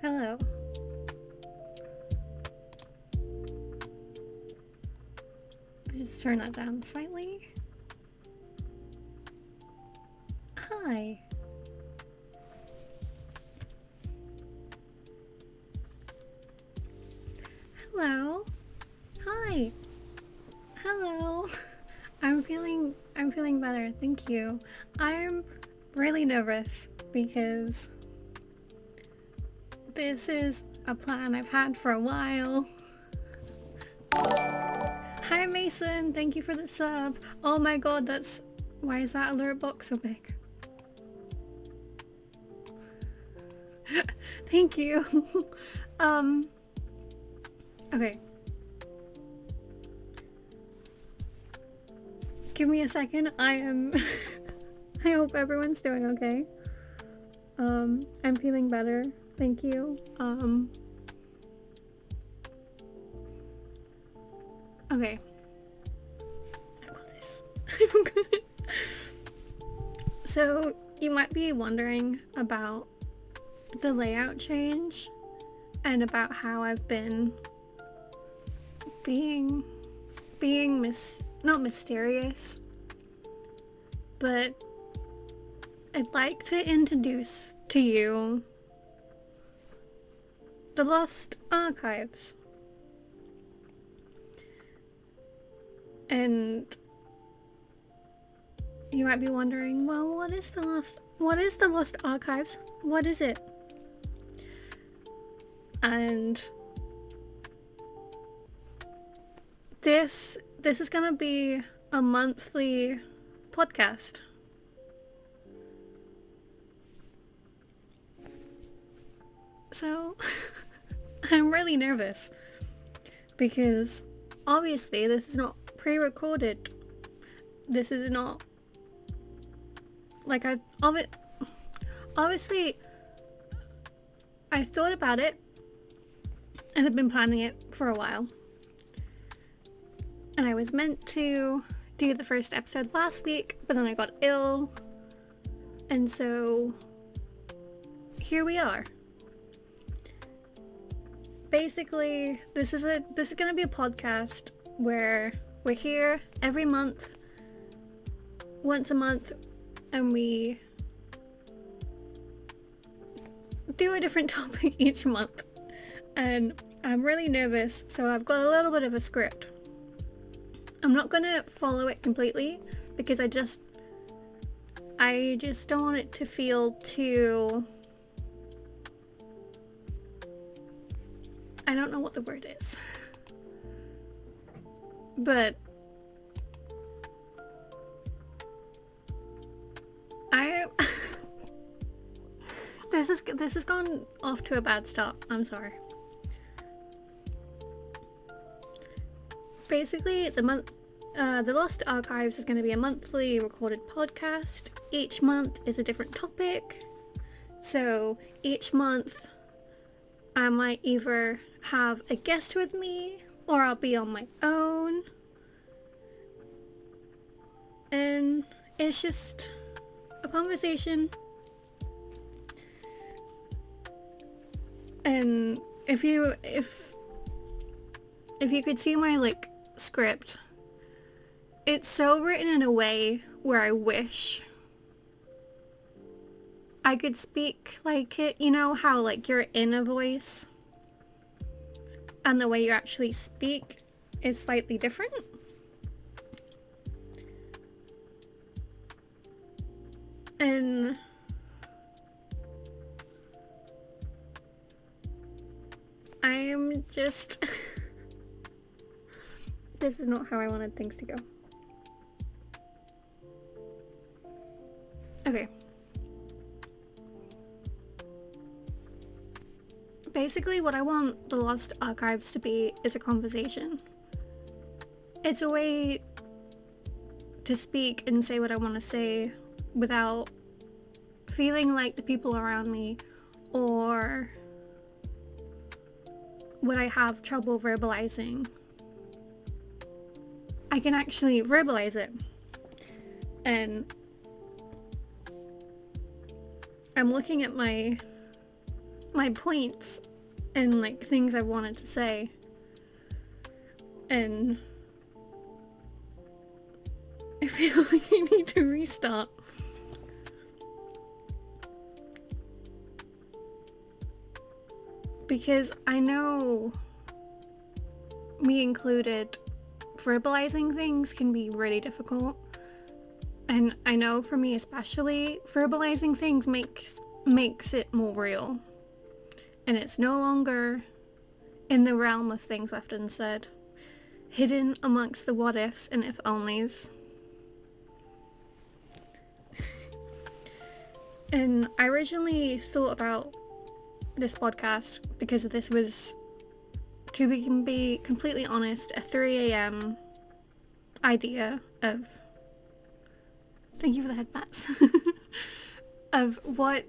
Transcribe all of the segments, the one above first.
Hello. Just turn that down slightly. Hi. Hello. Hi. Hello. I'm feeling better. Thank you. I'm really nervous because this is a plan I've had for a while. Hi Mason, thank you for the sub. Oh my god, why is that alert box so big? Thank you. Okay. Give me a second. I hope everyone's doing okay. I'm feeling better. Thank you. Okay. I've got this. I'm good. So, you might be wondering about the layout change and about how I've been being not mysterious, but I'd like to introduce to you the Lost Archives. And you might be wondering, well, what is the Lost Archives? What is it? And this is gonna be a monthly podcast. So I'm really nervous because obviously this is not pre-recorded. This is not like obviously I thought about it and have been planning it for a while. And I was meant to do the first episode last week, but then I got ill. And so here we are. Basically, this is gonna be a podcast where we're here every month, once a month, and we do a different topic each month. And I'm really nervous, so I've got a little bit of a script. I'm not gonna follow it completely because I just don't want it to feel too... I don't know what the word is. But this has gone off to a bad start. I'm sorry. Basically, the Lost Archives is going to be a monthly recorded podcast. Each month is a different topic. So each month I might either have a guest with me or I'll be on my own. And it's just a conversation. And if you could see my script, it's so written in a way where I wish I could speak like it. You know how your inner voice and the way you actually speak is slightly different? And I'm just... This is not how I wanted things to go. Okay. Basically, what I want the Lost Archives to be is a conversation. It's a way to speak and say what I want to say without feeling like the people around me or what I have trouble verbalizing. I can actually verbalize it. And I'm looking at my my points and like things I wanted to say. And I feel like I need to restart. Because I know, me included, verbalizing things can be really difficult. And I know for me especially, verbalizing things makes it more real. And it's no longer in the realm of things left unsaid, hidden amongst the what ifs and if onlys. And I originally thought about this podcast because this was, to be completely honest, a 3 a.m. idea of, thank you for the head pats, of what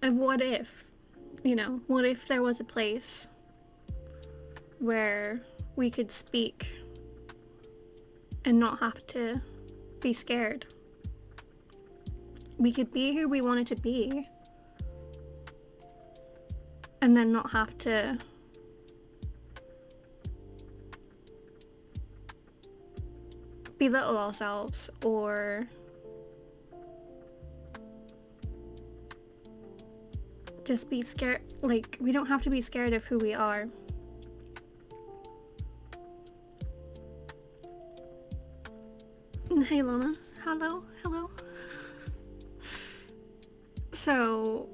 if, what if there was a place where we could speak and not have to be scared. We could be who we wanted to be and then not have to belittle ourselves or just be scared. Like, we don't have to be scared of who we are. Hey Lana, hello. So,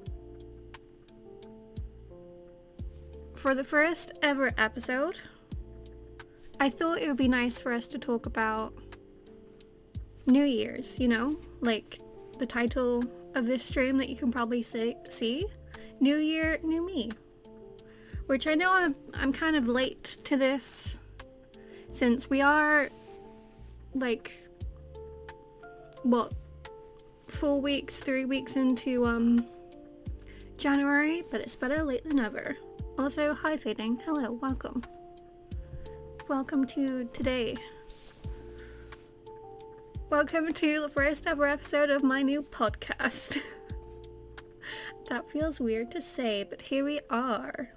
for the first ever episode, I thought it would be nice for us to talk about New Year's, like the title of this stream that you can probably see, New Year, New Me. Which I know I'm kind of late to this, since we are, 3 weeks into January, but it's better late than never. Also, hi Fading, hello, welcome. Welcome to today. Welcome to the first ever episode of my new podcast. That feels weird to say, but here we are.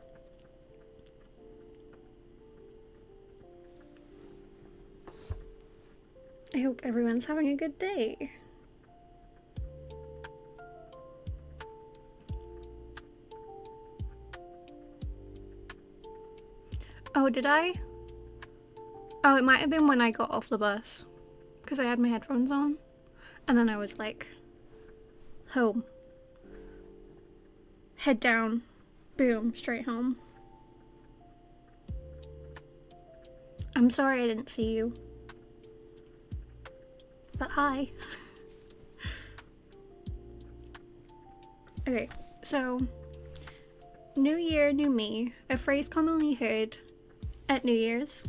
I hope everyone's having a good day. Oh, did I? Oh, it might have been when I got off the bus, because I had my headphones on, and then I was like, home. Head down, boom, straight home. I'm sorry I didn't see you. But hi. Okay, so, New Year, New Me, a phrase commonly heard at New Year's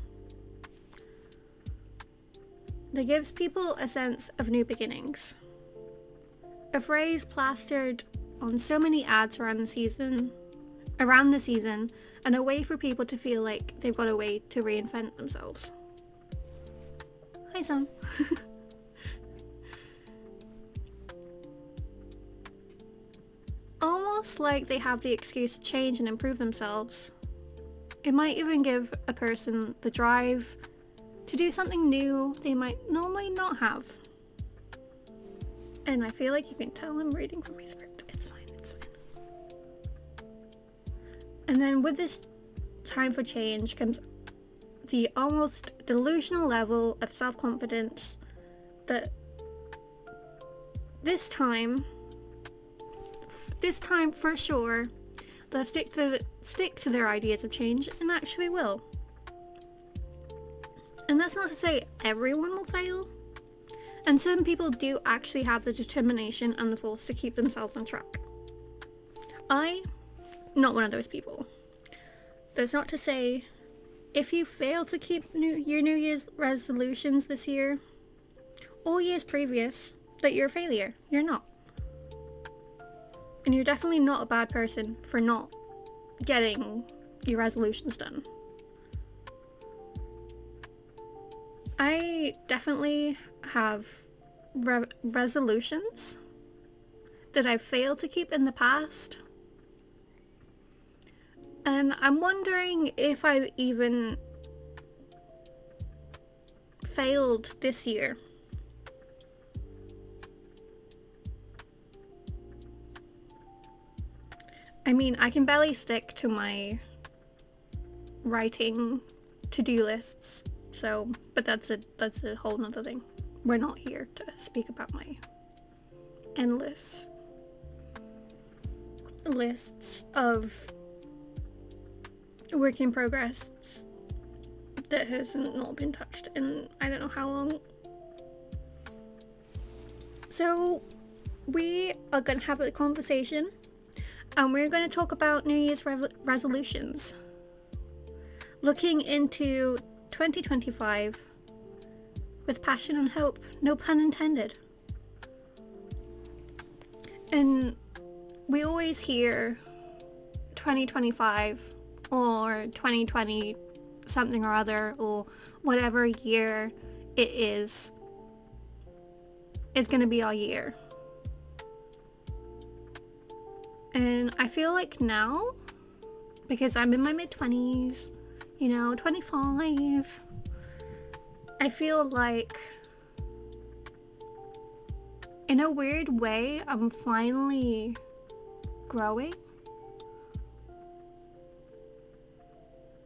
that gives people a sense of new beginnings. A phrase plastered on so many ads around the season, and a way for people to feel like they've got a way to reinvent themselves. Hi, Sam. Almost like they have the excuse to change and improve themselves. It might even give a person the drive to do something new they might normally not have. And I feel like you can tell I'm reading from my script. It's fine. And then with this time for change comes the almost delusional level of self-confidence that this time for sure, they'll stick to their ideas of change and actually will. And that's not to say everyone will fail. And some people do actually have the determination and the force to keep themselves on track. Not one of those people. That's not to say if you fail to keep your New Year's resolutions this year, or years previous, that you're a failure. You're not. And you're definitely not a bad person for not getting your resolutions done. I definitely have resolutions that I've failed to keep in the past. And I'm wondering if I've even failed this year. I mean, I can barely stick to my writing to-do lists, so, but that's a whole nother thing. We're not here to speak about my endless lists of work in progress that has not been touched in I don't know how long. So we are going to have a conversation, and we're going to talk about New Year's resolutions, looking into 2025 with passion and hope, no pun intended. And we always hear 2025 or 2020 something or other, or whatever year it is going to be our year. And I feel like now, because I'm in my mid-20s, 25, I feel like in a weird way I'm finally growing.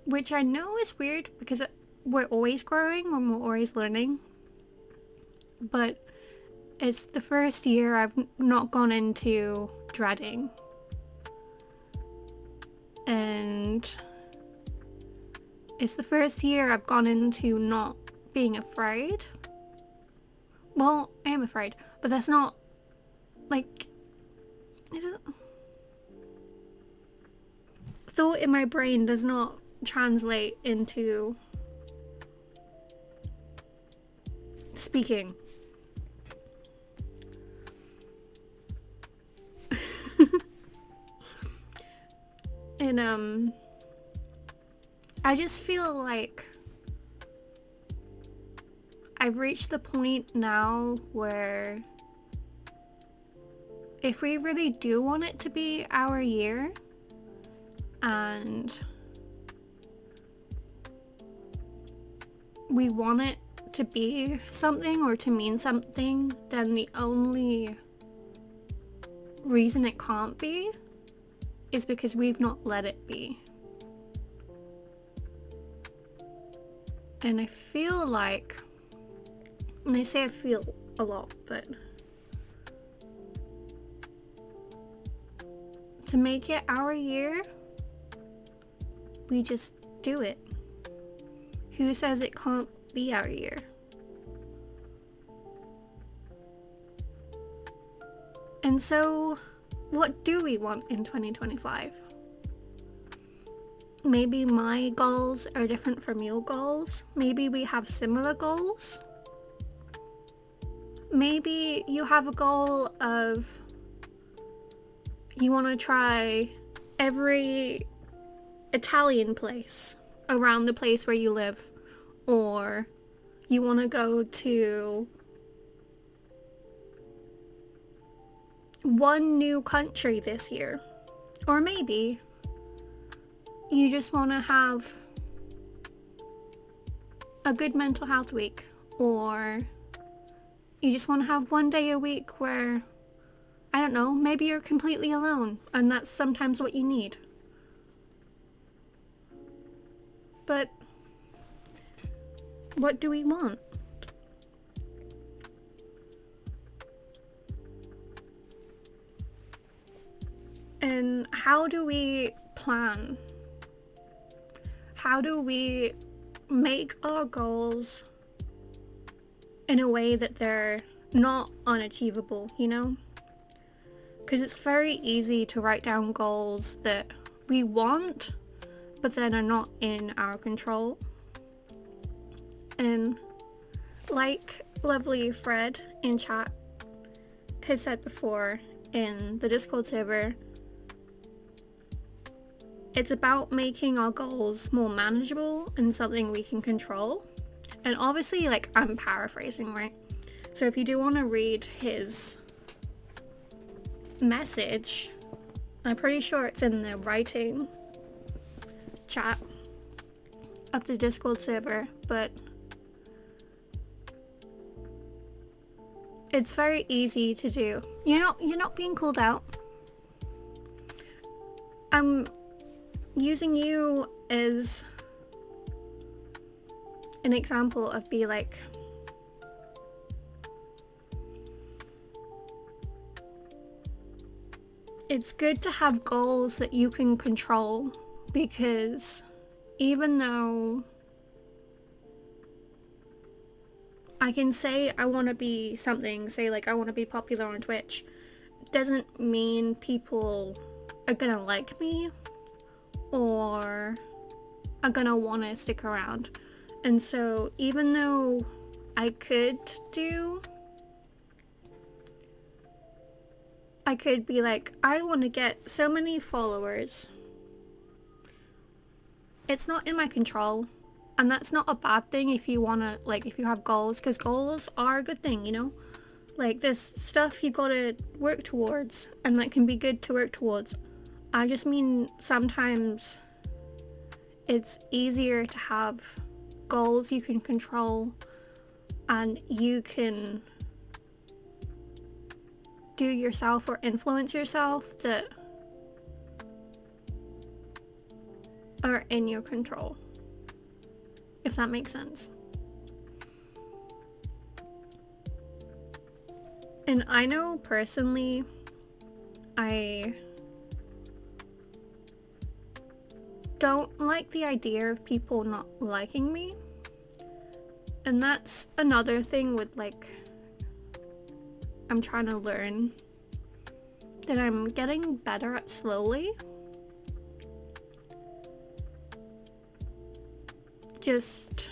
Which I know is weird because we're always growing and we're always learning. But it's the first year I've not gone into dreading. And it's the first year I've gone into not being afraid. Well, I am afraid, but that's not, like, thought in my brain does not translate into speaking. And I just feel like I've reached the point now where if we really do want it to be our year, and we want it to be something or to mean something, then the only reason it can't be is because we've not let it be. And I feel like, and I say I feel a lot, but to make it our year, we just do it. Who says it can't be our year? And so, what do we want in 2025? Maybe my goals are different from your goals. Maybe we have similar goals. Maybe you have a goal of you want to try every Italian place around the place where you live, or you want to go to one new country this year, or maybe you just want to have a good mental health week, or you just want to have one day a week where, I don't know, maybe you're completely alone, and that's sometimes what you need. But what do we want? And how do we plan? How do we make our goals in a way that they're not unachievable, Because it's very easy to write down goals that we want, but then are not in our control. And like lovely Fred in chat has said before in the Discord server, it's about making our goals more manageable and something we can control. And obviously, I'm paraphrasing, right? So if you do want to read his message, I'm pretty sure it's in the writing chat of the Discord server, but it's very easy to do. You're not being called out. I'm using you as an example of be like, it's good to have goals that you can control, because even though I can say I want to be something, say like I want to be popular on Twitch, doesn't mean people are gonna like me or are gonna want to stick around. And so even though I could be like, I want to get so many followers, it's not in my control. And that's not a bad thing if you want to, like, if you have goals, because goals are a good thing, you know? Like, there's stuff you gotta work towards, and that can be good to work towards. I just mean sometimes it's easier to have goals you can control and you can do yourself or influence yourself that are in your control, if that makes sense. And I know personally, I don't like the idea of people not liking me. And that's another thing with, like, I'm trying to learn that I'm getting better at slowly. Just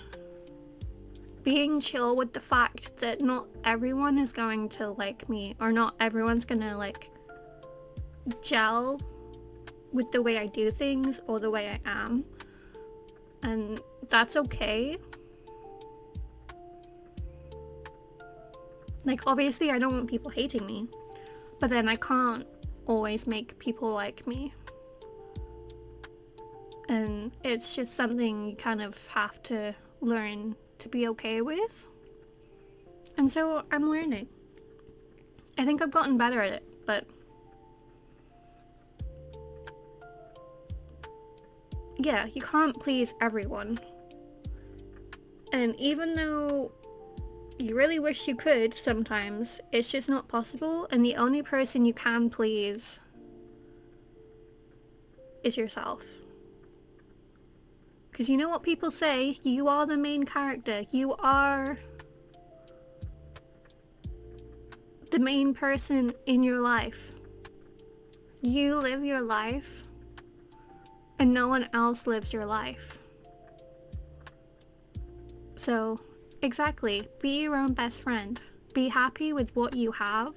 being chill with the fact that not everyone is going to like me, or not everyone's gonna like gel with the way I do things or the way I am, and that's okay. Like, obviously I don't want people hating me, but then I can't always make people like me, and it's just something you kind of have to learn to be okay with. And so I'm learning. I think I've gotten better at it, but yeah, you can't please everyone. And even though you really wish you could sometimes, it's just not possible, and the only person you can please is yourself. Because you know what people say, you are the main character, you are the main person in your life. You live your life, and no one else lives your life. So, exactly, be your own best friend. Be happy with what you have.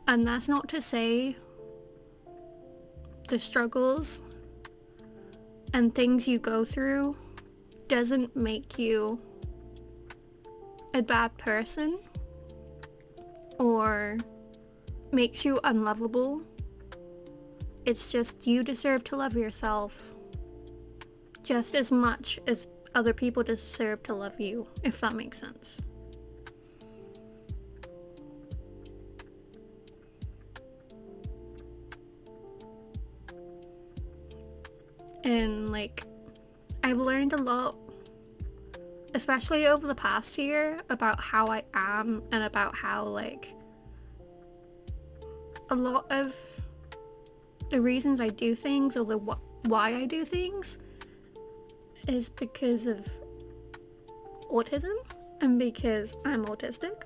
And that's not to say the struggles and things you go through doesn't make you a bad person or makes you unlovable. It's just you deserve to love yourself just as much as other people deserve to love you, if that makes sense. And like, I've learned a lot, especially over the past year, about how I am, and about how, like, a lot of the reasons I do things, or the why I do things, is because of autism and because I'm autistic.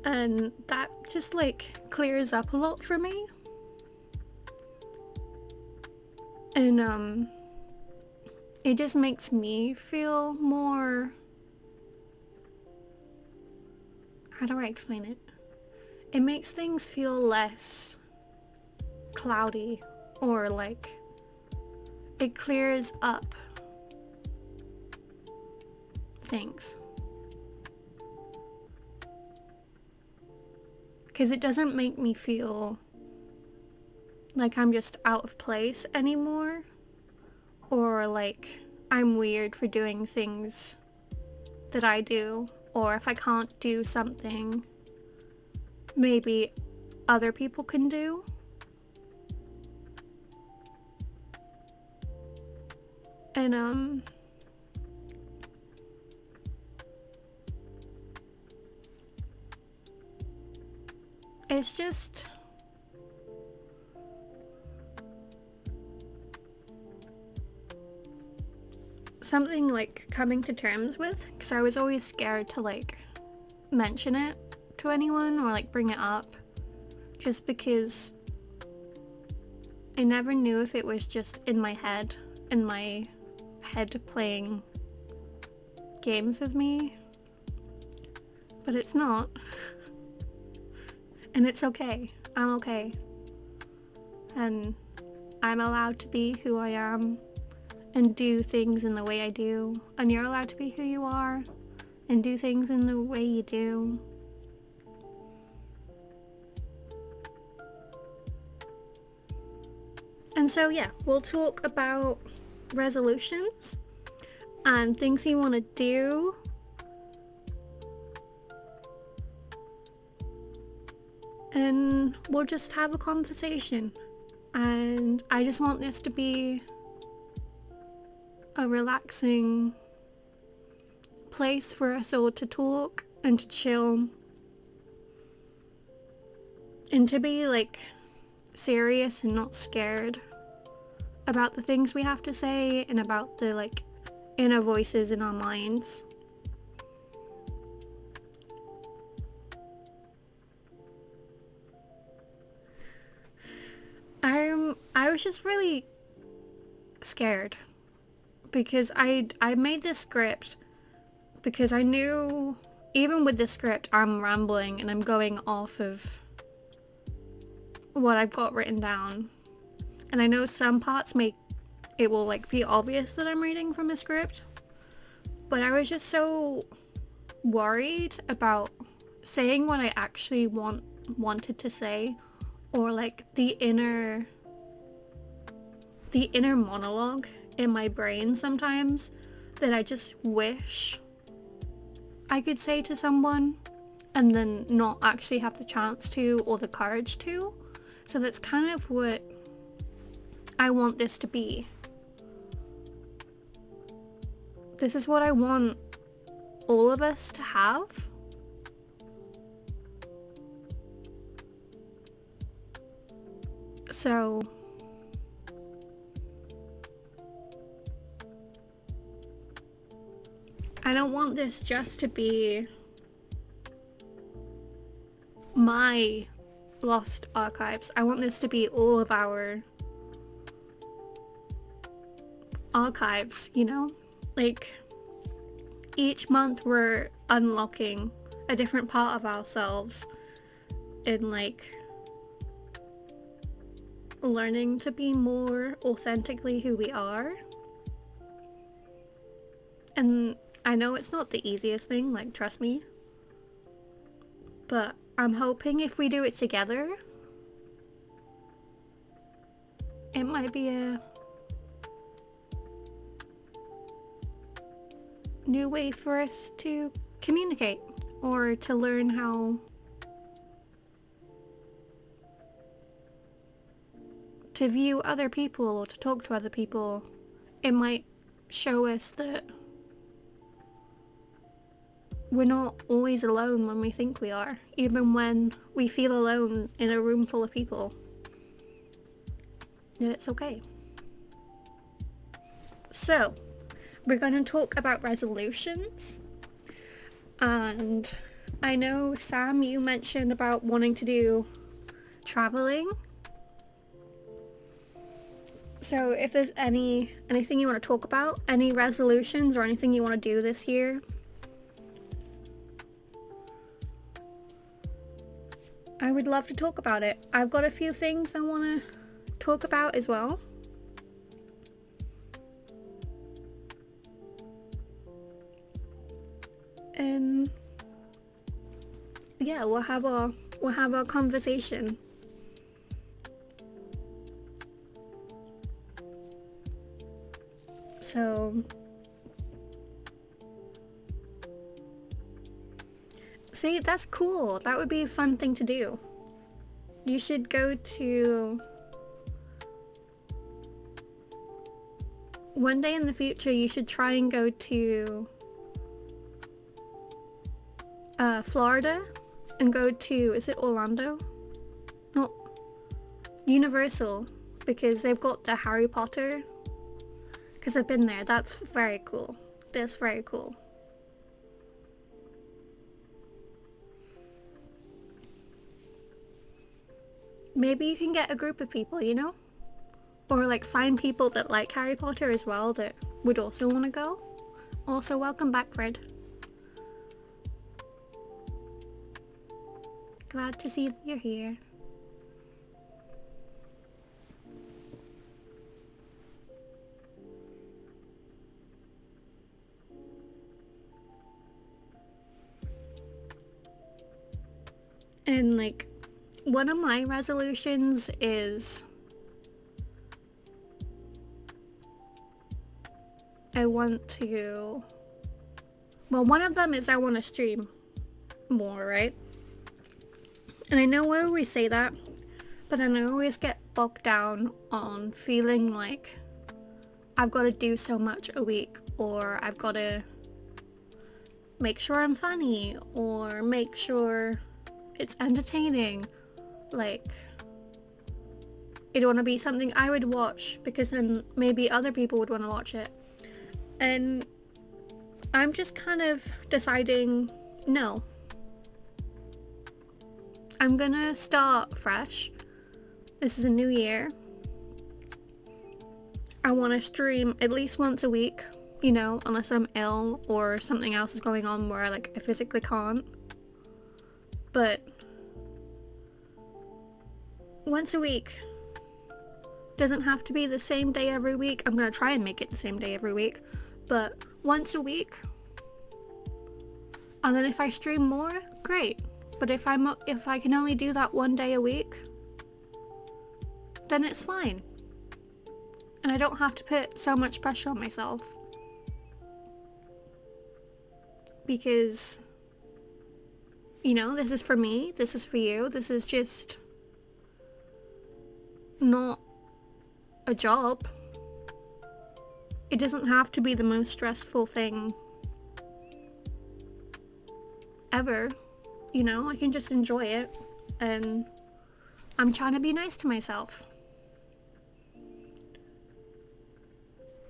And that just like clears up a lot for me. And it just makes me feel more, how do I explain it? It makes things feel less cloudy, or like it clears up things. Because it doesn't make me feel like I'm just out of place anymore, or like I'm weird for doing things that I do, or if I can't do something maybe other people can do. And it's just something like coming to terms with, because I was always scared to like mention it to anyone or like bring it up, just because I never knew if it was just in my head playing games with me, but it's not. And it's okay. I'm okay. And I'm allowed to be who I am and do things in the way I do. And you're allowed to be who you are and do things in the way you do. And so yeah, we'll talk about resolutions and things you want to do. And we'll just have a conversation. And I just want this to be a relaxing place for us all to talk and to chill. And to be like serious and not scared about the things we have to say and about the like inner voices in our minds. I was just really scared because I made this script because I knew even with this script I'm rambling and I'm going off of what I've got written down, and I know some parts it will like be obvious that I'm reading from a script, but I was just so worried about saying what I actually wanted to say, or like the inner monologue in my brain sometimes that I just wish I could say to someone and then not actually have the chance to or the courage to. So that's kind of what I want this to be. This is what I want all of us to have. So I don't want this just to be my lost archives. I want this to be all of our archives, you know? Like, each month we're unlocking a different part of ourselves and like learning to be more authentically who we are. And I know it's not the easiest thing, like, trust me, but I'm hoping if we do it together, it might be a new way for us to communicate or to learn how to view other people or to talk to other people. It might show us that we're not always alone when we think we are, even when we feel alone in a room full of people. That it's okay. So, we're going to talk about resolutions. And I know, Sam, you mentioned about wanting to do traveling. So if there's anything you want to talk about, any resolutions or anything you want to do this year, I would love to talk about it. I've got a few things I want to talk about as well. And yeah, we'll have our conversation. So, see, that's cool. That would be a fun thing to do. You should go to... One day in the future, you should try and go to Florida and go to, is it Orlando? No, Universal, because they've got the Harry Potter. Because I've been there. That's very cool. That's very cool. Maybe you can get a group of people, you know? Or like find people that like Harry Potter as well that would also want to go. Also, welcome back, Fred. Glad to see that you're here. And like, one of my resolutions is I want to... Well, one of them is I want to stream more, right? And I know I always say that, but then I always get bogged down on feeling like I've got to do so much a week, or I've got to make sure I'm funny, or make sure it's entertaining. Like, it'd want to be something I would watch, because then maybe other people would want to watch it. And I'm just kind of deciding, no. I'm gonna start fresh. This is a new year. I want to stream at least once a week, you know, unless I'm ill or something else is going on where like I physically can't. But once a week. Doesn't have to be the same day every week. I'm gonna try and make it the same day every week, but once a week. And then if I stream more, great. But if I can only do that one day a week, then it's fine. And I don't have to put so much pressure on myself. Because, you know, this is for me, this is for you, this is just not a job. It doesn't have to be the most stressful thing ever, you know, I can just enjoy it, and I'm trying to be nice to myself.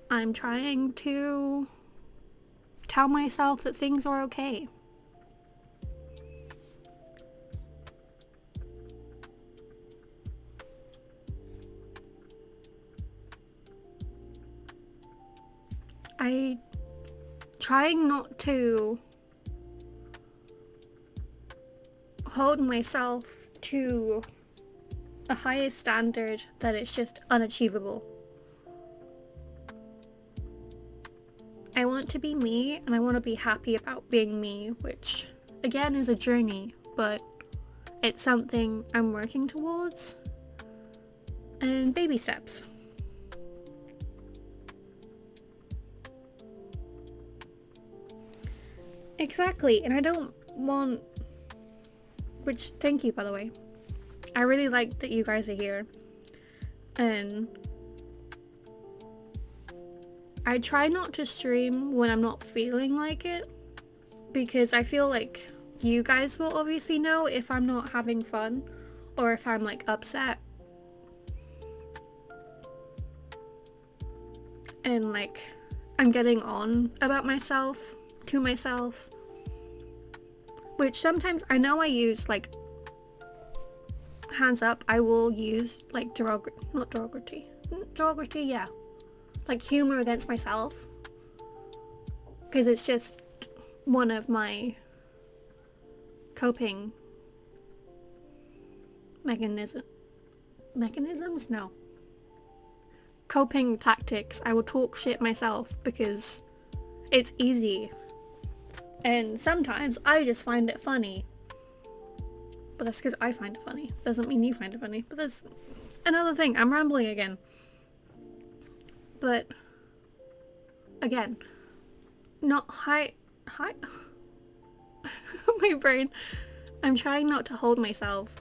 I'm trying to tell myself that things are okay. I trying not to hold myself to a higher standard that it's just unachievable. I want to be me, and I want to be happy about being me, which again is a journey, but it's something I'm working towards, and baby steps. Exactly, and I don't want... Which, thank you, by the way. I really like that you guys are here. And I try not to stream when I'm not feeling like it, because I feel like you guys will obviously know if I'm not having fun or if I'm like upset. And like I'm getting on about myself to myself, which sometimes I know I use like, hands up, I will use like derogatory, yeah, like humor against myself, because it's just one of my coping mechanisms? No. Coping tactics. I will talk shit myself because it's easy. And sometimes I just find it funny. But that's because I find it funny. Doesn't mean you find it funny. But that's another thing. I'm rambling again. But again, not high my brain. I'm trying not to hold myself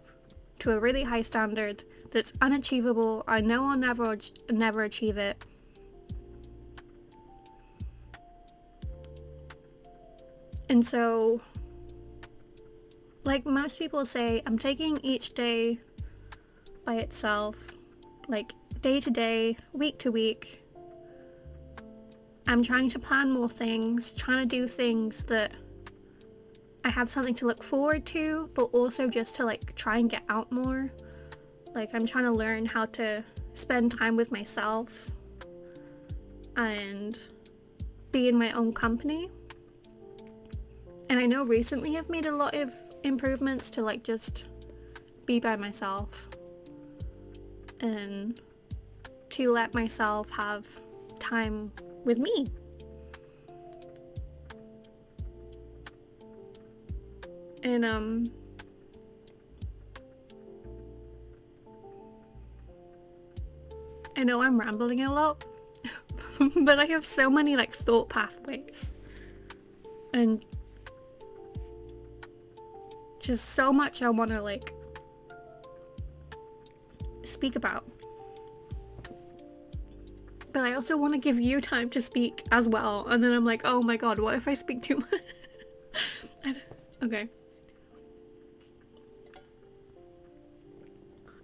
to a really high standard that's unachievable. I know I'll never achieve it. And so, like most people say, I'm taking each day by itself, like day to day, week to week. I'm trying to plan more things, trying to do things that I have something to look forward to, but also just to like try and get out more. Like I'm trying to learn how to spend time with myself and be in my own company. And I know recently I've made a lot of improvements to like just be by myself and to let myself have time with me. And I know I'm rambling a lot, but I have so many like thought pathways and just so much I want to like speak about. But I also want to give you time to speak as well. And then I'm like, oh my god, what if I speak too much? Okay.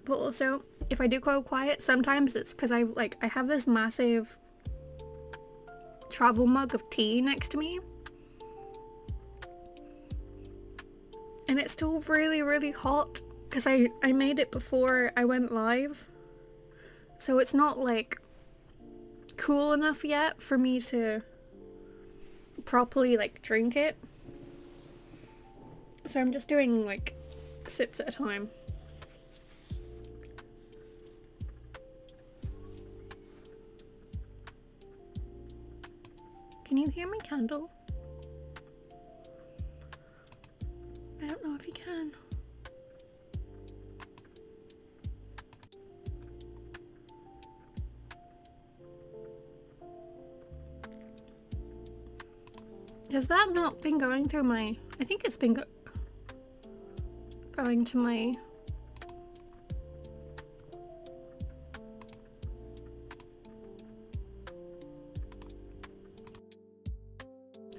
But also, if I do go quiet, sometimes it's because I have this massive travel mug of tea next to me. And it's still really, really hot because I made it before I went live. So it's not like cool enough yet for me to properly like drink it. So I'm just doing like sips at a time. Can you hear my candle? I don't know if you can. Has that not been going through my... I think it's been going to my...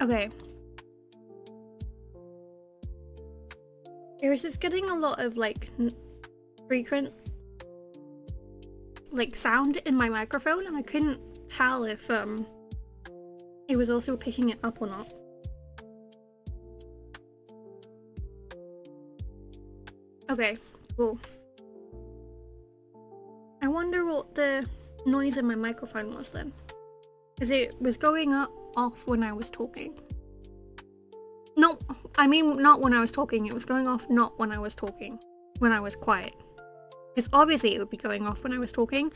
Okay. It was just getting a lot of like frequent like sound in my microphone and I couldn't tell if it was also picking it up or not. Okay, cool. I wonder what the noise in my microphone was then. Because it was going off when I was talking. No, I mean not when I was talking, it was going off not when I was talking, when I was quiet. Because obviously it would be going off when I was talking.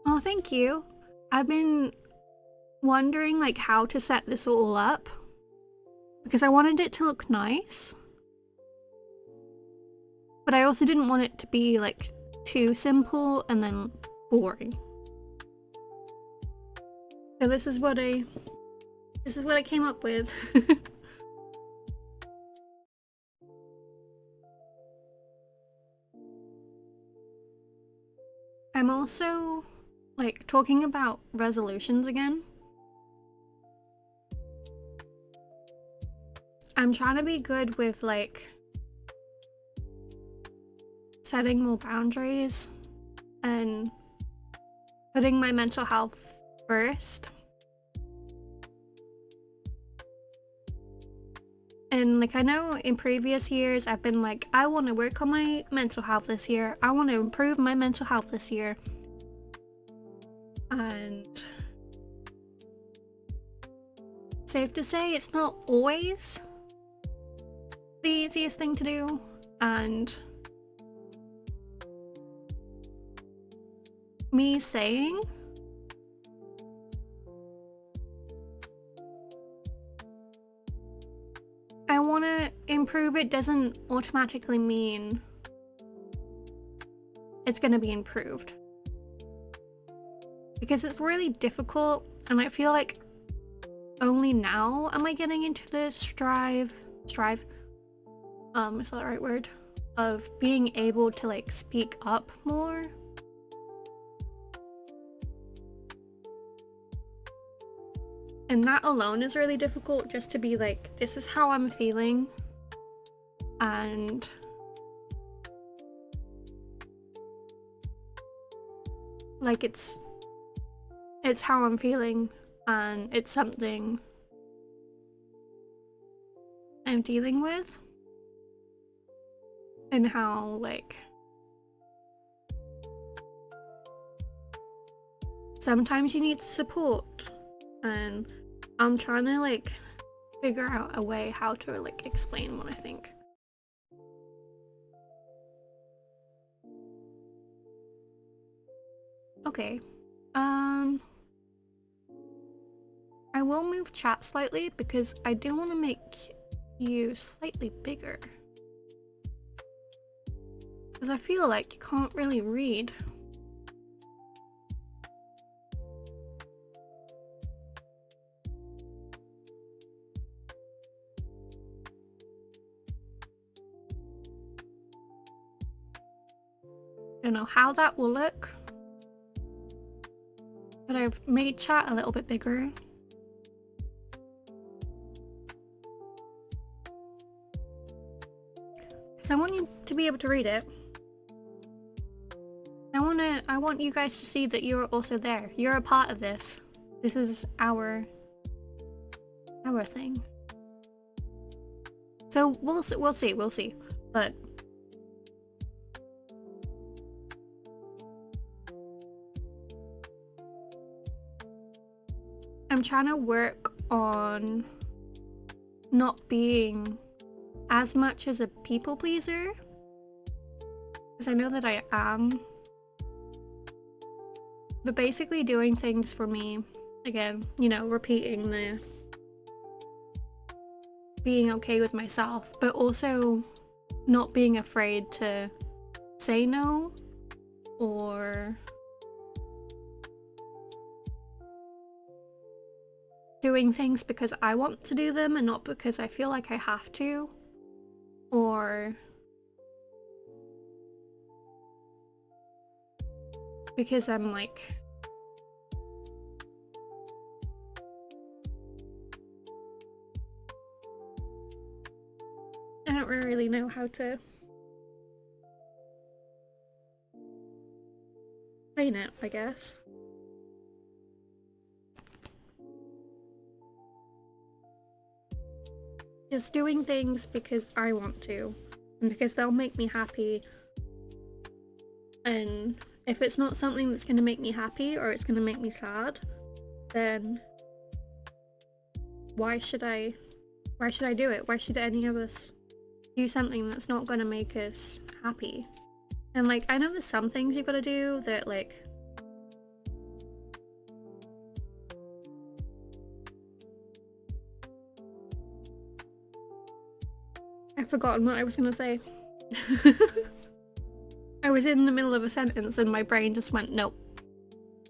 Oh, thank you. I've been wondering like how to set this all up. Because I wanted it to look nice. But I also didn't want it to be like too simple and then boring. So this is what I came up with. I'm also like talking about resolutions again. I'm trying to be good with like setting more boundaries and putting my mental health first. And like I know in previous years I've been like, I want to work on my mental health this year. I want to improve my mental health this year. And safe to say it's not always the easiest thing to do. And me saying I want to improve it doesn't automatically mean it's going to be improved. Because it's really difficult, and I feel like only now am I getting into the strive, is that the right word? Of being able to like speak up more. And that alone is really difficult, just to be like, this is how I'm feeling, and like it's how I'm feeling, and it's something I'm dealing with, and how like sometimes you need support, and I'm trying to like figure out a way how to like explain what I think. Okay, I will move chat slightly because I do want to make you slightly bigger, because I feel like you can't really read. I don't know how that will look, but I've made chat a little bit bigger. Because I want you to be able to read it. I want you guys to see that you're also there. You're a part of this. This is our thing. So we'll see. But I'm trying to work on not being as much as a people pleaser, because I know that I am. But basically doing things for me, again, you know, repeating the being okay with myself, but also not being afraid to say no, or doing things because I want to do them and not because I feel like I have to, or because I'm like, I don't really know how to explain it, I guess. Just doing things because I want to, and because they'll make me happy. And if it's not something that's going to make me happy, or it's going to make me sad, then why should I do it? Why should any of us do something that's not going to make us happy? And like, I know there's some things you've got to do that like, I've forgotten what I was going to say. I was in the middle of a sentence and my brain just went, nope,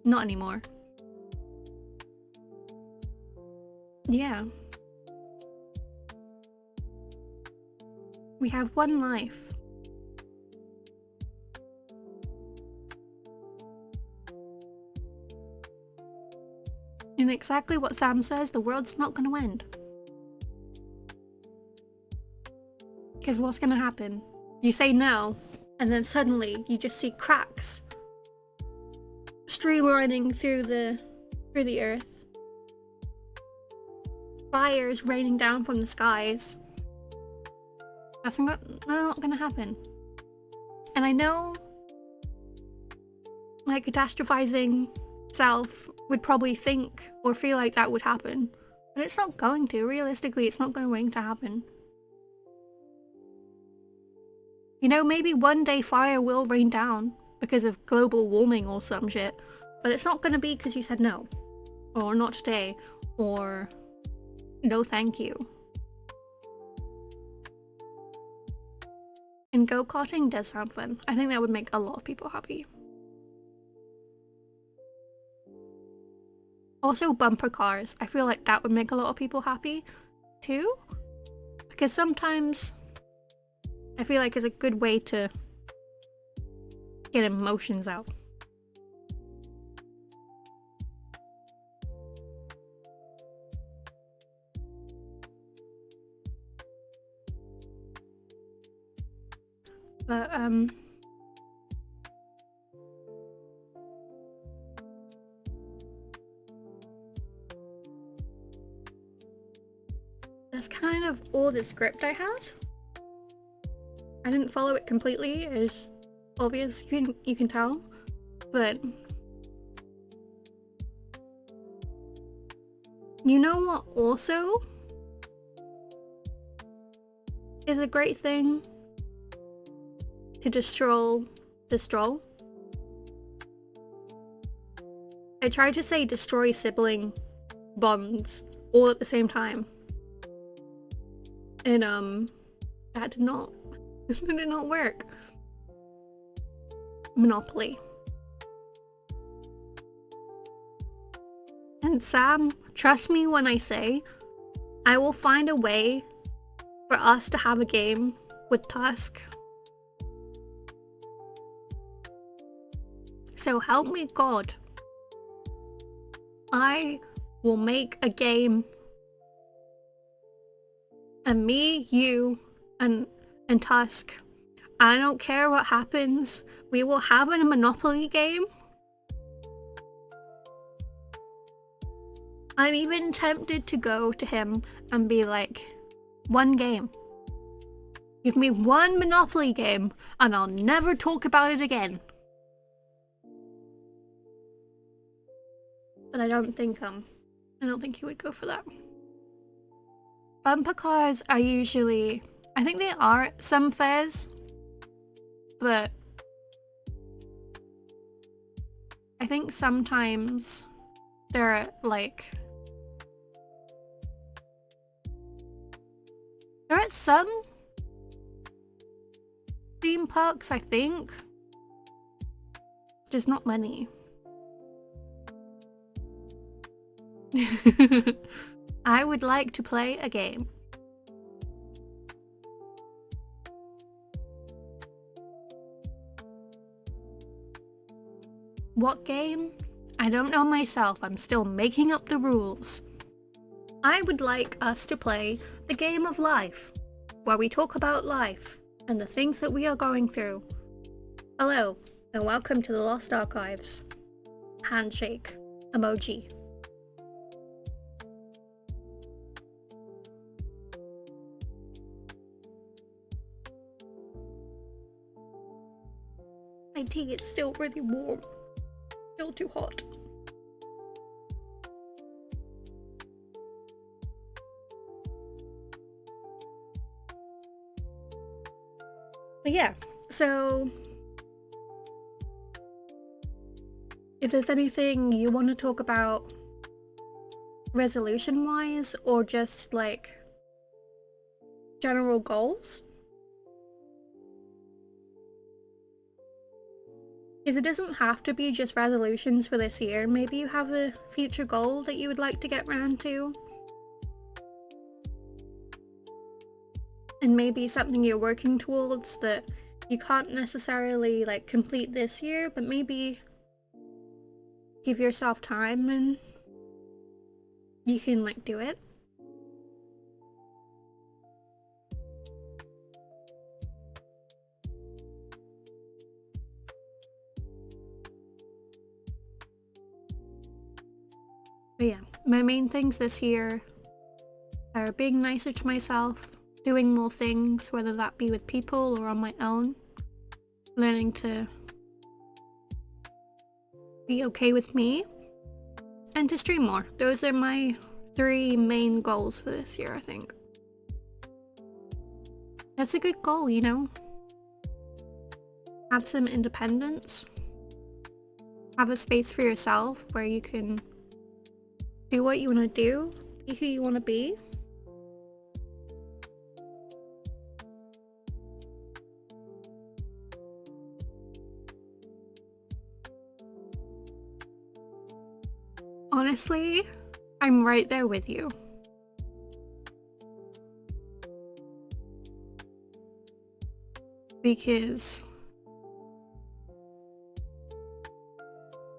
not anymore. Yeah. We have one life. And exactly what Sam says, the world's not gonna end. Because what's gonna happen? You say no, and then suddenly you just see cracks streamlining through the earth. Fires raining down from the skies. That's not gonna happen. And I know, like, catastrophizing self would probably think or feel like that would happen, but it's not going to. Realistically, it's not going to happen. You know, maybe one day fire will rain down because of global warming or some shit, but it's not gonna be because you said no, or not today, or no thank you. And go-karting does sound fun. I think that would make a lot of people happy. Also bumper cars. I feel like that would make a lot of people happy too. Because sometimes I feel like it's a good way to get emotions out. But that's kind of all the script I had. I didn't follow it completely, as obvious you can tell, but you know what also is a great thing to destroy. I tried to say destroy sibling bonds all at the same time, and that did not that did not work. Monopoly. And Sam, trust me when I say I will find a way for us to have a game with Tusk. So help me God. I will make a game, and me, you, and Tusk. I don't care what happens. We will have a Monopoly game. I'm even tempted to go to him and be like, one game. Give me one Monopoly game and I'll never talk about it again. But I don't think he would go for that. Bumper cars are usually, I think they are at some fairs, but I think sometimes they're like, they're at some theme parks, I think. Just not many. I would like to play a game. What game? I don't know myself. I'm still making up the rules. I would like us to play the game of life, where we talk about life and the things that we are going through. Hello, and welcome to the Lost Archives. Handshake emoji. My tea is still really warm. Still too hot. But yeah, so if there's anything you want to talk about resolution wise or just like general goals, because it doesn't have to be just resolutions for this year. Maybe you have a future goal that you would like to get round to. And maybe something you're working towards that you can't necessarily like complete this year, but maybe give yourself time and you can like do it. But yeah, my main things this year are being nicer to myself, doing more things, whether that be with people or on my own, learning to be okay with me, and to stream more. Those are my 3 main goals for this year, I think. That's a good goal, you know? Have some independence. Have a space for yourself where you can do what you want to do, be who you want to be. honestly, I'm right there with you. Because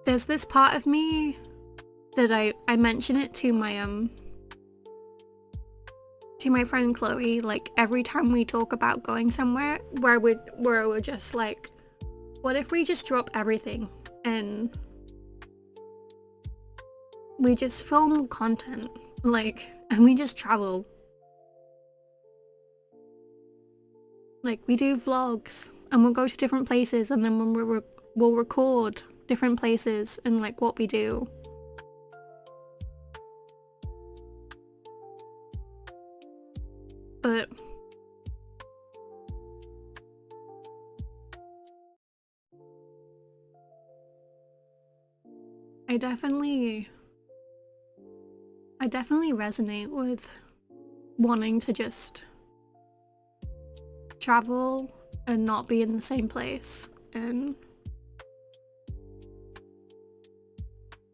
there's this part of me that I mention it to my friend Chloe, like every time we talk about going somewhere where we're just like, what if we just drop everything and we just film content, like, and we just travel. Like, we do vlogs and we'll go to different places, and then when we'll record different places and like what we do. But I definitely resonate with wanting to just travel and not be in the same place and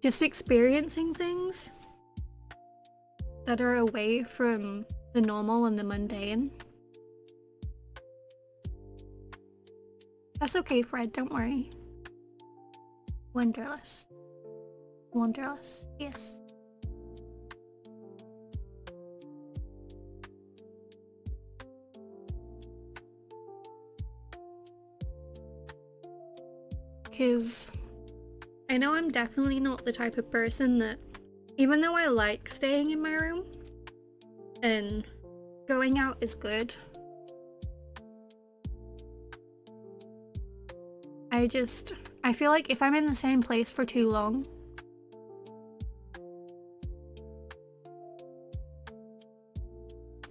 just experiencing things that are away from the normal and the mundane. That's okay, Fred, don't worry. Wanderlust. Wanderlust, yes. Because I know I'm definitely not the type of person that, even though I like staying in my room and going out is good, I feel like if I'm in the same place for too long,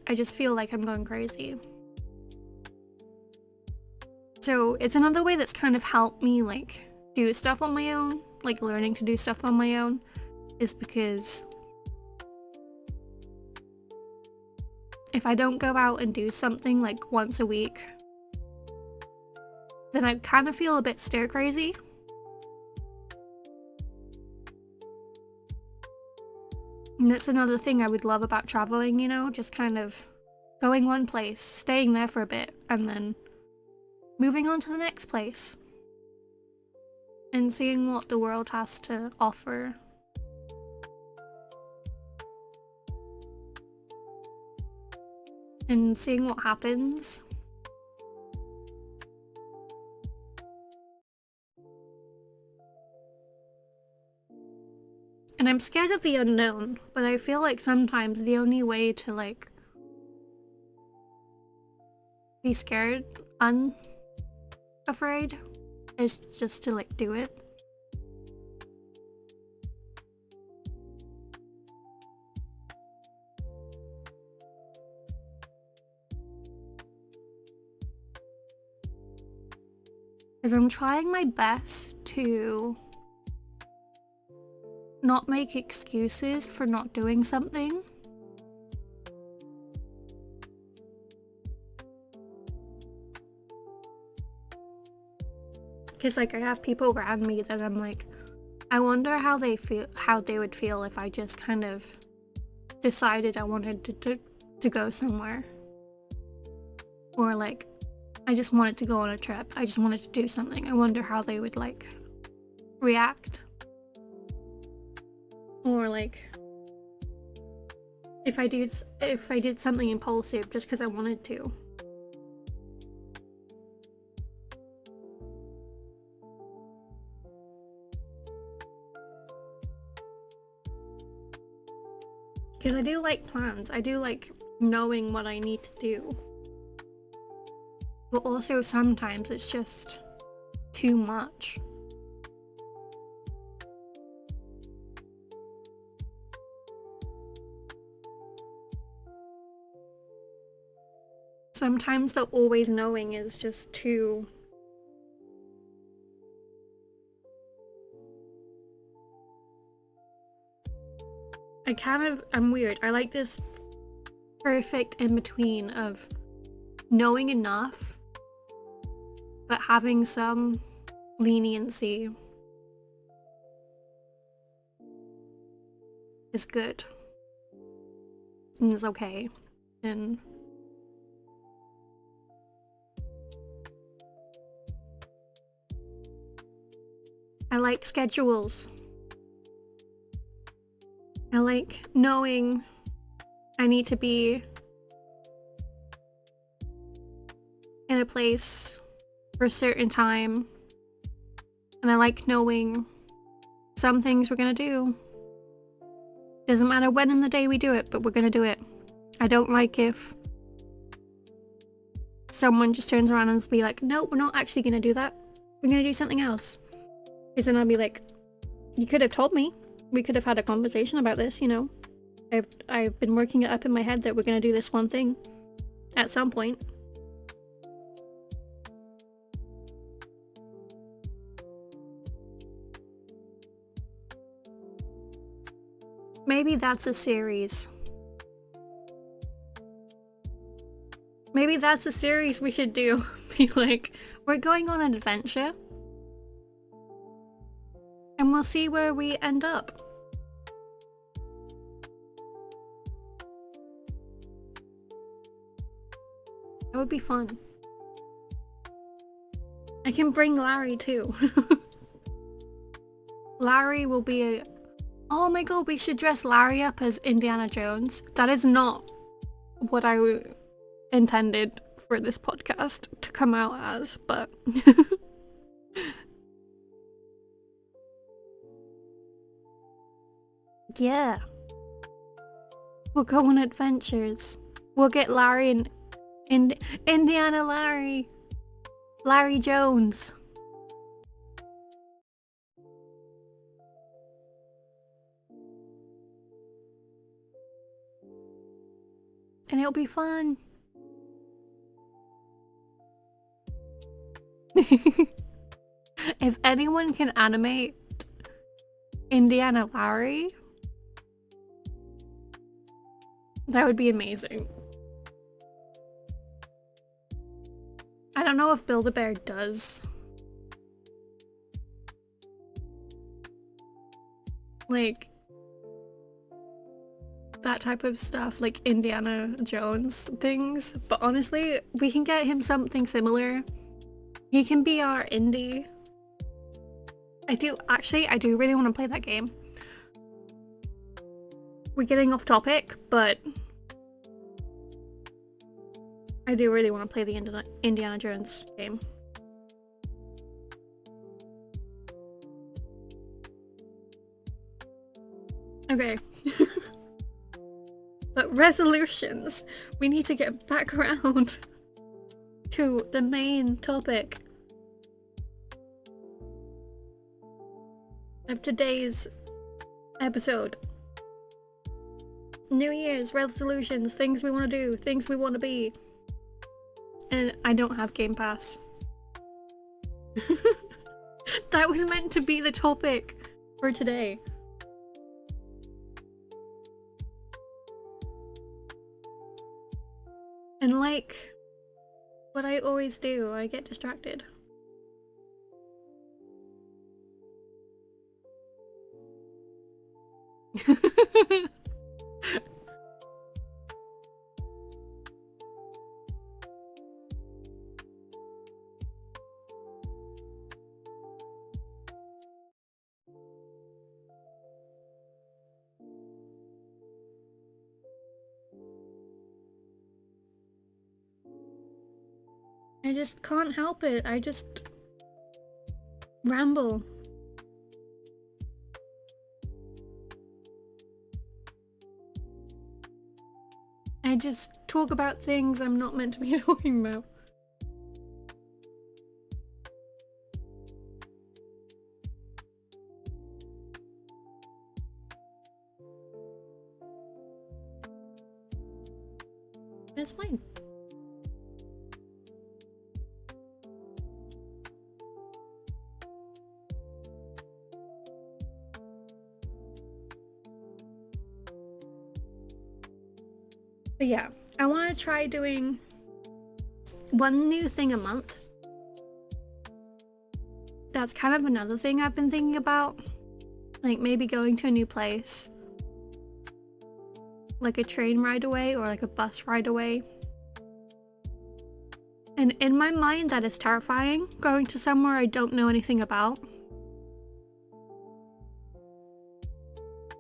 I just feel like I'm going crazy. So it's another way that's kind of helped me like do stuff on my own, like learning to do stuff on my own, is because if I don't go out and do something like once a week, then I kind of feel a bit stir crazy. And that's another thing I would love about traveling, you know, just kind of going one place, staying there for a bit, and then moving on to the next place and seeing what the world has to offer. And seeing what happens. And I'm scared of the unknown, but I feel like sometimes the only way to like be scared, unafraid, is just to like do it. Because I'm trying my best to not make excuses for not doing something. Because like I have people around me that I'm like, I wonder how they would feel if I just kind of decided I wanted to go somewhere. Or like, I just wanted to go on a trip. I just wanted to do something. I wonder how they would like react. Or like, if I did something impulsive just because I wanted to. Because I do like plans. I do like knowing what I need to do. But also sometimes it's just too much. Sometimes the always knowing is just too... I'm weird. I like this perfect in between of knowing enough, but having some leniency. is good and is okay. And I like schedules. I like knowing I need to be in a place for a certain time. And I like knowing some things we're gonna do. Doesn't matter when in the day we do it, but we're gonna do it. I don't like if someone just turns around and be like, no, we're not actually gonna do that. We're gonna do something else. Because then I'll be like, you could have told me. We could have had a conversation about this, you know? I've been working it up in my head that we're gonna do this one thing at some point. Maybe that's a series. Maybe that's a series we should do. Be like, we're going on an adventure. And we'll see where we end up. That would be fun. I can bring Larry too. Larry will be a... Oh my god, we should dress Larry up as Indiana Jones. That is not what I intended for this podcast to come out as, but... Yeah. We'll go on adventures. We'll get Larry and Indiana Larry. Larry Jones. And it'll be fun. If anyone can animate Indiana Larry, that would be amazing. I don't know if Build-A-Bear does. Like, that type of stuff, like Indiana Jones things. But honestly, we can get him something similar. He can be our Indy. I do really want to play that game. We're getting off topic, but I do really want to play the Indiana Jones game. Okay. But resolutions. We need to get back around to the main topic of today's episode. New Year's resolutions, things we want to do, things we want to be. And I don't have Game Pass. That was meant to be the topic for today. And like what I always do, I get distracted. I just can't help it. I just ramble. I just talk about things I'm not meant to be talking about. It's fine. But yeah, I want to try doing one new thing a month. That's kind of another thing I've been thinking about. Like maybe going to a new place like a train ride away or like a bus ride away. And in my mind, that is terrifying, going to somewhere I don't know anything about.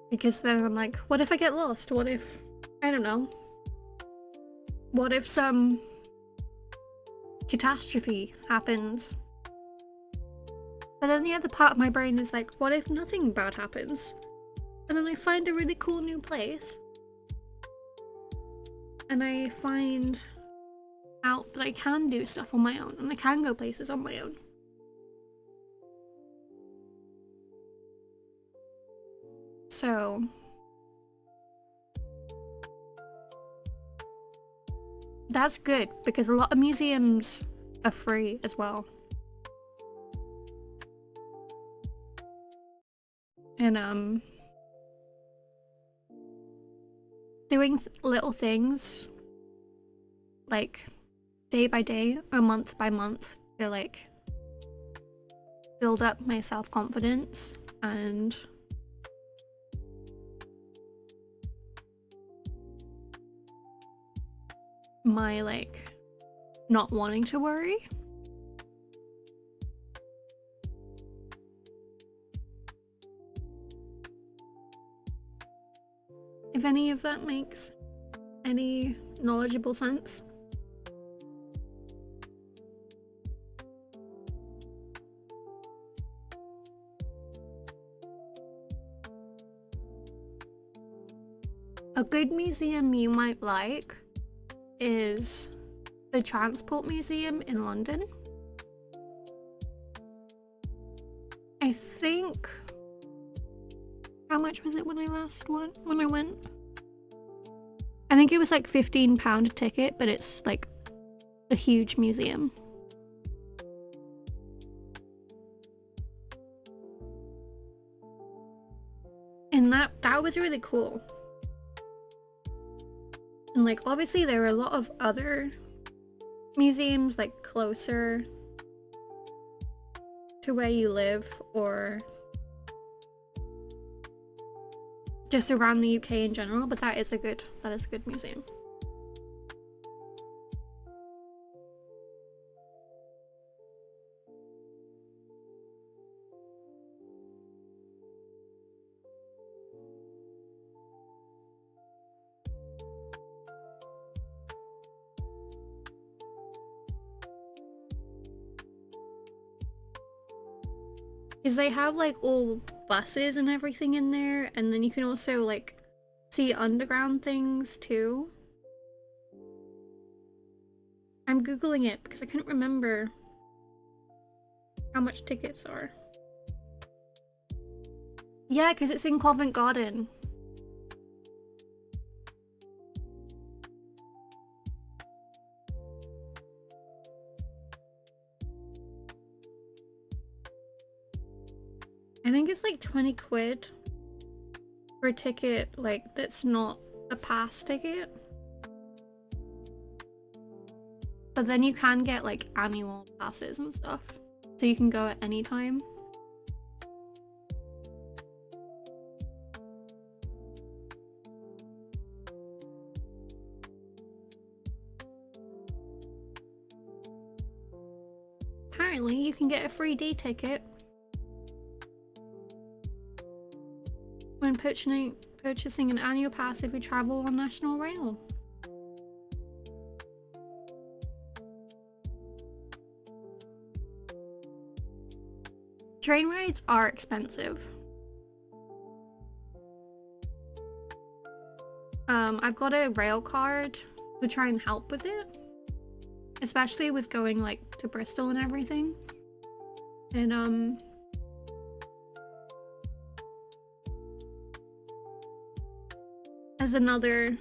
Because then I'm like, what if I get lost? What if, I don't know. What if some catastrophe happens? But then the other part of my brain is like, what if nothing bad happens? And then I find a really cool new place. And I find out that I can do stuff on my own, and I can go places on my own. So that's good, because a lot of museums are free as well. And doing little things like day by day or month by month to like build up my self-confidence and my like not wanting to worry. If any of that makes any knowledgeable sense. A good museum you might like is the Transport Museum in London. I think... How much was it when I went? I think it was like £15 a ticket, but it's like a huge museum. And that was really cool. And like obviously there are a lot of other museums like closer to where you live or just around the UK in general, but that is a good museum. Is they have like all buses and everything in there, and then you can also like see underground things too. I'm googling it because I couldn't remember how much tickets are. Yeah, because it's in Covent Garden. I think it's like 20 quid for a ticket like that's not a pass ticket. But then you can get like annual passes and stuff, so you can go at any time. Apparently you can get a free day ticket when purchasing an annual pass if you travel on National Rail. Train rides are expensive. I've got a rail card to try and help with it, especially with going like to Bristol and everything. And as another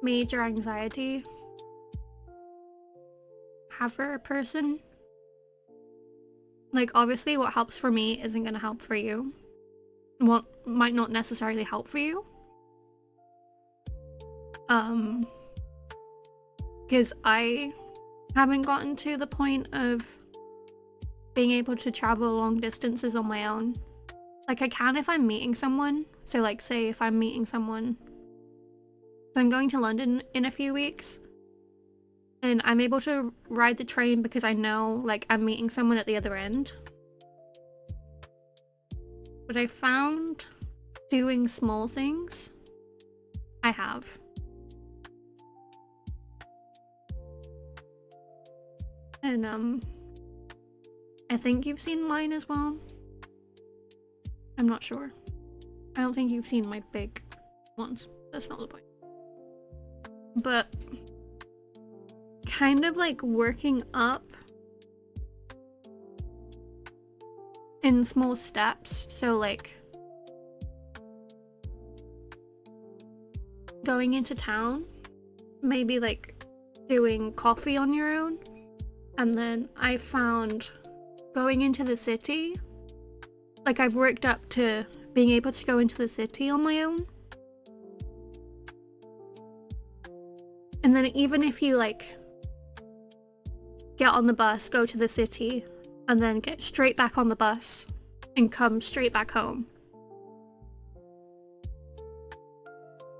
major anxiety haver person, like obviously what helps for me isn't going to help for you. What might not necessarily help for you. Because I haven't gotten to the point of being able to travel long distances on my own. Like I can if I'm meeting someone. So like say if I'm meeting someone So I'm going to London in a few weeks. And I'm able to ride the train because I know, like, I'm meeting someone at the other end. But I found doing small things, I have. And, I think you've seen mine as well. I'm not sure. I don't think you've seen my big ones. That's not the point. But kind of like working up in small steps. So like going into town, maybe like doing coffee on your own. And then I found going into the city, like I've worked up to being able to go into the city on my own. And then even if you like get on the bus, go to the city, and then get straight back on the bus and come straight back home.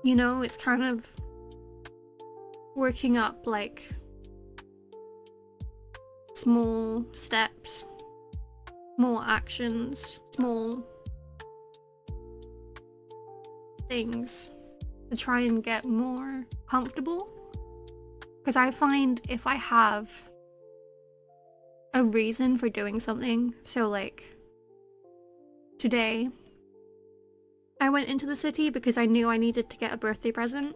You know, it's kind of working up like small steps, small actions, small things to try and get more comfortable. Because I find if I have a reason for doing something, so like today I went into the city because I knew I needed to get a birthday present.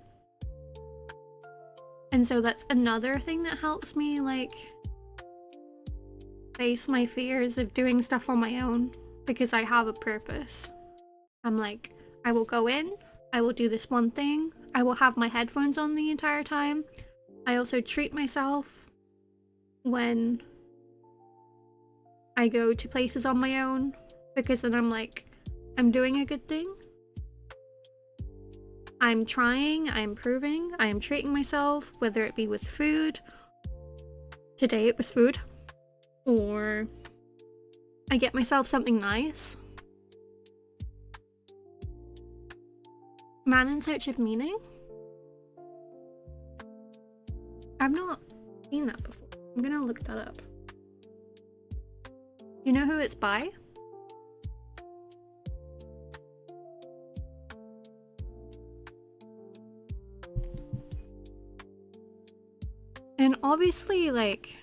And so that's another thing that helps me like face my fears of doing stuff on my own because I have a purpose. I'm like, I will go in, I will do this one thing, I will have my headphones on the entire time. I also treat myself when I go to places on my own because then I'm like, I'm doing a good thing. I'm trying, I'm improving, I am treating myself, whether it be with food. Today it was food. Or I get myself something nice. Man in Search of Meaning? I've not seen that before. I'm gonna look that up. You know who it's by? And obviously, like,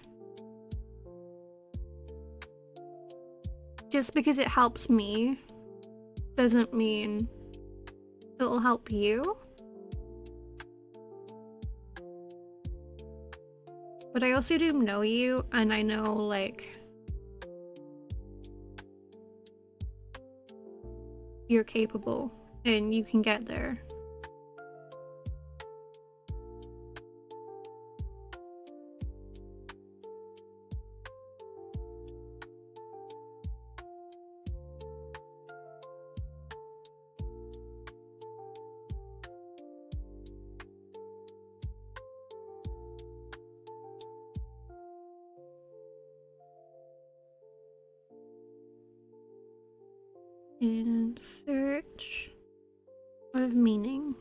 just because it helps me doesn't mean it'll help you. But I also do know you, and I know, like, you're capable and you can get there. In search of meaning.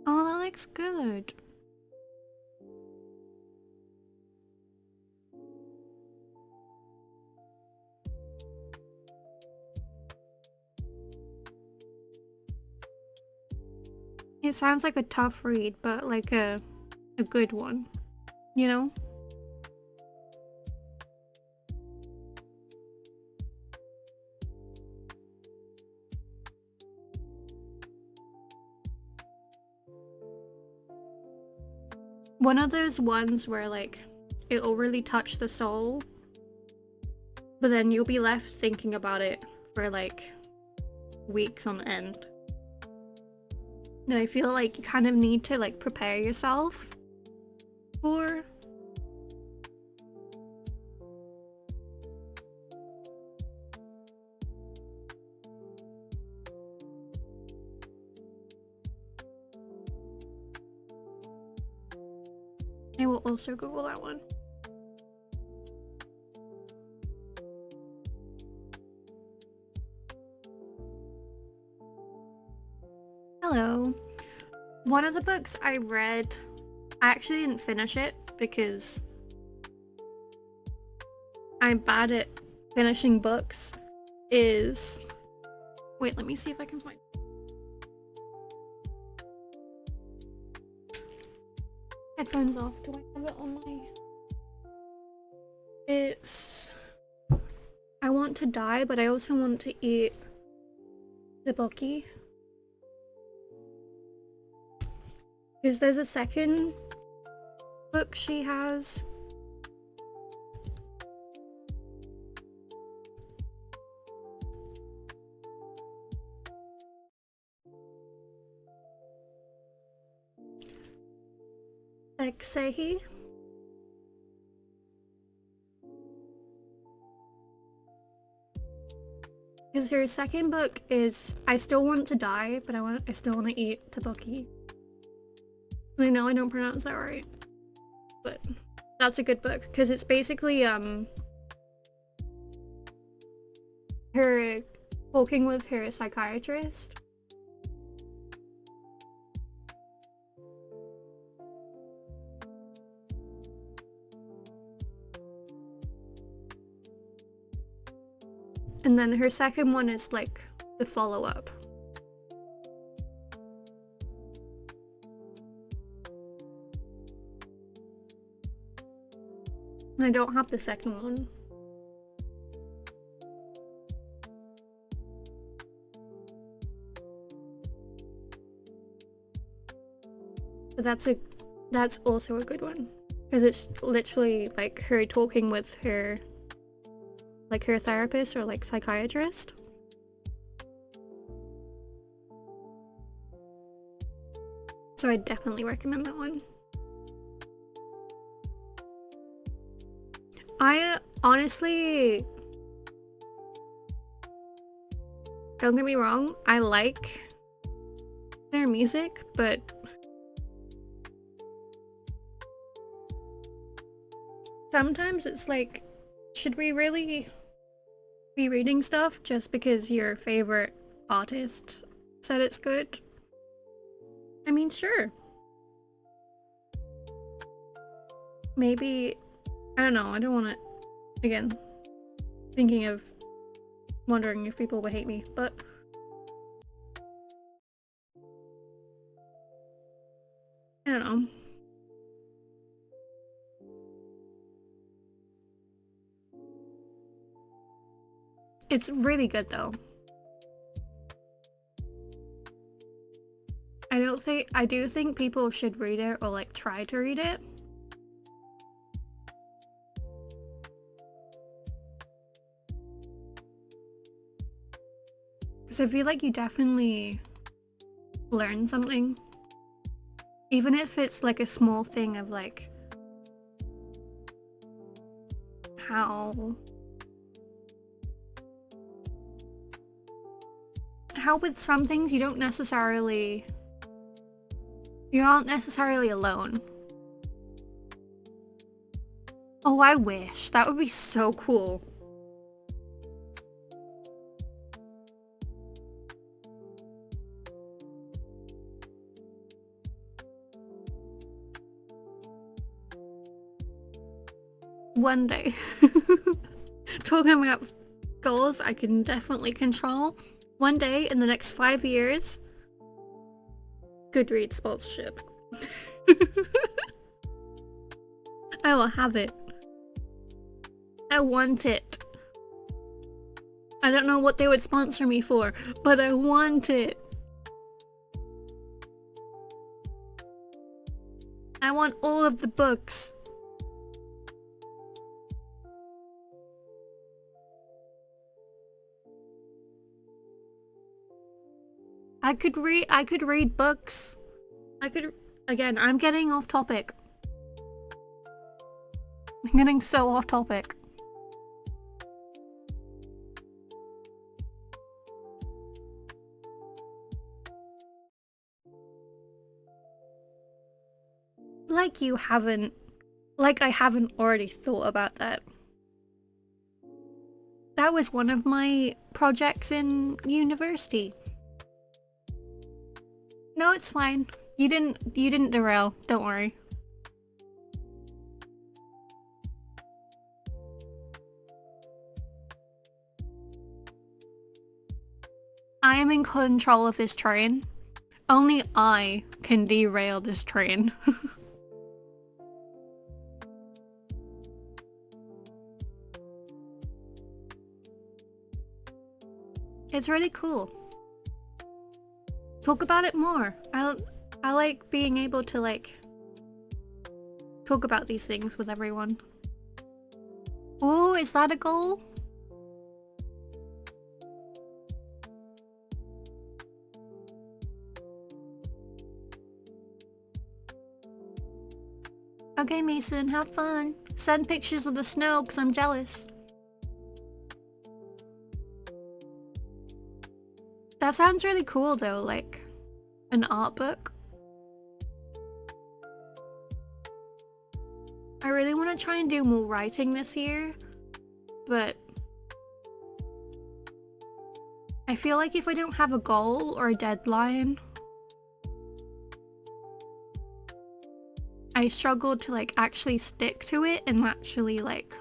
Oh, that looks good. It sounds like a tough read, but like a good one, you know? One of those ones where like it'll really touch the soul, but then you'll be left thinking about it for like weeks on end. And I feel like you kind of need to like prepare yourself for. I will also Google that one. Hello. One of the books I read, I actually didn't finish it because I'm bad at finishing books, is... Wait, let me see if I can find... Headphones off. Do I have it on my... It's... I want to die, but I also want to eat the Bucky. Because there's a second book she has. Exehi. Because her second book is I Still Want to Die, but I still want to eat Tabuki. And I know I don't pronounce that right, but that's a good book because it's basically her talking with her psychiatrist. And then her second one is like the follow-up. And I don't have the second one. But that's also a good one. Because it's literally like her talking with her, like her therapist or like psychiatrist. So I definitely recommend that one. I honestly, don't get me wrong, I like their music, but sometimes it's like, should we really be reading stuff just because your favorite artist said it's good? I mean, sure. Maybe, I don't know, I don't want to, again, thinking of wondering if people would hate me, but I don't know. It's really good though. I do think people should read it or like try to read it. Because I feel like you definitely learn something. Even if it's like a small thing of like how with some things you aren't necessarily alone. Oh, I wish. That would be so cool. One day. Talking about goals I can definitely control. One day in the next 5 years, Goodreads sponsorship. I will have it. I want it. I don't know what they would sponsor me for, but I want it. I want all of the books. I could read books. Again, I'm getting off topic. I'm getting so off topic. Like you haven't Like I haven't already thought about that. That was one of my projects in university. No, it's fine. You didn't derail, don't worry. I am in control of this train. Only I can derail this train. It's really cool. Talk about it more. I like being able to like talk about these things with everyone. Ooh, is that a goal? Okay, Mason, have fun. Send pictures of the snow because I'm jealous. That sounds really cool though, like an art book. I really want to try and do more writing this year, but I feel like if I don't have a goal or a deadline, I struggle to like actually stick to it and actually like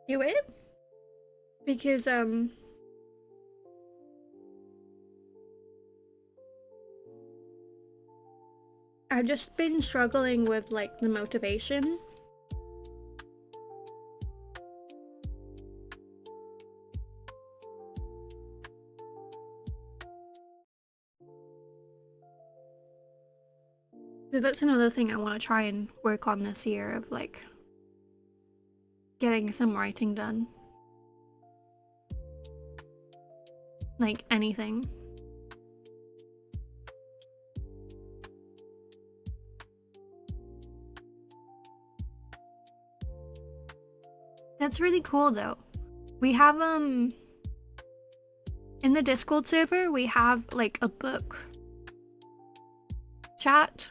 do it. Because I've just been struggling with like the motivation. So that's another thing I want to try and work on this year, of like getting some writing done. Like anything. That's really cool though. We have in the Discord server we have like a book chat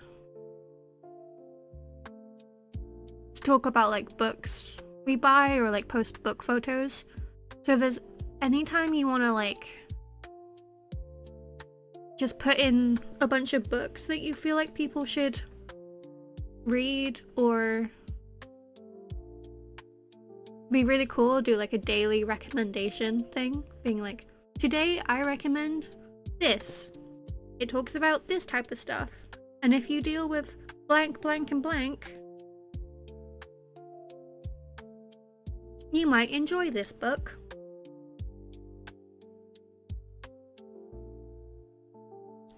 to talk about like books we buy or like post book photos. So if there's anytime you want to like just put in a bunch of books that you feel like people should read, or be really cool, do like a daily recommendation thing, being like, today I recommend this. It talks about this type of stuff. And if you deal with blank, blank, and blank, you might enjoy this book.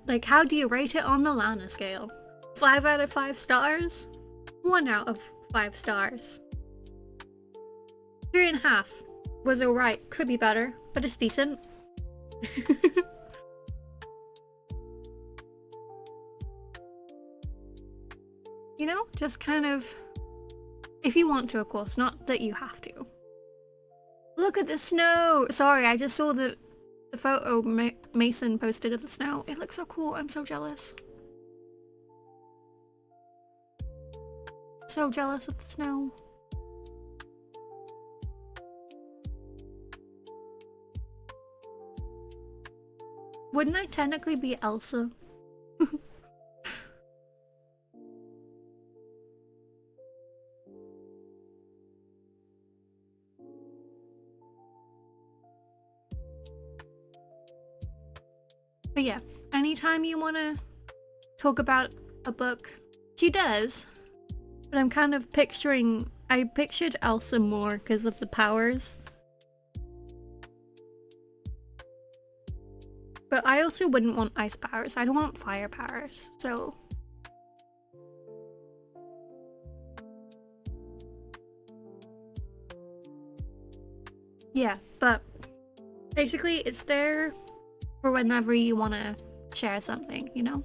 Like, how do you rate it on the Lana scale? 5 out of 5 stars? 1 out of 5 stars. 3.5 was alright, could be better, but it's decent. You know, just kind of, if you want to, of course, not that you have to. Look at the snow! Sorry, I just saw the photo Mason posted of the snow. It looks so cool, I'm so jealous. So jealous of the snow. Wouldn't I technically be Elsa? But yeah, anytime you want to talk about a book, she does. But I'm kind of picturing, I pictured Elsa more because of the powers. But I also wouldn't want ice powers, I don't want fire powers, so... Yeah, but basically it's there for whenever you want to share something, you know?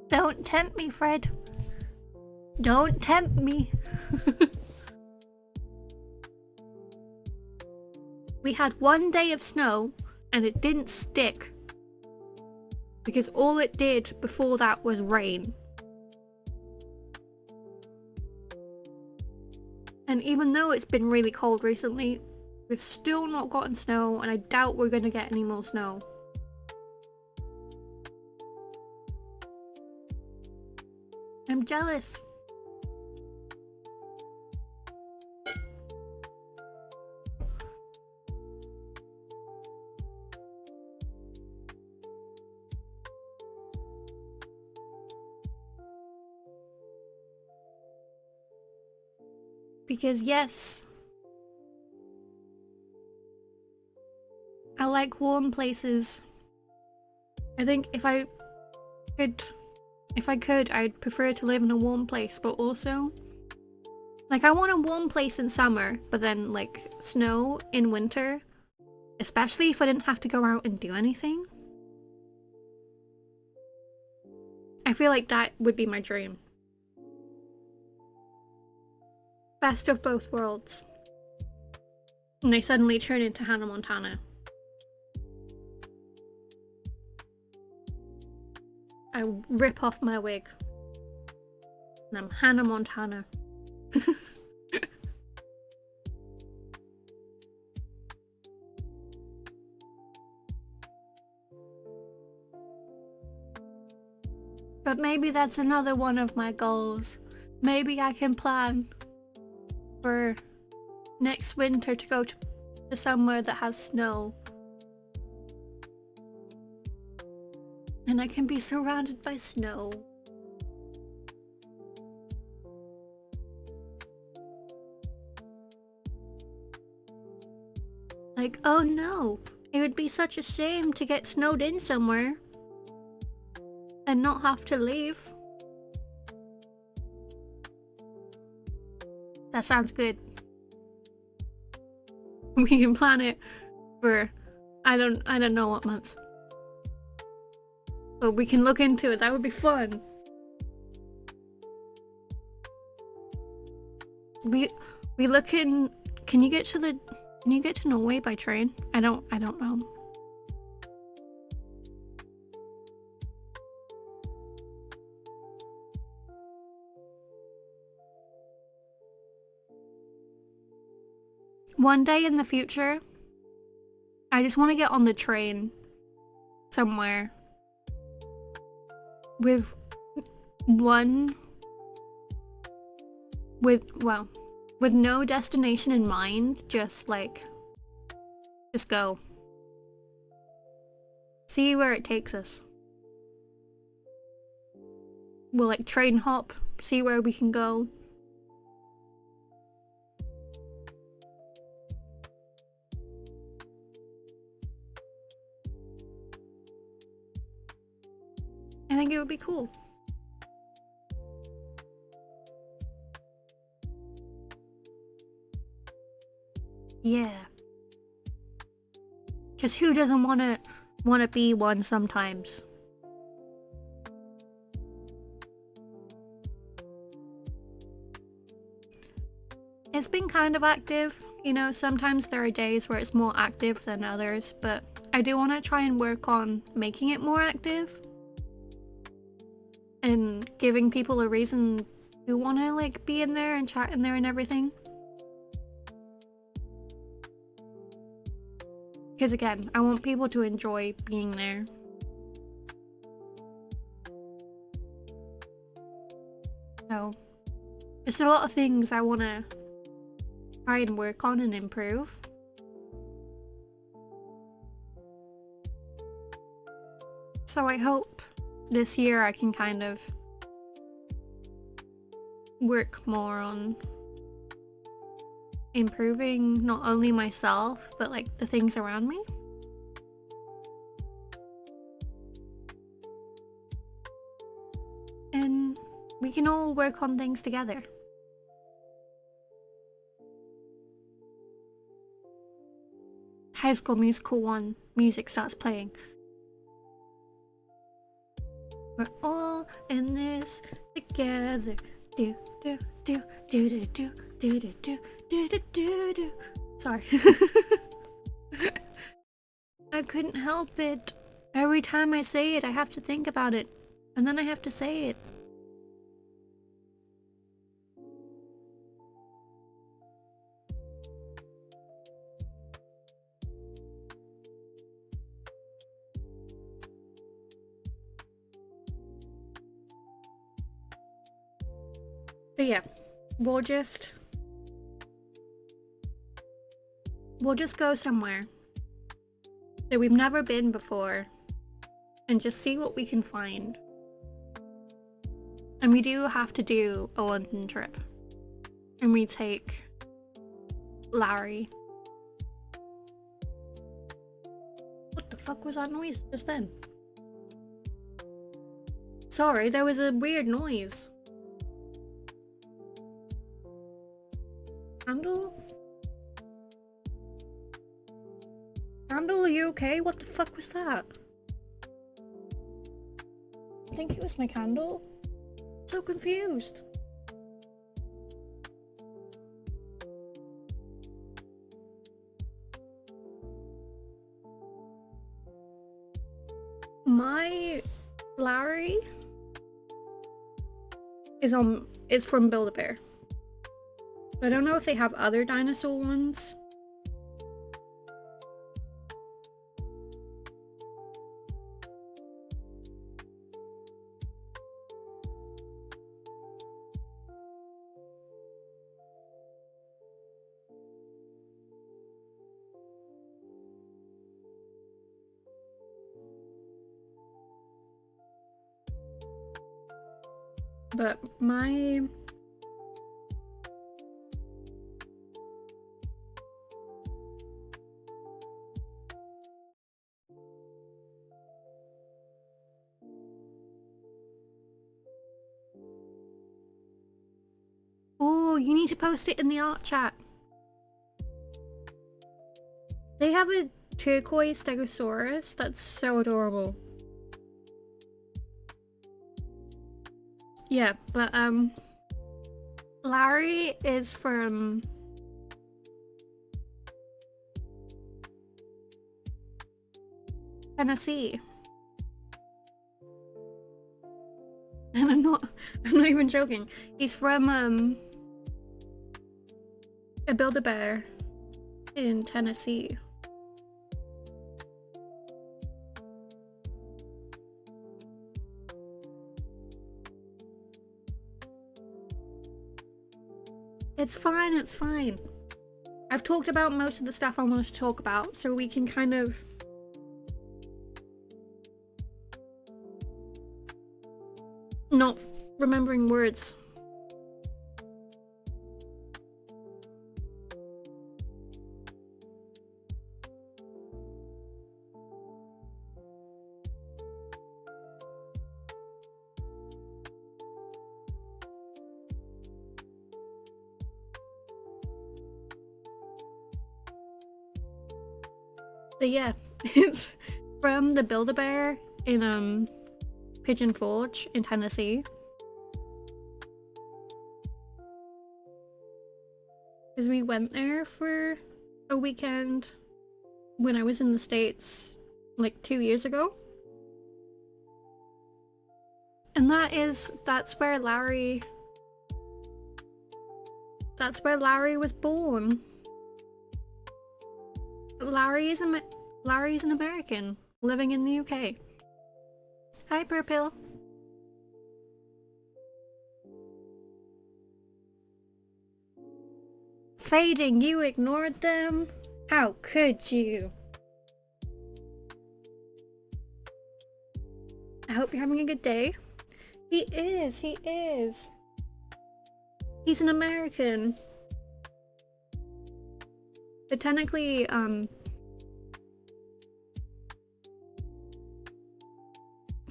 Don't tempt me, Fred. Don't tempt me. We had 1 day of snow and it didn't stick. Because all it did before that was rain. And even though it's been really cold recently, we've still not gotten snow, and I doubt we're gonna get any more snow. I'm jealous. Because yes, I like warm places. I think if I could, I'd prefer to live in a warm place, but also, like, I want a warm place in summer, but then, like, snow in winter, especially if I didn't have to go out and do anything. I feel like that would be my dream. Best of both worlds. And I suddenly turn into Hannah Montana. I rip off my wig. And I'm Hannah Montana. But maybe that's another one of my goals. Maybe I can plan for next winter to go to somewhere that has snow. And I can be surrounded by snow. Like, oh no, it would be such a shame to get snowed in somewhere and not have to leave. That sounds good. We can plan it for I don't know what month. But we can look into it. That would be fun. We look in. Can you get to Norway by train? I don't know. One day in the future, I just want to get on the train somewhere with no destination in mind, just go. See where it takes us. We'll like train hop, see where we can go. I think it would be cool. Yeah. Cause who doesn't wanna be one sometimes? It's been kind of active, you know, sometimes there are days where it's more active than others, but I do want to try and work on making it more active and giving people a reason to want to like be in there and chat in there and everything. Because again, I want people to enjoy being there. So, there's a lot of things I want to try and work on and improve. So I hope this year I can kind of work more on improving not only myself, but like the things around me. And we can all work on things together. High School Musical 1 music starts playing. We're all in this together. Do do do do do do do do do do do do do. Sorry. I couldn't help it. Every time I say it, I have to think about it. And then I have to say it. But yeah, we'll just go somewhere that we've never been before and just see what we can find. And we do have to do a London trip. And we take Larry. What the fuck was that noise just then? Sorry, there was a weird noise. Candle? Candle, are you okay? What the fuck was that? I think it was my candle. So confused. My Larry is from Build-A-Bear. I don't know if they have other dinosaur ones. But my Oh, you need to post it in the art chat. They have a turquoise Stegosaurus that's so adorable. Yeah, but Larry is from Tennessee. And I'm not even joking. He's from a Build-A-Bear in Tennessee. It's fine, it's fine. I've talked about most of the stuff I wanted to talk about, so we can kind of not remembering words. But yeah, it's from the Build-A-Bear in Pigeon Forge in Tennessee. Because we went there for a weekend when I was in the States like 2 years ago. And that's where Larry was born. Larry's an American living in the UK. Hi, Purple. Fading, you ignored them? How could you? I hope you're having a good day. He is. He's an American. But technically,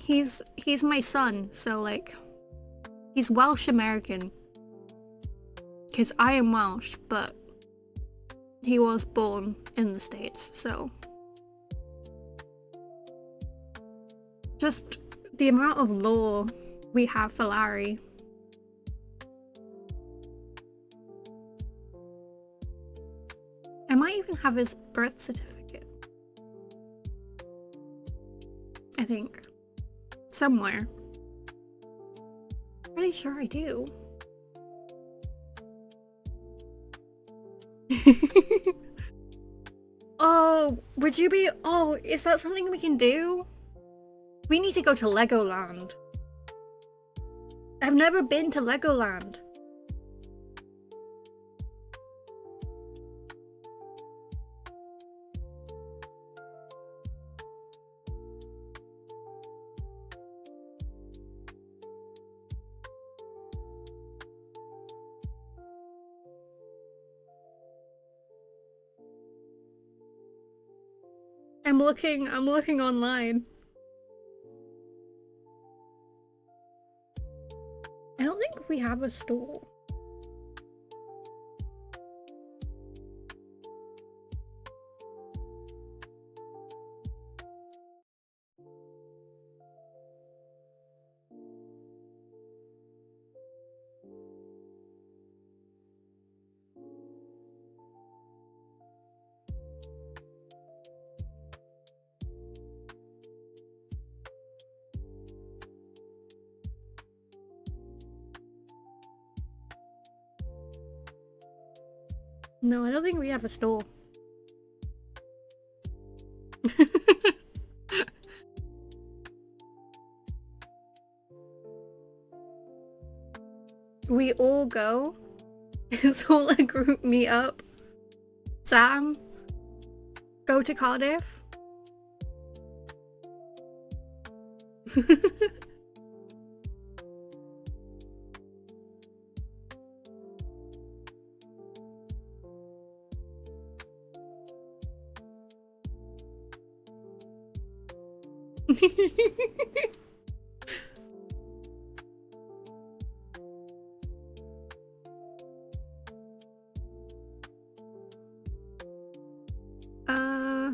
he's my son, so like, he's Welsh American. Because I am Welsh, but he was born in the States, so. Just the amount of lore we have for Larry. I might even have his birth certificate. I think. Somewhere. Pretty sure I do. Oh, would you be... Oh, is that something we can do? We need to go to Legoland. I've never been to Legoland. I'm looking online. I don't think we have a store. No, I don't think we have a store. We all go. It's all a group meet up. Sam, go to Cardiff.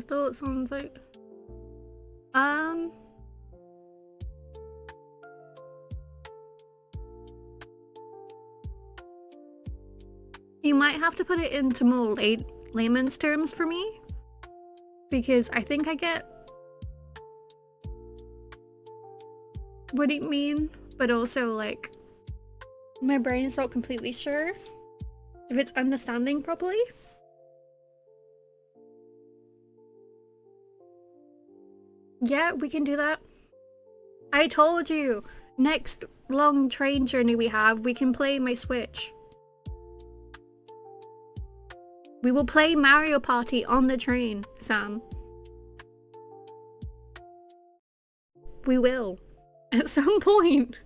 Thoughts on like you might have to put it into more layman's terms for me, because I think I get what you mean, but also like my brain is not completely sure if it's understanding properly. Yeah, we can do that. I told you, next long train journey we have, we can play my Switch. We will play Mario Party on the train, Sam. We will. At some point.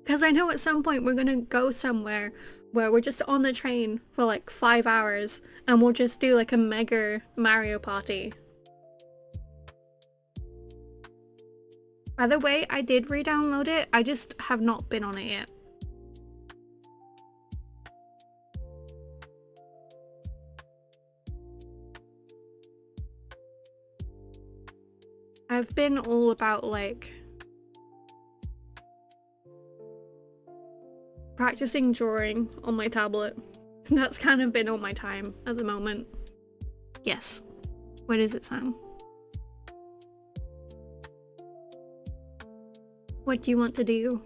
Because I know at some point we're gonna go somewhere where we're just on the train for like 5 hours and we'll just do like a mega Mario Party. By the way, I did re-download it, I just have not been on it yet. I've been all about like practicing drawing on my tablet. That's kind of been all my time at the moment. Yes. What is it, Sam? What do you want to do?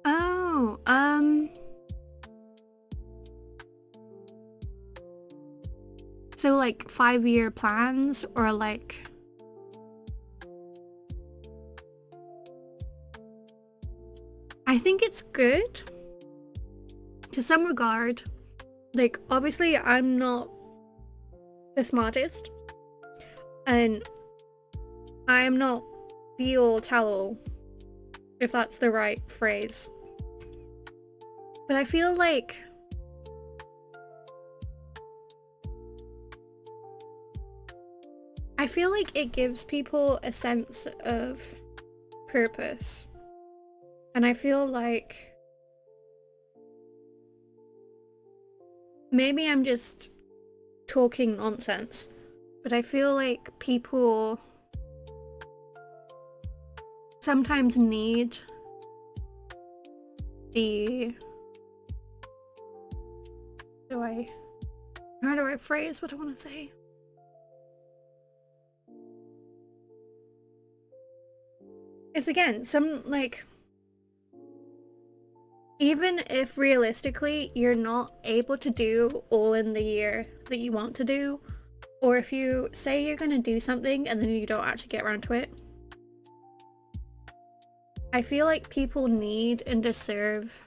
Oh, so like 5-year plans or like... I think it's good to some regard. Like, obviously I'm not the smartest and I am not be all tell-all, if that's the right phrase. But I feel like it gives people a sense of purpose. And I feel like maybe I'm just talking nonsense, but I feel like people sometimes need the... How do I phrase what I want to say? It's again, some like, even if realistically you're not able to do all in the year that you want to do, or if you say you're going to do something and then you don't actually get around to it, I feel like people need and deserve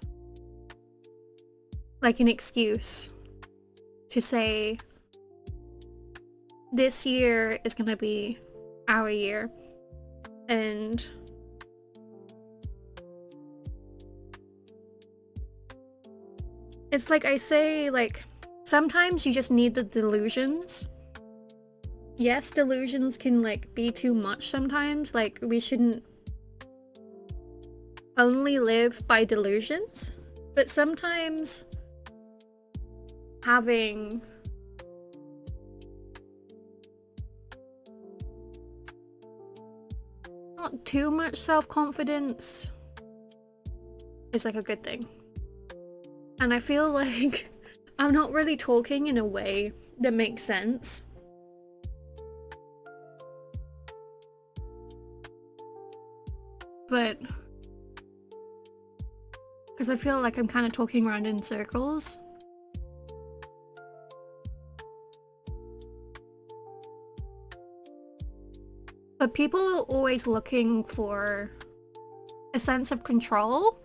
like an excuse to say, this year is going to be our year. And it's like I say, like, sometimes you just need the delusions. Yes, delusions can like be too much sometimes. Like, we shouldn't only live by delusions, but sometimes having not too much self-confidence is like a good thing. And I feel like I'm not really talking in a way that makes sense. But because I feel like I'm kind of talking around in circles. But people are always looking for a sense of control,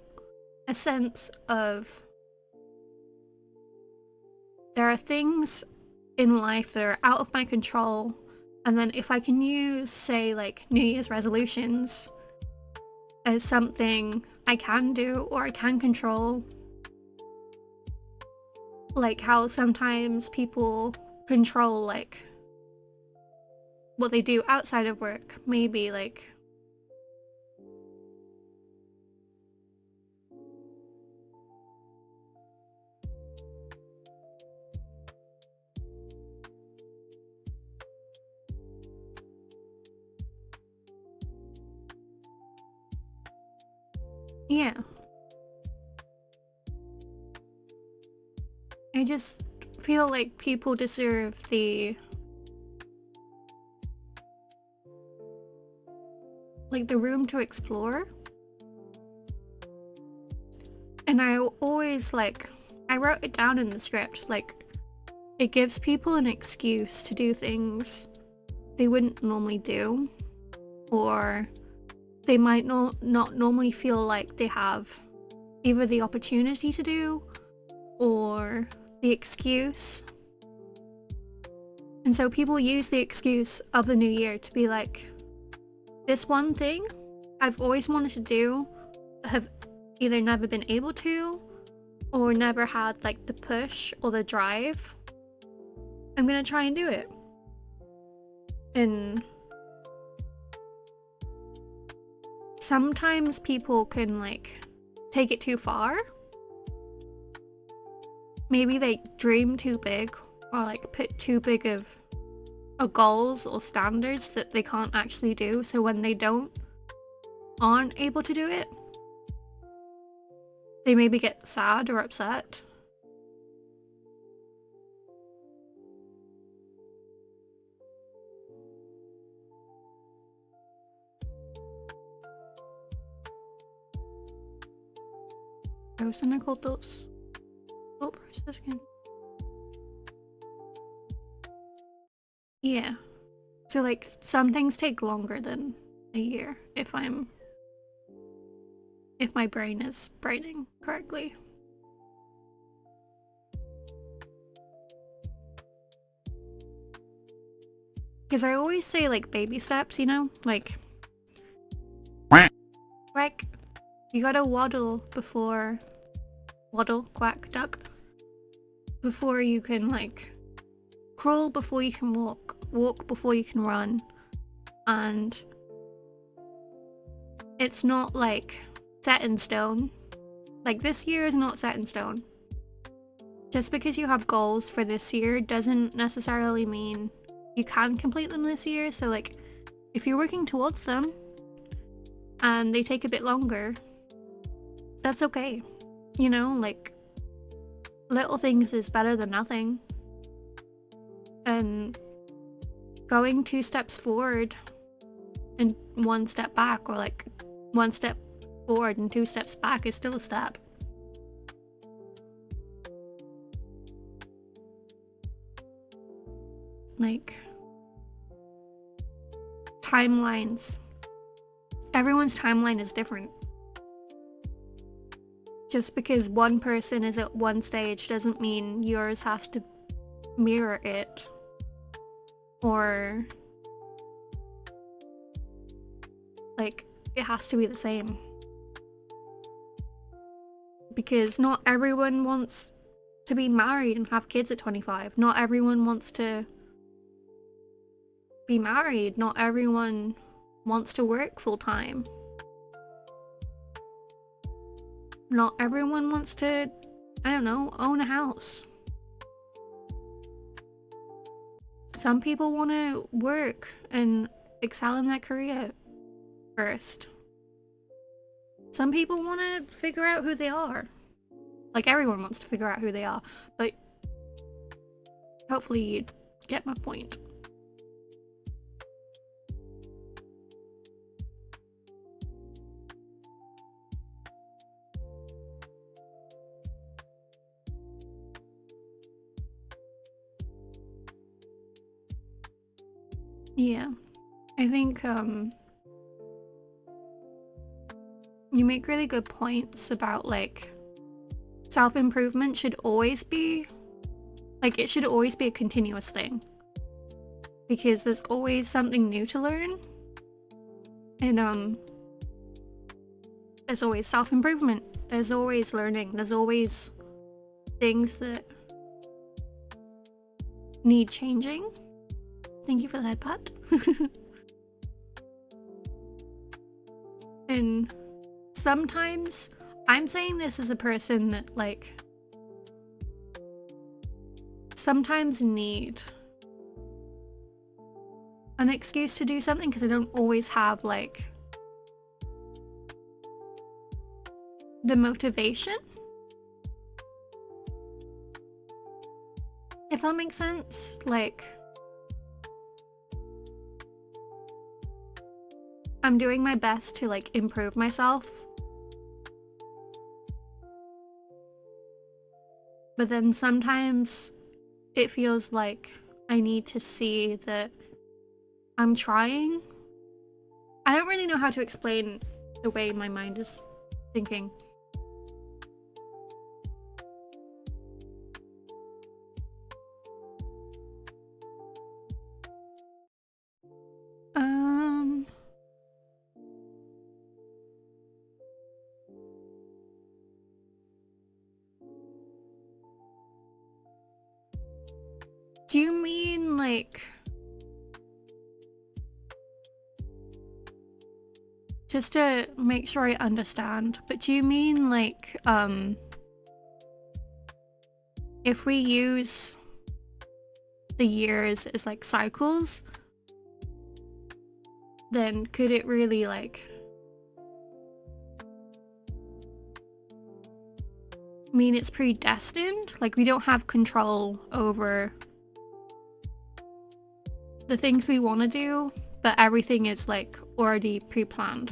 a sense of there are things in life that are out of my control, and then if I can use, say, like New Year's resolutions as something I can do or I can control, like how sometimes people control like what they do outside of work, maybe like yeah. I just feel like people deserve the room to explore. And I always I wrote it down in the script, like it gives people an excuse to do things they wouldn't normally do, or they might not normally feel like they have either the opportunity to do or the excuse. And so people use the excuse of the new year to be like, this one thing I've always wanted to do, have either never been able to or never had like the push or the drive. I'm gonna try and do it. And sometimes people can like take it too far. Maybe they dream too big or like put too big of goals or standards that they can't actually do, so when they aren't able to do it, they maybe get sad or upset. Cynical thought process can. Yeah. So like some things take longer than a year if my brain is braining correctly. Because I always say like baby steps, you know? Like you gotta waddle, quack, duck, before you can like crawl, before you can walk before you can run. And it's not like set in stone. Like this year is not set in stone. Just because you have goals for this year doesn't necessarily mean you can complete them this year. So like if you're working towards them and they take a bit longer, that's okay. You know, like little things is better than nothing. And going 2 steps forward and 1 step back, or like 1 step forward and 2 steps back, is still a step. Like, timelines. Everyone's timeline is different. Just because one person is at one stage doesn't mean yours has to mirror it. Or, like, it has to be the same. Because not everyone wants to be married and have kids at 25. Not everyone wants to be married. Not everyone wants to work full time. Not everyone wants to, I don't know, own a house. Some people want to work and excel in their career first. Some people want to figure out who they are. Like, everyone wants to figure out who they are, but hopefully you get my point. Yeah, I think you make really good points about, like, self-improvement should always be, like, it should always be a continuous thing. Because there's always something new to learn. And there's always self-improvement. There's always learning. There's always things that need changing. Thank you for the head pat. And sometimes, I'm saying this as a person that, like, sometimes need an excuse to do something because I don't always have, like, the motivation. If that makes sense. Like, I'm doing my best to, like, improve myself. But then sometimes it feels like I need to see that I'm trying. I don't really know how to explain the way my mind is thinking. Do you mean, like, just to make sure I understand, but do you mean, like, if we use the years as, like, cycles, then could it really, like, mean it's predestined? Like, we don't have control over the things we want to do, but everything is, like, already pre-planned.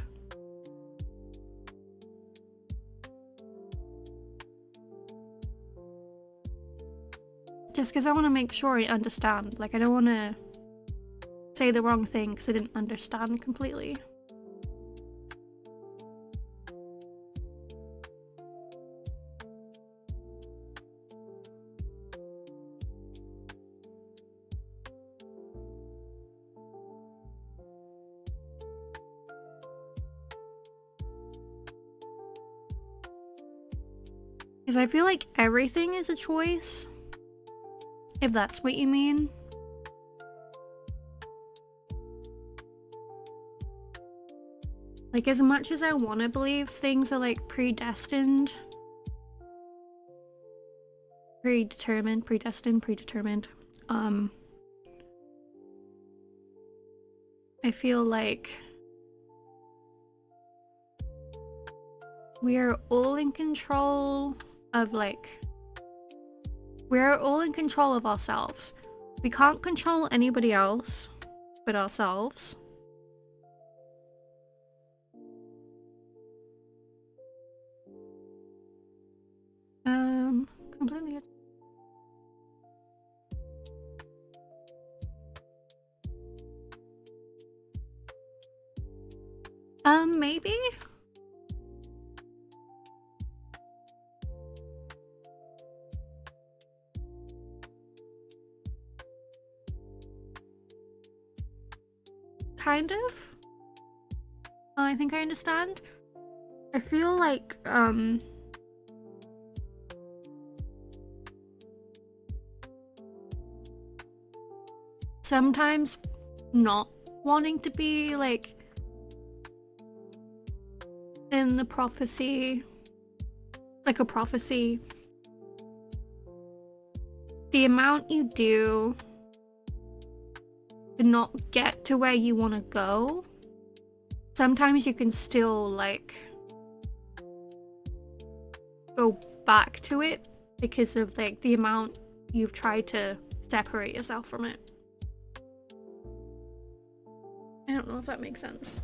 Just because I want to make sure I understand. Like, I don't want to say the wrong thing because I didn't understand completely. Because I feel like everything is a choice, if that's what you mean. Like, as much as I want to believe things are, like, predestined, predetermined, I feel like we are all in control of, like, we're all in control of ourselves. we can't control anybody else but ourselves. Completely. Maybe? Kind of? I think I understand. I feel like, sometimes not wanting to be, like, in the prophecy, like a prophecy, the amount you do to not get to where you want to go, sometimes you can still, like, go back to it because of, like, the amount you've tried to separate yourself from it. I don't know if that makes sense.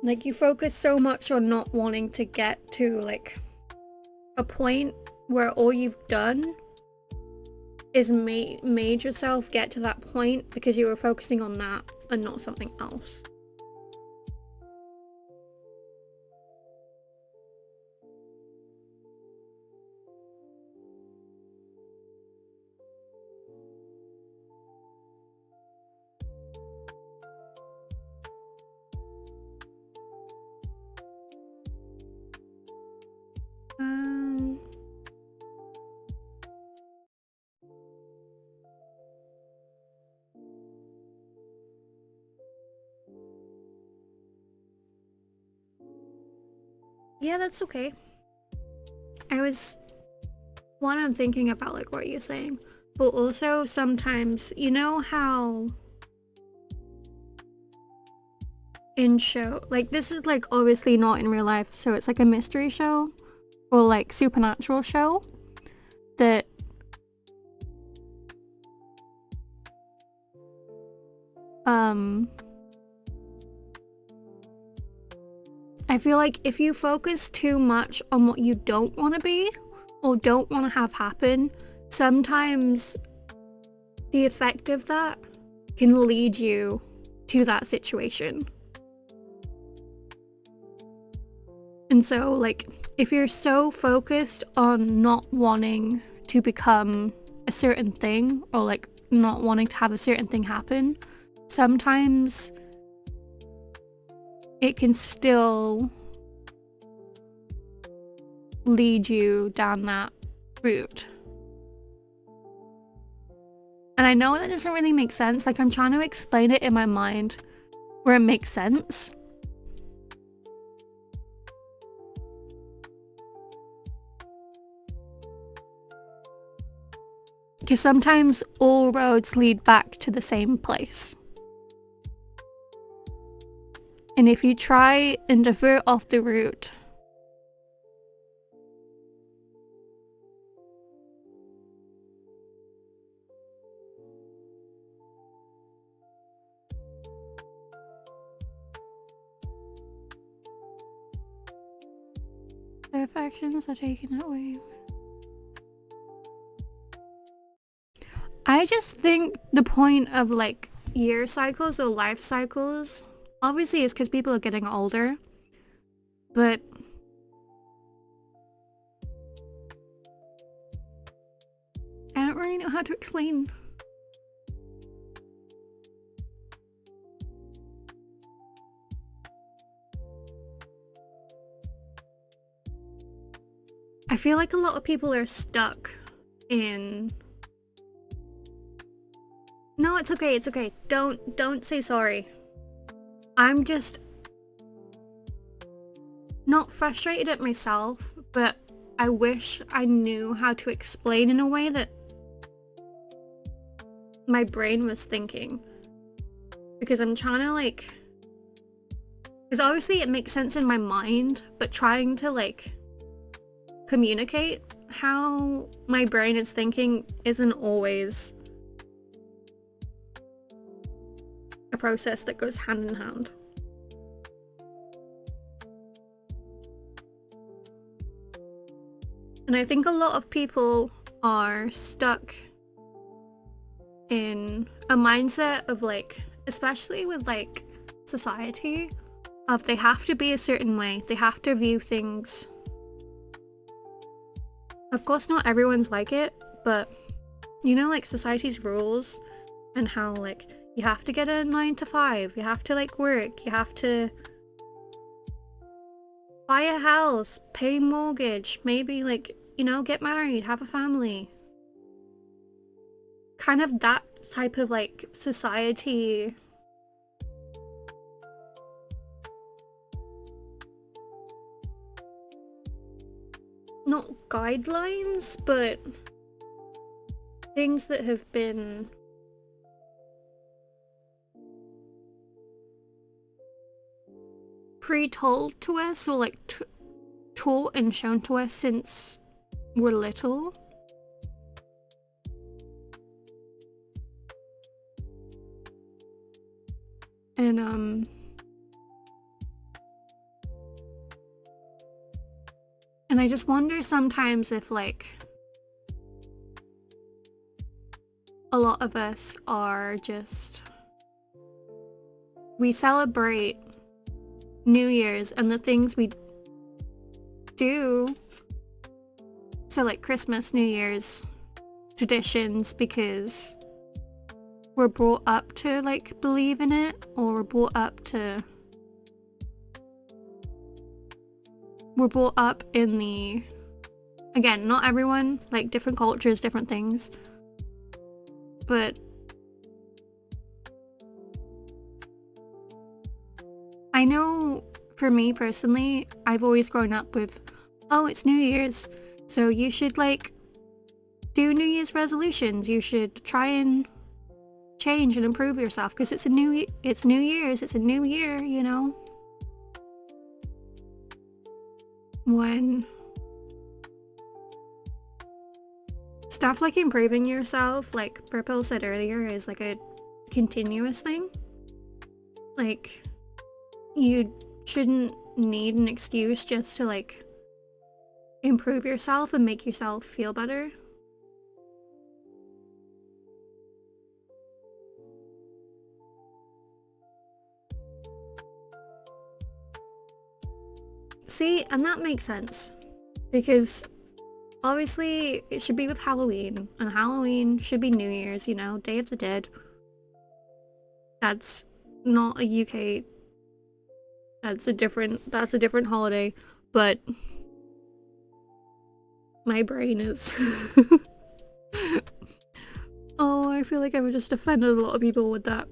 Like, you focus so much on not wanting to get to, like, a point where all you've done is made yourself get to that point because you were focusing on that and not something else. Yeah, that's okay. I'm thinking about, like, what you're saying, but also sometimes, you know how in show, like, this is, like, obviously not in real life, so it's like a mystery show or, like, supernatural show that I feel like if you focus too much on what you don't want to be or don't want to have happen, sometimes the effect of that can lead you to that situation. And so, like, if you're so focused on not wanting to become a certain thing or, like, not wanting to have a certain thing happen, sometimes it can still lead you down that route. And I know that doesn't really make sense. Like, I'm trying to explain it in my mind where it makes sense. Because sometimes all roads lead back to the same place. And if you try and divert off the route, if actions are taken that way. I just think the point of, like, year cycles or life cycles, obviously it's because people are getting older, but I don't really know how to explain. I feel like a lot of people are stuck in... No, it's okay, it's okay. Don't say sorry. I'm just not frustrated at myself, but I wish I knew how to explain in a way that my brain was thinking. Because I'm trying to, like... Because obviously it makes sense in my mind, but trying to, like, communicate how my brain is thinking isn't always a process that goes hand in hand. And I think a lot of people are stuck in a mindset of like, especially with like society, of they have to be a certain way, they have to view things. Of course not everyone's like it, but you know, like society's rules and how like you have to get a 9 to 5, you have to like work, you have to buy a house, pay mortgage, maybe like, you know, get married, have a family. Kind of that type of like society. Not guidelines, but things that have been pre-told to us, or like taught and shown to us since we're little. And I just wonder sometimes if like a lot of us are just, we celebrate New Year's and the things we do, so like Christmas, New Year's traditions, because we're brought up to like believe in it, or we're brought up in the, again, not everyone, like different cultures, different things, but I know for me personally, I've always grown up with, oh, it's New Year's, so you should like do New Year's resolutions, you should try and change and improve yourself because it's New Year's, it's a new year, you know? When stuff like improving yourself, like Purple said earlier, is like a continuous thing. Like, you shouldn't need an excuse just to like improve yourself and make yourself feel better. See, and that makes sense, because obviously it should be with Halloween, and Halloween should be New Year's, you know, Day of the Dead. That's not a UK, that's a different holiday, but my brain is oh, I feel like I've just offended a lot of people with that.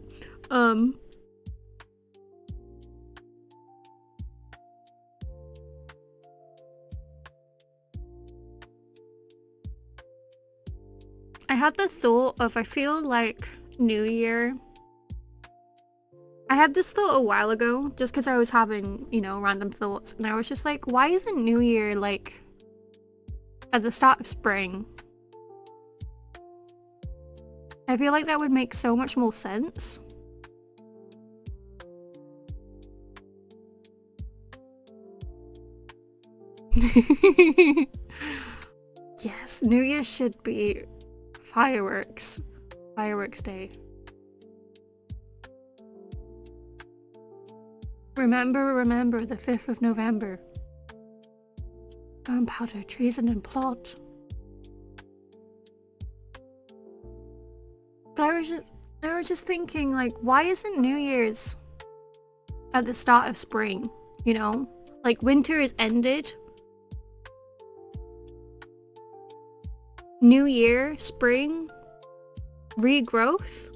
I had the thought of, I feel like New Year, I had this thought a while ago, just because I was having, you know, random thoughts, and I was just like, why isn't New Year like at the start of spring? I feel like that would make so much more sense. Yes, New Year should be fireworks day. Remember the 5th of November. Gunpowder, treason and plot. But I was just thinking, like, why isn't New Year's at the start of spring, you know? Like, winter is ended. New Year, spring, regrowth.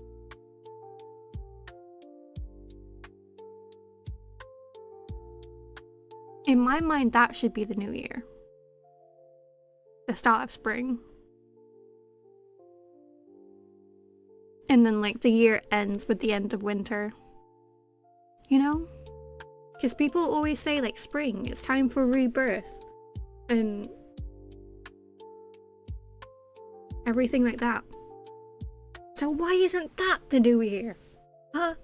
In my mind, that should be the new year. The start of spring. And then, like, the year ends with the end of winter. You know? Because people always say, like, spring, it's time for rebirth. And everything like that. So why isn't that the new year? Huh?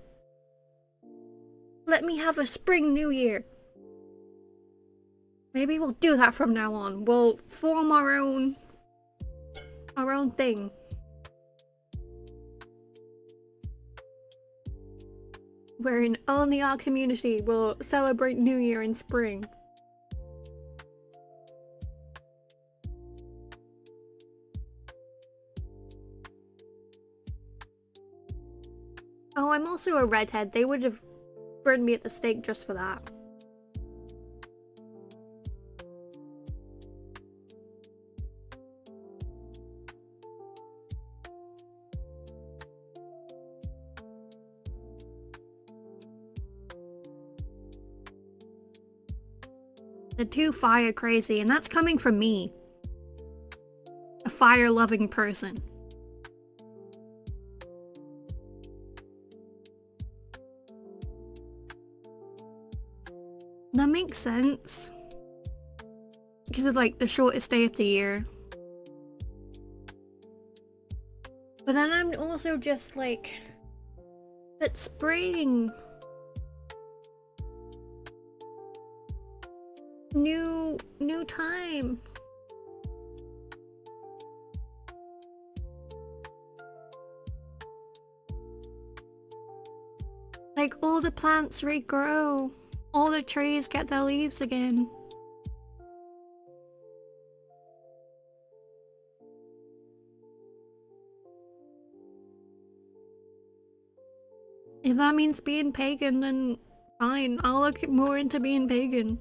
Let me have a spring new year. Maybe we'll do that from now on. We'll form our own thing. Wherein only our community will celebrate New Year in spring. Oh, I'm also a redhead. They would have burned me at the stake just for that. They're too fire crazy, and that's coming from me. A fire-loving person. That makes sense. Because of like the shortest day of the year. But then I'm also just like, but spring. New time. Like all the plants regrow. All the trees get their leaves again. If that means being pagan, then fine. I'll look more into being pagan.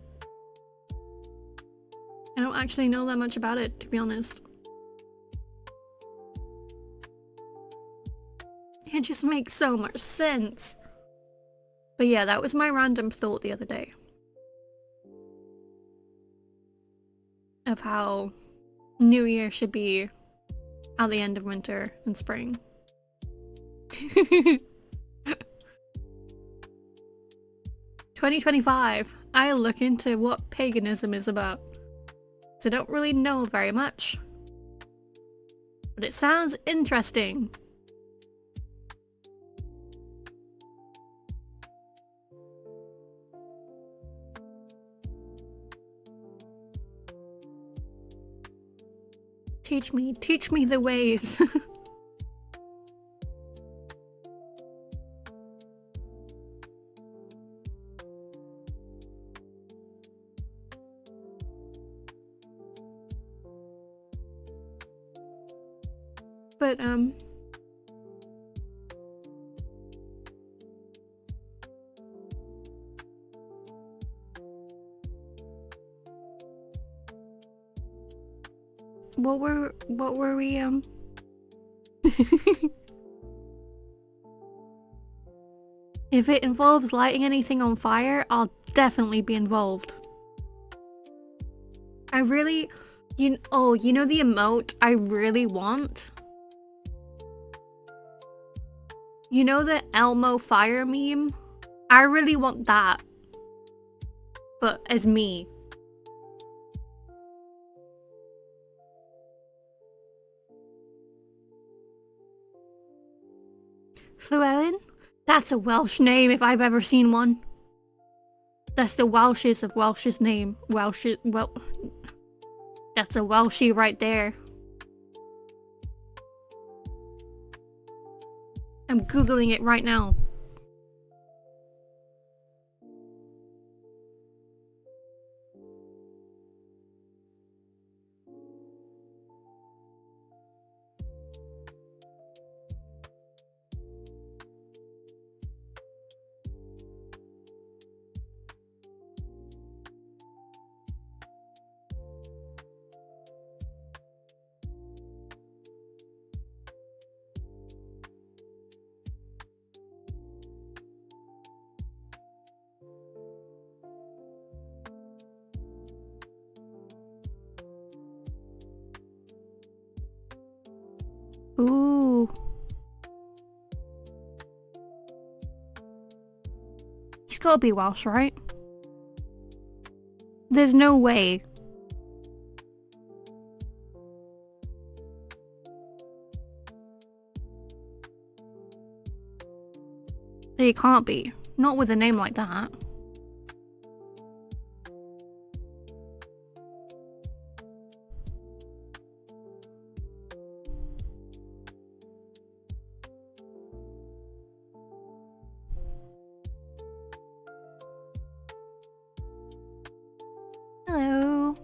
I don't actually know that much about it, to be honest. It just makes so much sense. But yeah, that was my random thought the other day. Of how New Year should be at the end of winter and spring. 2025, I look into what paganism is about. So I don't really know very much. But it sounds interesting. Teach me the ways. But, what were we, If it involves lighting anything on fire, I'll definitely be involved. I really, you know the emote I really want? You know the Elmo fire meme? I really want that. But as me. Llewellyn? That's a Welsh name if I've ever seen one. That's the Welshest of Welsh's name. That's a Welshie right there. I'm googling it right now. Ooh. He's gotta be Welsh, right? There's no way. They can't be. Not with a name like that. Hello.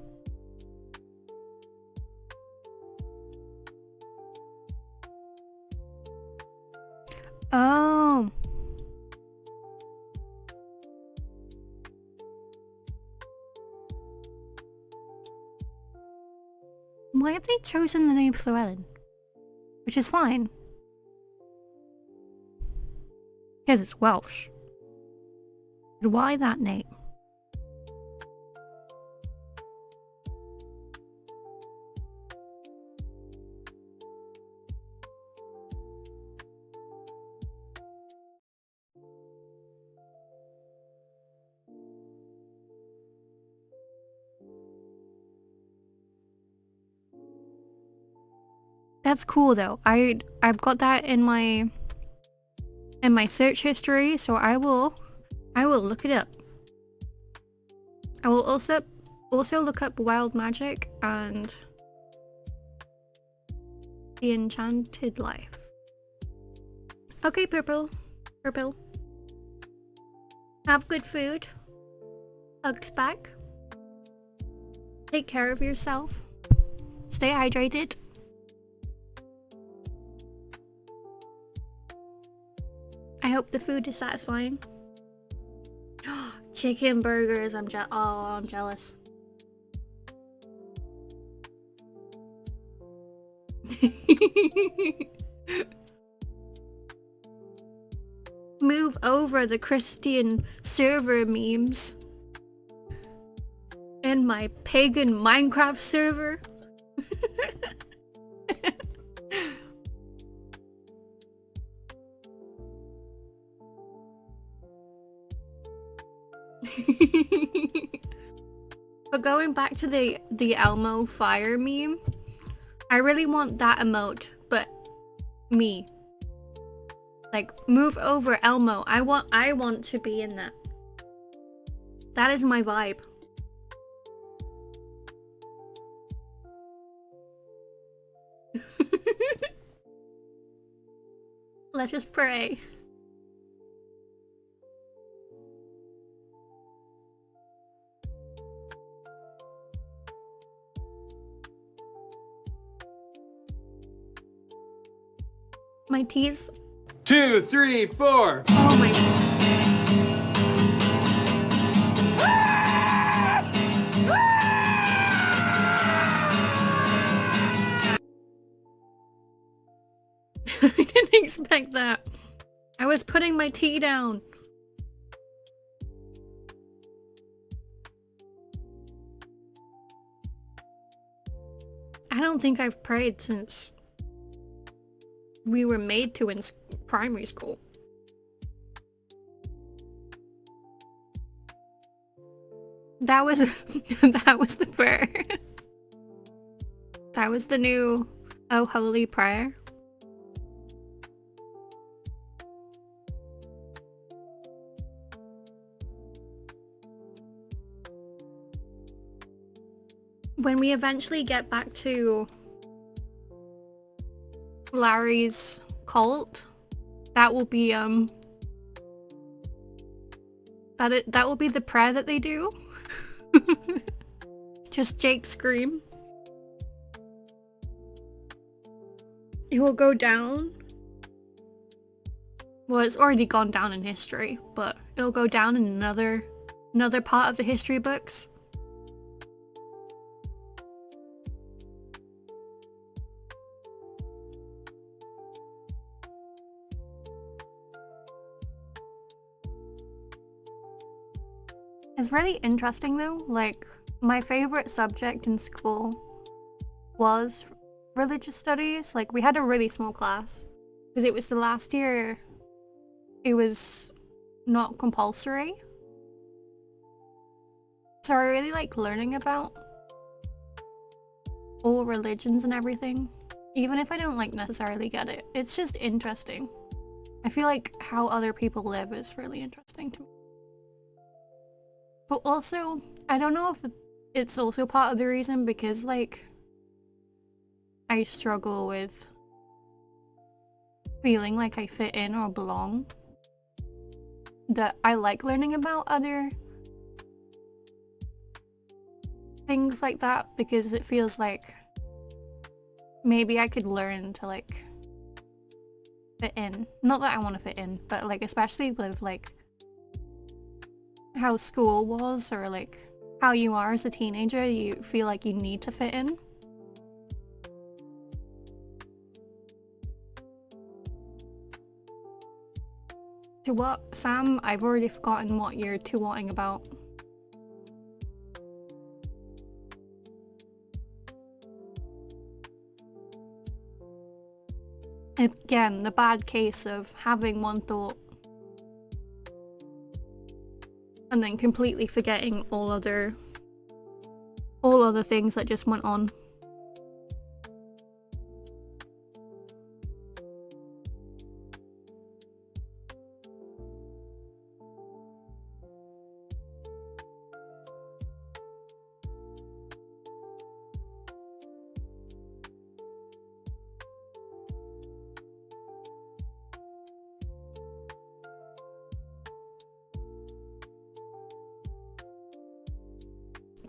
Oh. Why have they chosen the name Llewellyn? Which is fine. Because it's Welsh. But why that name? That's cool though. I've got that in my search history, so I will look it up. I will also look up Wild Magic and The Enchanted Life. Okay, Purple. Have good food. Hugs back. Take care of yourself. Stay hydrated. I hope the food is satisfying. Chicken burgers, I'm jealous. Move over the Christian server memes. In my pagan Minecraft server. But going back to the Elmo fire meme, I really want that emote, but me. Like, move over Elmo. I want to be in that. That is my vibe. Let us pray. My teeth. 2, 3, 4. Oh my. I didn't expect that. I was putting my tea down. I don't think I've prayed since we were made to in primary school. That was that was the prayer. That was the new Oh Holy Prayer. When we eventually get back to Larry's cult, that will be that will be the prayer that they do. Just Jake scream. It will go down. Well, it's already gone down in history, but it'll go down in another part of the history books. It's really interesting though, like, my favorite subject in school was religious studies. Like, we had a really small class, because it was the last year it was not compulsory. So I really like learning about all religions and everything, even if I don't like necessarily get it. It's just interesting. I feel like how other people live is really interesting to me. But also, I don't know if it's also part of the reason because, like, I struggle with feeling like I fit in or belong. That I like learning about other things like that because it feels like maybe I could learn to, like, fit in. Not that I want to fit in, but, like, especially with, like, how school was or, like, how you are as a teenager, you feel like you need to fit in. To what? Sam, I've already forgotten what you're to-whatting about. Again, the bad case of having one thought and then completely forgetting all other things that just went on.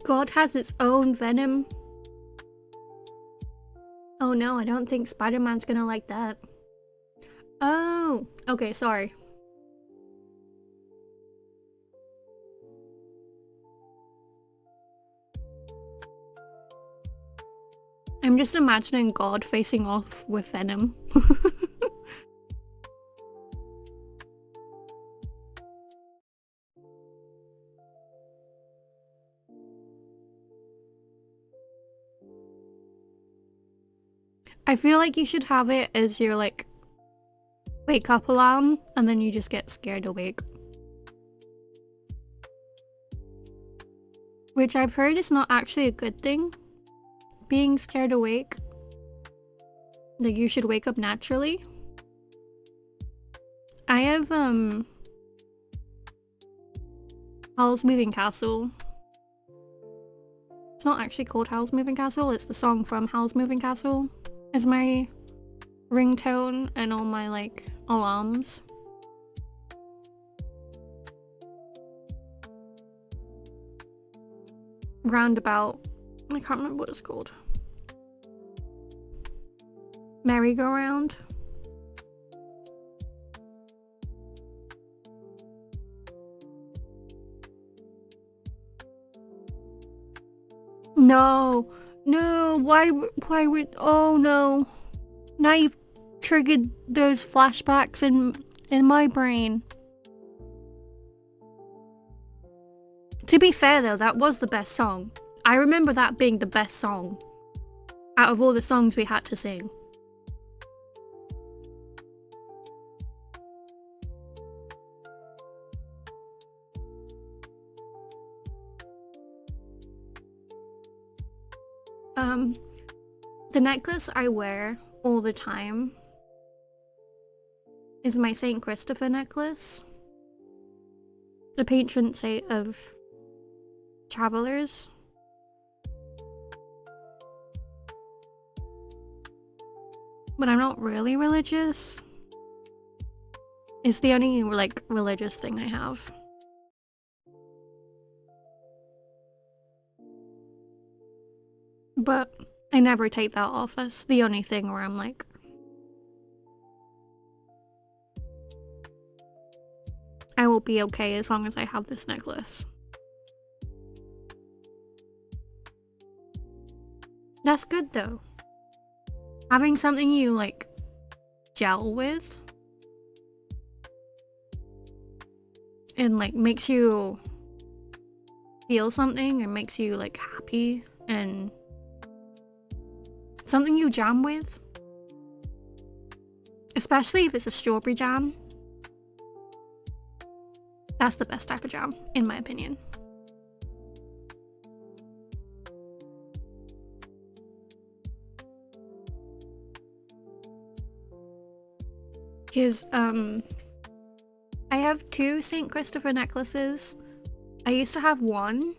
God has its own venom. Oh no, I don't think Spider-Man's gonna like that. Oh, okay, sorry. I'm just imagining God facing off with Venom. I feel like you should have it as your, like, wake up alarm, and then you just get scared awake. Which I've heard is not actually a good thing. Being scared awake. Like, you should wake up naturally. I have, Howl's Moving Castle. It's not actually called Howl's Moving Castle, it's the song from Howl's Moving Castle. Is my ringtone and all my, like, alarms. Roundabout. I can't remember what it's called. Merry-go-round. No, no, why would, oh no. Now you've triggered those flashbacks in my brain. To be fair though, that was the best song. I remember that being the best song out of all the songs we had to sing. The necklace I wear all the time is my St. Christopher necklace. The patron saint of travelers. But I'm not really religious. It's the only, like, religious thing I have. But I never take that off. That's the only thing where I'm like, I will be okay as long as I have this necklace. That's good though. Having something you, like, gel with and, like, makes you feel something and makes you, like, happy and something you jam with. Especially if it's a strawberry jam. That's the best type of jam, in my opinion. Because, I have 2 St. Christopher necklaces. I used to have 1,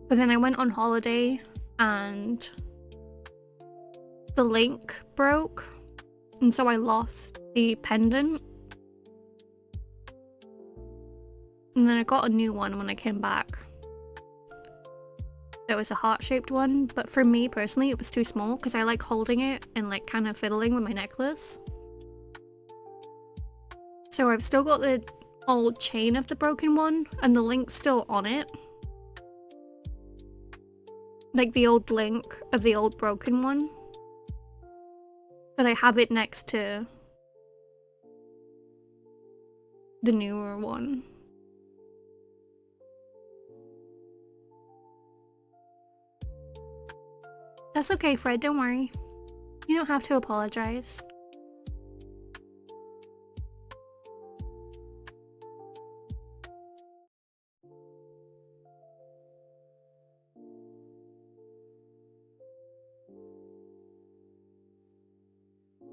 but then I went on holiday and the link broke, and so I lost the pendant. And then I got a new one when I came back. It was a heart-shaped one, but for me personally it was too small because I like holding it and like kind of fiddling with my necklace. So I've still got the old chain of the broken one and the link's still on it. Like the old link of the old broken one. But I have it next to the newer one. That's okay, Fred, don't worry. You don't have to apologize.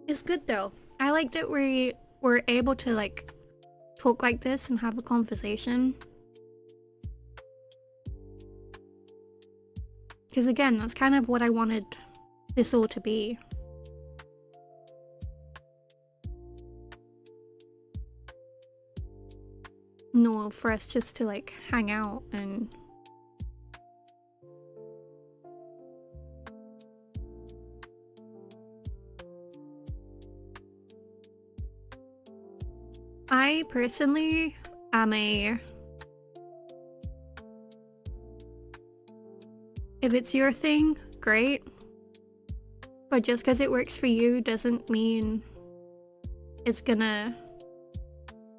It's good though. I like that we're able to like talk like this and have a conversation. Because again, that's kind of what I wanted this all to be. No, for us just to like hang out and I personally am if it's your thing, great. But just because it works for you doesn't mean it's gonna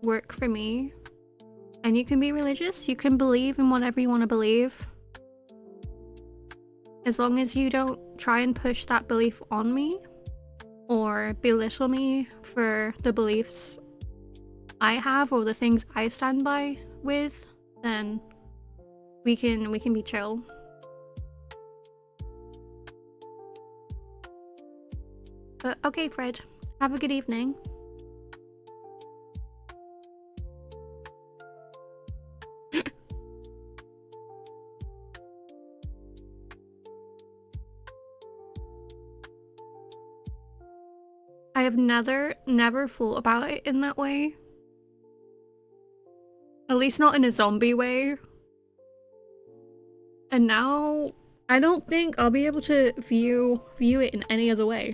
work for me. And you can be religious, you can believe in whatever you want to believe. As long as you don't try and push that belief on me or belittle me for the beliefs I have or the things I stand by with, then we can be chill. But okay, Fred, have a good evening. I have never thought about it in that way. At least not in a zombie way. And now I don't think I'll be able to view it in any other way.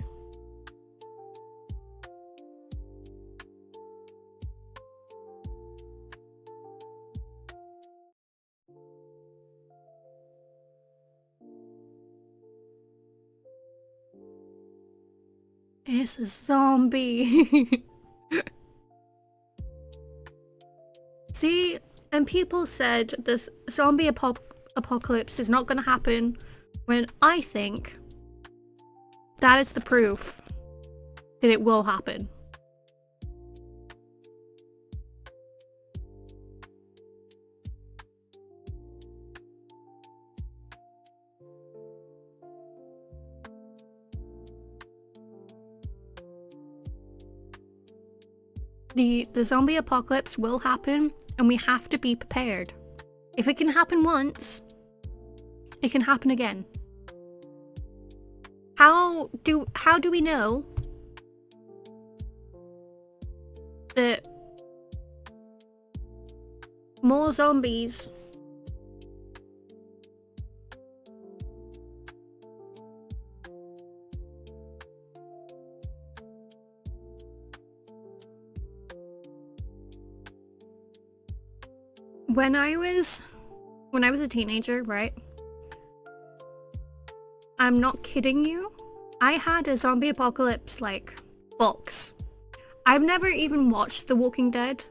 It's a zombie. See, and people said this zombie apocalypse is not going to happen, when I think that is the proof that it will happen. The zombie apocalypse will happen, and we have to be prepared. If it can happen once, it can happen again. How do we know that more zombies when I was a teenager, right? I'm not kidding you. I had a zombie apocalypse like box. I've never even watched The Walking Dead.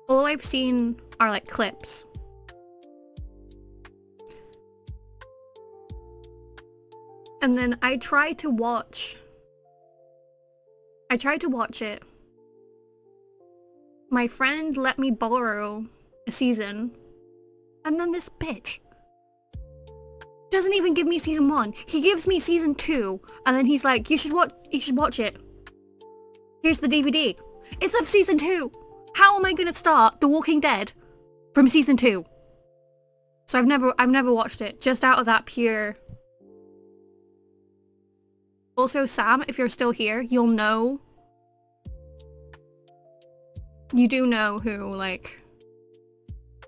All I've seen are like clips. And then I tried to watch it. My friend let me borrow a season, and then this bitch Doesn't even give me season 1. He gives me season 2, and then he's like, you should watch it. Here's the DVD. It's of season 2. How am I gonna start The Walking Dead from season 2? So I've never watched it, just out of that pure. Also, Sam, if you're still here, you'll know. You do know who, like,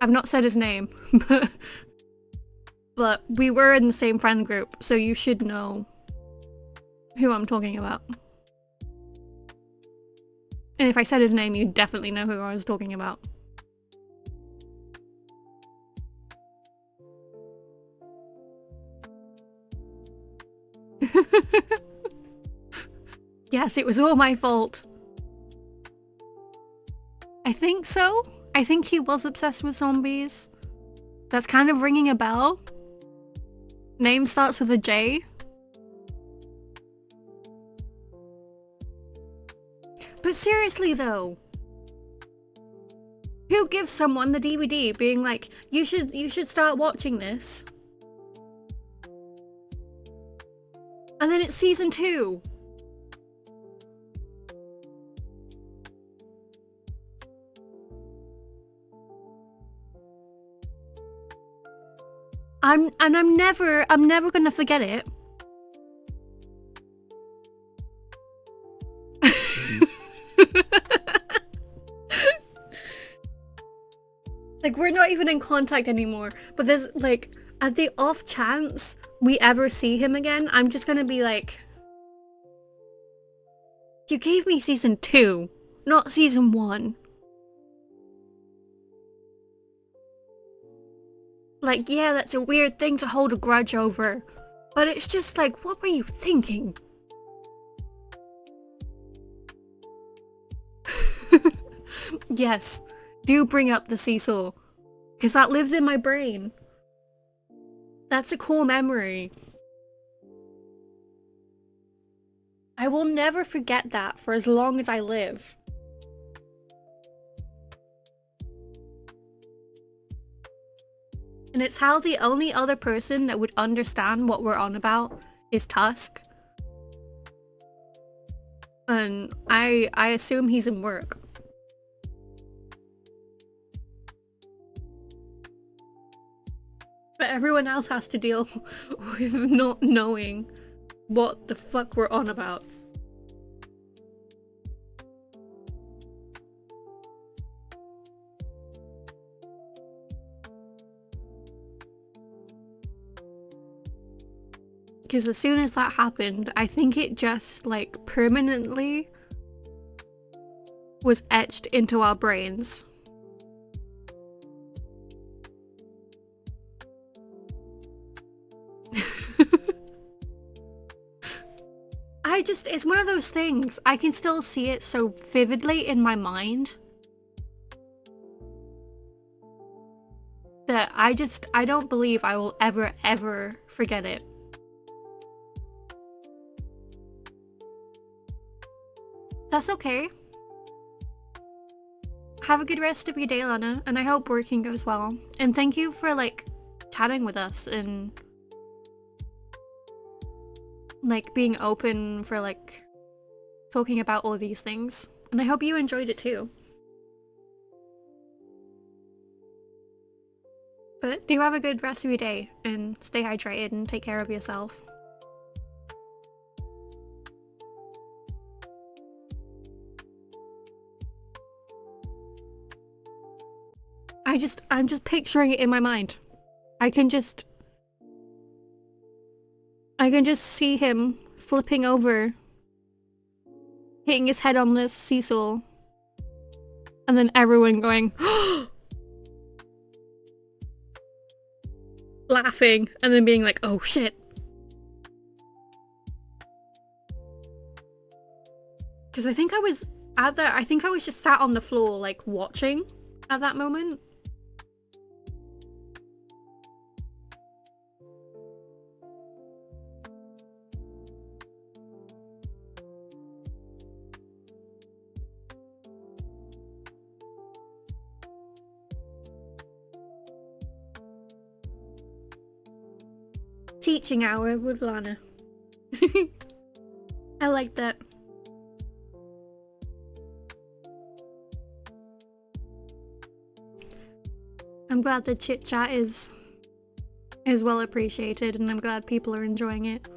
I've not said his name, but we were in the same friend group, so you should know who I'm talking about. And if I said his name, you'd definitely know who I was talking about. Yes, it was all my fault. I think so. I think he was obsessed with zombies. That's kind of ringing a bell. Name starts with a J. But seriously though, who gives someone the DVD being like, you should start watching this? And then it's season 2. I'm never gonna forget it. Like, we're not even in contact anymore, but there's like, at the off chance we ever see him again, I'm just gonna be like, you gave me season 2, not season 1. Like, yeah, that's a weird thing to hold a grudge over, but it's just like, what were you thinking? Yes, do bring up the Cecil, because that lives in my brain. That's a cool memory. I will never forget that for as long as I live. And it's how the only other person that would understand what we're on about is Tusk. And I assume he's in work. But everyone else has to deal with not knowing what the fuck we're on about. Because as soon as that happened, I think it just, like, permanently was etched into our brains. It's one of those things. I can still see it so vividly in my mind that I don't believe I will ever forget it. That's okay. Have a good rest of your day, Lana, and I hope working goes well. And thank you for, like, chatting with us and, like, being open for, like, talking about all these things. And I hope you enjoyed it too. But do have a good rest of your day, and stay hydrated and take care of yourself. I'm just picturing it in my mind. I can just see him flipping over, hitting his head on this Cecil, and then everyone going, laughing, and then being like, oh shit. Because I think I was just sat on the floor, like, watching at that moment. Teaching hour with Lana. I like that. I'm glad the chit chat is well appreciated, and I'm glad people are enjoying it.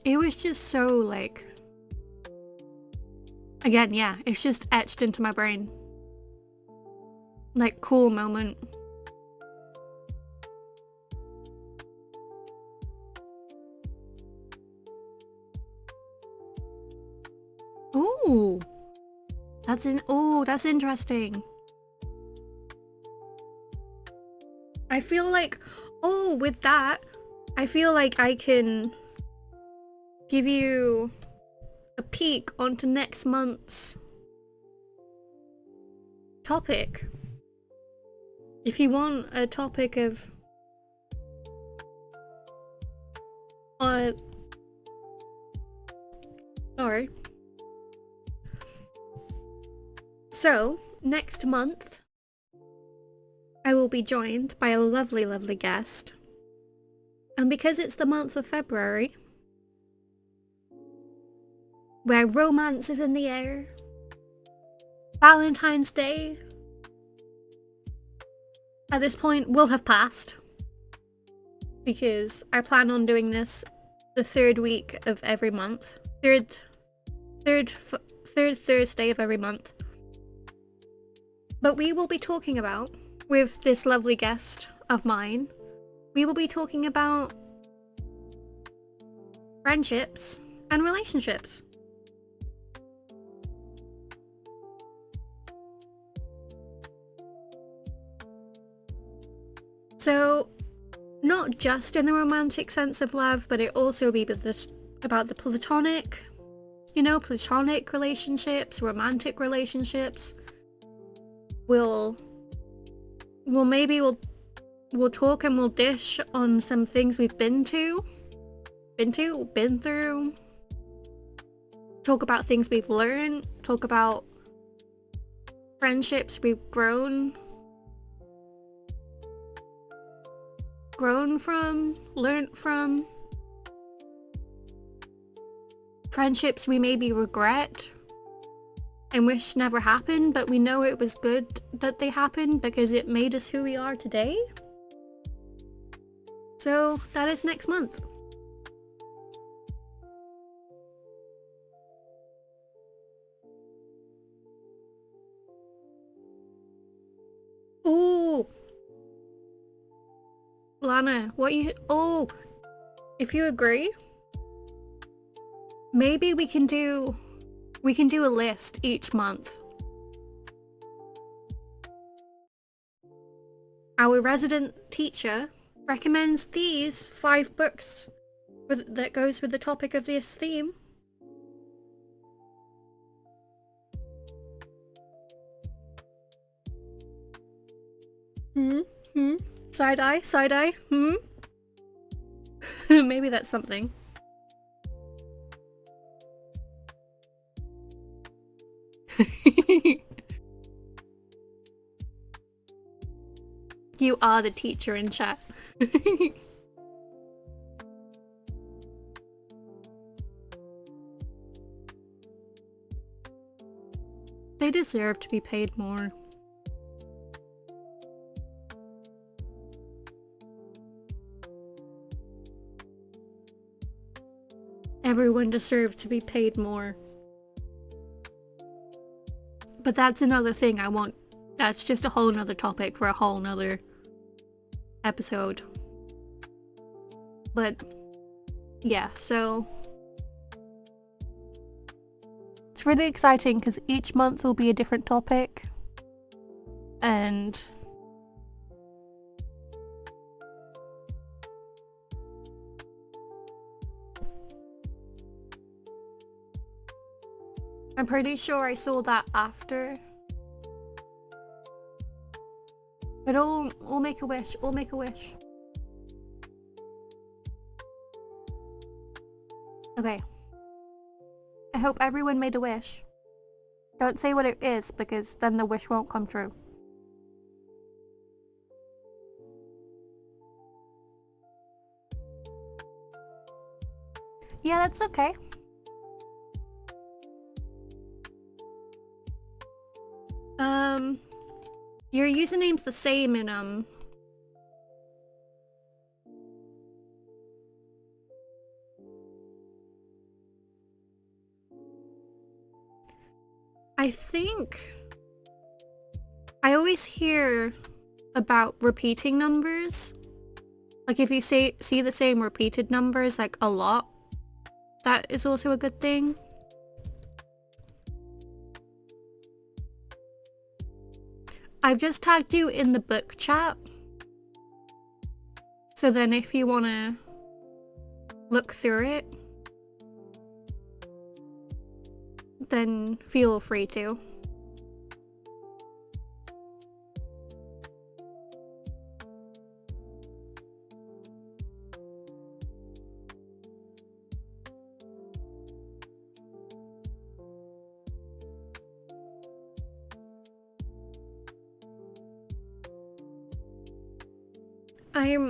It was just so like, again, yeah, it's just etched into my brain. Like, cool moment. Ooh, that's interesting. I feel like, with that, I feel like I can give you a peek onto next month's topic. If you want a topic of sorry. So, next month, I will be joined by a lovely, lovely guest. And because it's the month of February, where romance is in the air, Valentine's Day, at this point, will have passed. Because I plan on doing this the third week of every month. Third Thursday of every month. But we will be talking about, with this lovely guest of mine, we will be talking about friendships and relationships. So, not just in the romantic sense of love, but it also be about the platonic, platonic relationships, romantic relationships. We'll talk and we'll dish on some things we've been through. Talk about things we've learned. Talk about friendships we've grown from, learned from. Friendships we maybe regret and wish never happened, but we know it was good that they happened because it made us who we are today. So that is next month. Ooh. Lana, if you agree, maybe we can do a list each month. Our resident teacher recommends these 5 books that goes with the topic of this theme. Side eye, Maybe that's something. You are the teacher in chat. They deserve to be paid more. Everyone deserves to be paid more. But that's another thing that's just a whole nother topic for a whole nother episode. But yeah, so it's really exciting because each month will be a different topic, and I'm pretty sure I saw that after. But all make a wish, all make a wish. Okay. I hope everyone made a wish. Don't say what it is, because then the wish won't come true. Yeah, that's okay. Your username's the same in, I think I always hear about repeating numbers. Like if you see the same repeated numbers like a lot, that is also a good thing. I've just tagged you in the book chat. So then if you want to look through it, then feel free to.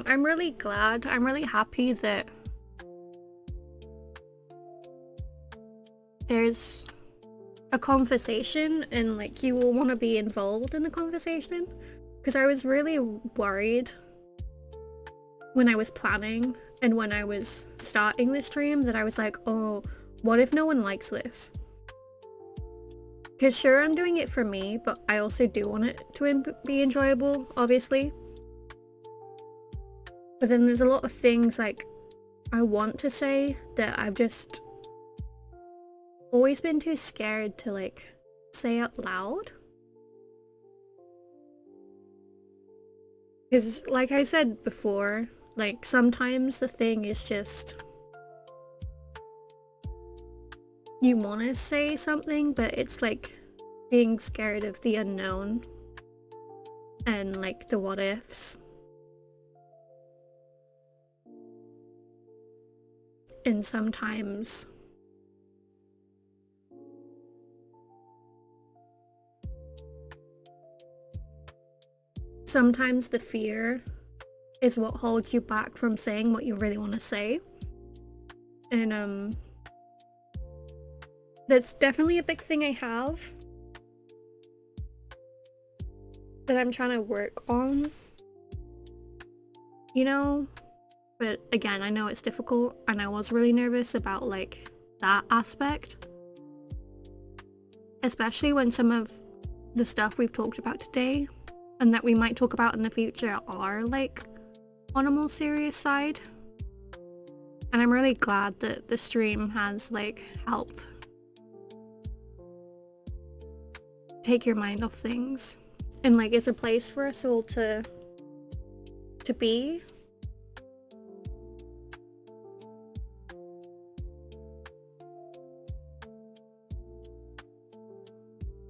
I'm really glad, I'm really happy that there's a conversation and like you all want to be involved in the conversation, because I was really worried when I was planning and when I was starting this stream that I was like, oh, what if no one likes this? Because sure, I'm doing it for me, but I also do want it to be enjoyable, obviously. But then there's a lot of things like I want to say that I've just always been too scared to like say out loud. Because like I said before, like sometimes the thing is just you want to say something, but it's like being scared of the unknown and like the what ifs. And sometimes the fear is what holds you back from saying what you really want to say. And that's definitely a big thing I have that I'm trying to work on, you know? But again, I know it's difficult, and I was really nervous about like that aspect. Especially when some of the stuff we've talked about today and that we might talk about in the future are like on a more serious side. And I'm really glad that the stream has like helped take your mind off things. And like it's a place for us all to be.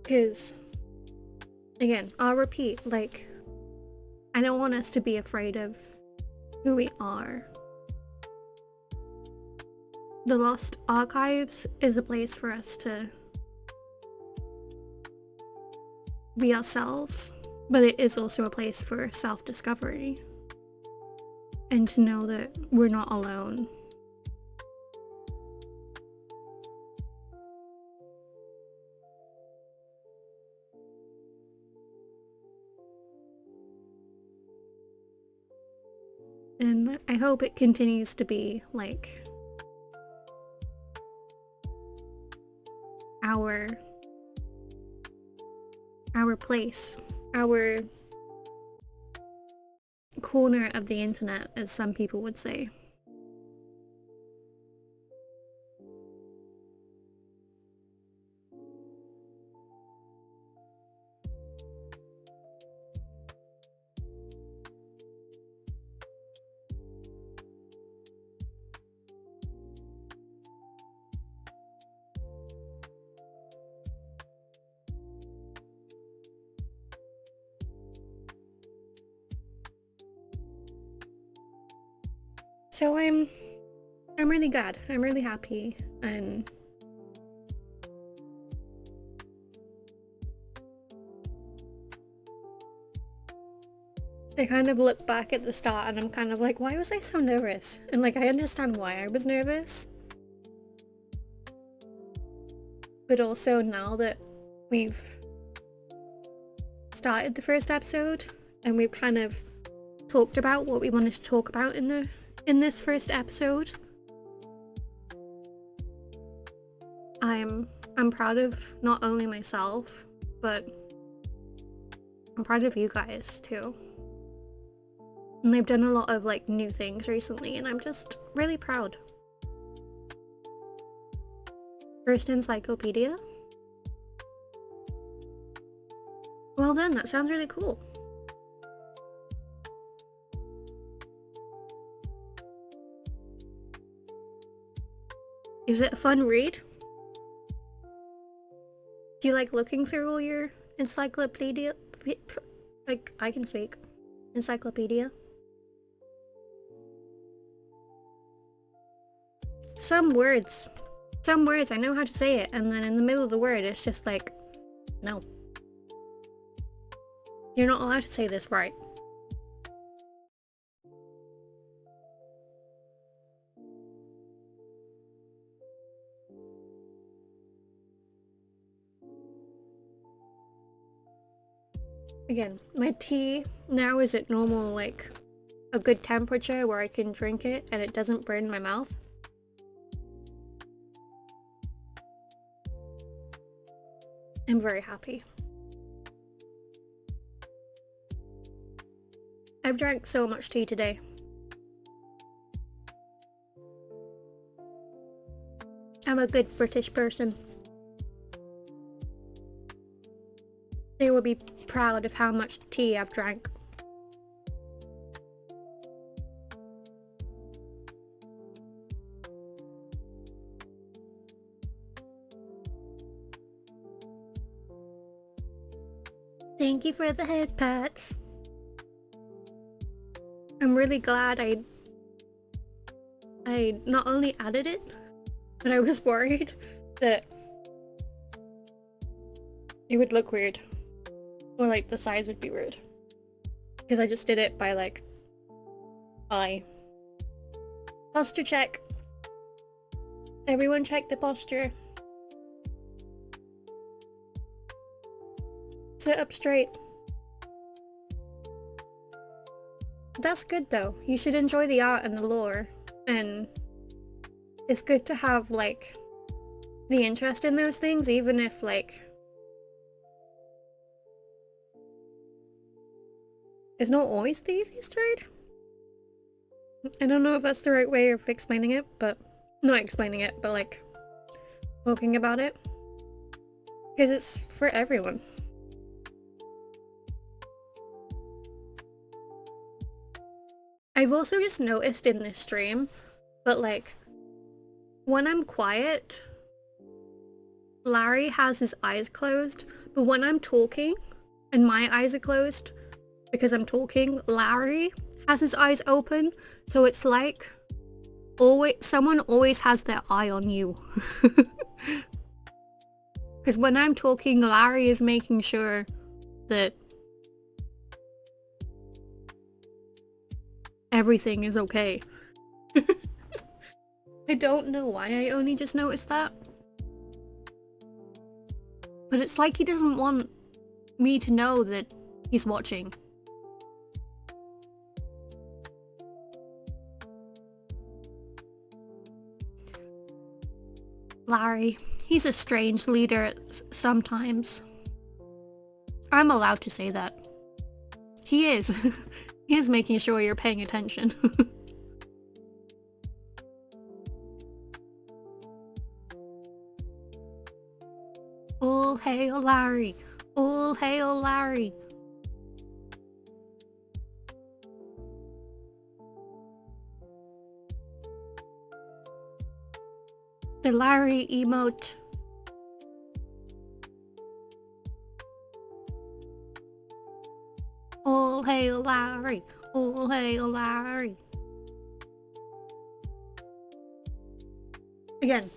Because, again, I'll repeat, like, I don't want us to be afraid of who we are. The Lost Archives is a place for us to be ourselves, but it is also a place for self-discovery. And to know that we're not alone. And I hope it continues to be like our place, our corner of the internet, as some people would say. So I'm really glad. I'm really happy, and I kind of look back at the start and I'm kind of like, why was I so nervous? And like I understand why I was nervous, but also now that we've started the first episode and we've kind of talked about what we wanted to talk about in this first episode, I'm proud of not only myself, but I'm proud of you guys too. And they've done a lot of like new things recently, and I'm just really proud. First encyclopedia? Well done, that sounds really cool. Is it a fun read? Do you like looking through all your encyclopedia? Like, I can speak. Encyclopedia? Some words, I know how to say it, and then in the middle of the word, it's just like, no. You're not allowed to say this right. Again, my tea now is at normal, like, a good temperature where I can drink it and it doesn't burn my mouth. I'm very happy. I've drank so much tea today. I'm a good British person. They will be proud of how much tea I've drank. Thank you for the head pats. I'm really glad I not only added it, but I was worried that it would look weird. Or like the size would be weird. Because I just did it by like eye. Posture check. Everyone check the posture. Sit up straight. That's good though. You should enjoy the art and the lore. And it's good to have like the interest in those things, even if like it's not always the easiest read. I don't know if that's the right way of explaining it, but not explaining it, but like talking about it. Because it's for everyone. I've also just noticed in this stream, but like, when I'm quiet, Larry has his eyes closed, but when I'm talking and my eyes are closed because I'm talking, Larry has his eyes open, so it's like someone always has their eye on you. Because when I'm talking, Larry is making sure that everything is okay. I don't know why I only just noticed that. But it's like he doesn't want me to know that he's watching. Larry, he's a strange leader sometimes. I'm allowed to say that. He is. He is making sure you're paying attention. All hail Larry! All hail Larry! The Larry emote. All hail Larry! All hail Larry! Again,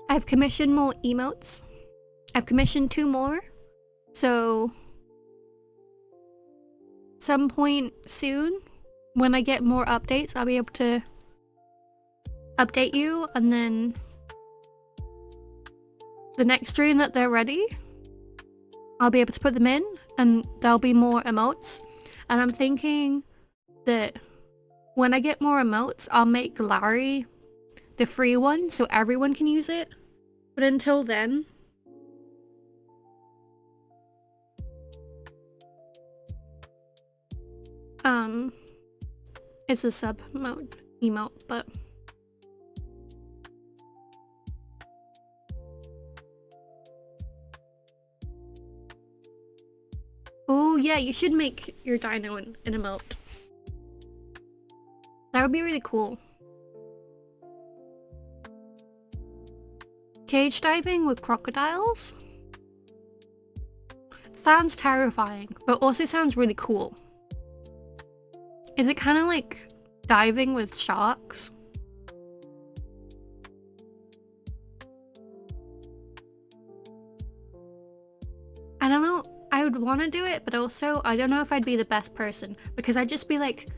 I've commissioned more emotes. I've commissioned 2 more. So, some point soon, when I get more updates, I'll be able to update you, and then the next stream that they're ready, I'll be able to put them in and there'll be more emotes. And I'm thinking that when I get more emotes, I'll make Larry the free one so everyone can use it. But until then, it's a sub mode emote, but oh yeah, you should make your dino an emote. That would be really cool. Cage diving with crocodiles? Sounds terrifying, but also sounds really cool. Is it kind of like diving with sharks? I don't know, I would want to do it, but also I don't know if I'd be the best person because I'd just be like,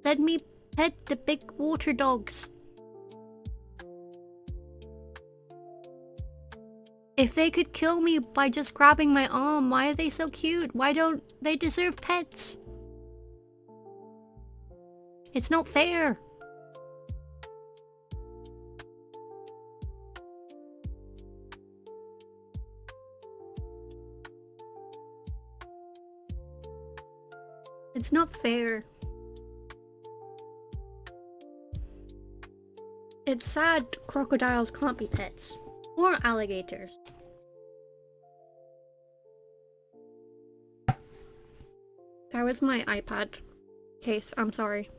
let me pet the big water dogs. If they could kill me by just grabbing my arm, why are they so cute? Why don't they deserve pets? It's not fair. It's not fair. It's sad crocodiles can't be pets. Or alligators. That was my iPad case, I'm sorry.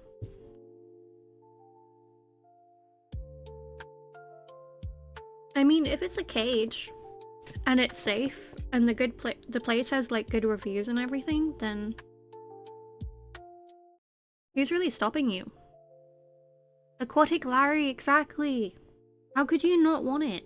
I mean, if it's a cage and it's safe and the place has like good reviews and everything, then who's really stopping you? Aquatic Larry, exactly. How could you not want it?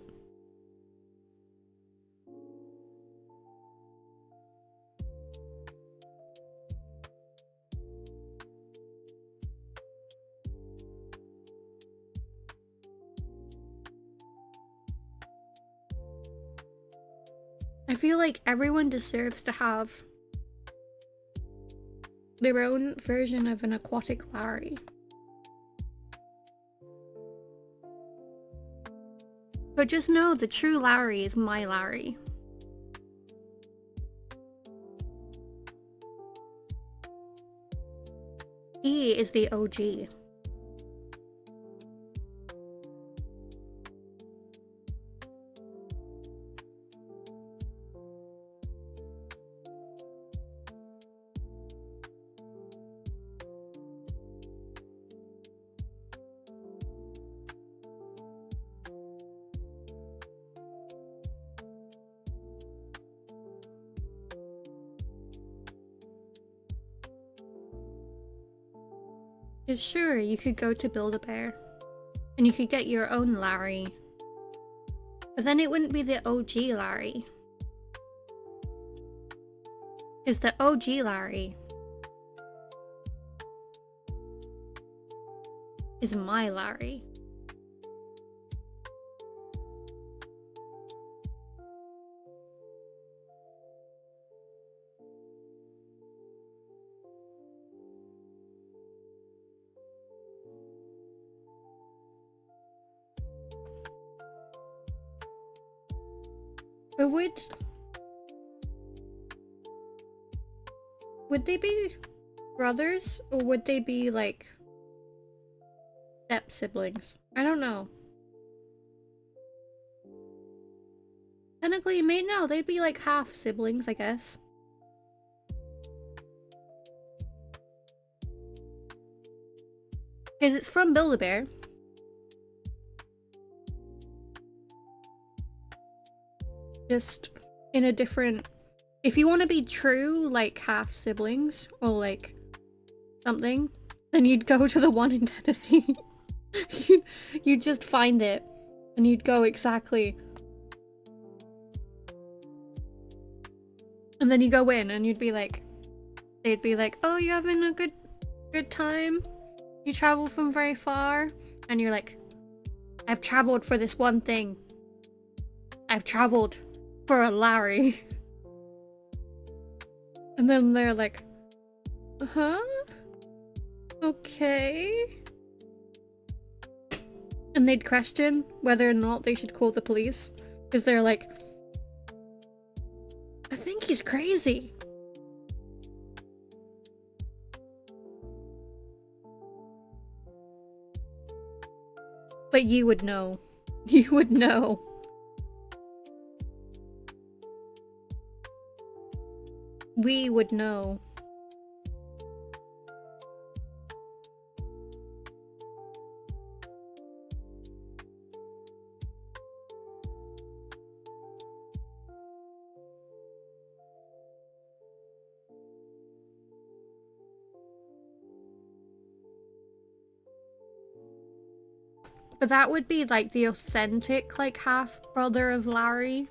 I feel like everyone deserves to have their own version of an aquatic Larry. But just know the true Larry is my Larry. He is the OG. Sure, you could go to Build-A-Bear and you could get your own Larry, but then it wouldn't be the OG Larry. Is the OG Larry is my Larry. But would they be brothers or would they be like step siblings? I don't know. Technically, no, they'd be like half siblings, I guess. Because it's from Build-A-Bear. Just in a different... If you want to be true, like half siblings, or like something, then you'd go to the one in Tennessee. You'd just find it, and you'd go exactly. And then you go in, and you'd be like, they'd be like, oh, you're having a good time? You travel from very far? And you're like, I've traveled for this one thing. I've traveled for a Larry. And then they're like, huh? Okay. And they'd question whether or not they should call the police. Because they're like, I think he's crazy. But you would know. You would know. We would know. But that would be like the authentic, like, half-brother of Larry.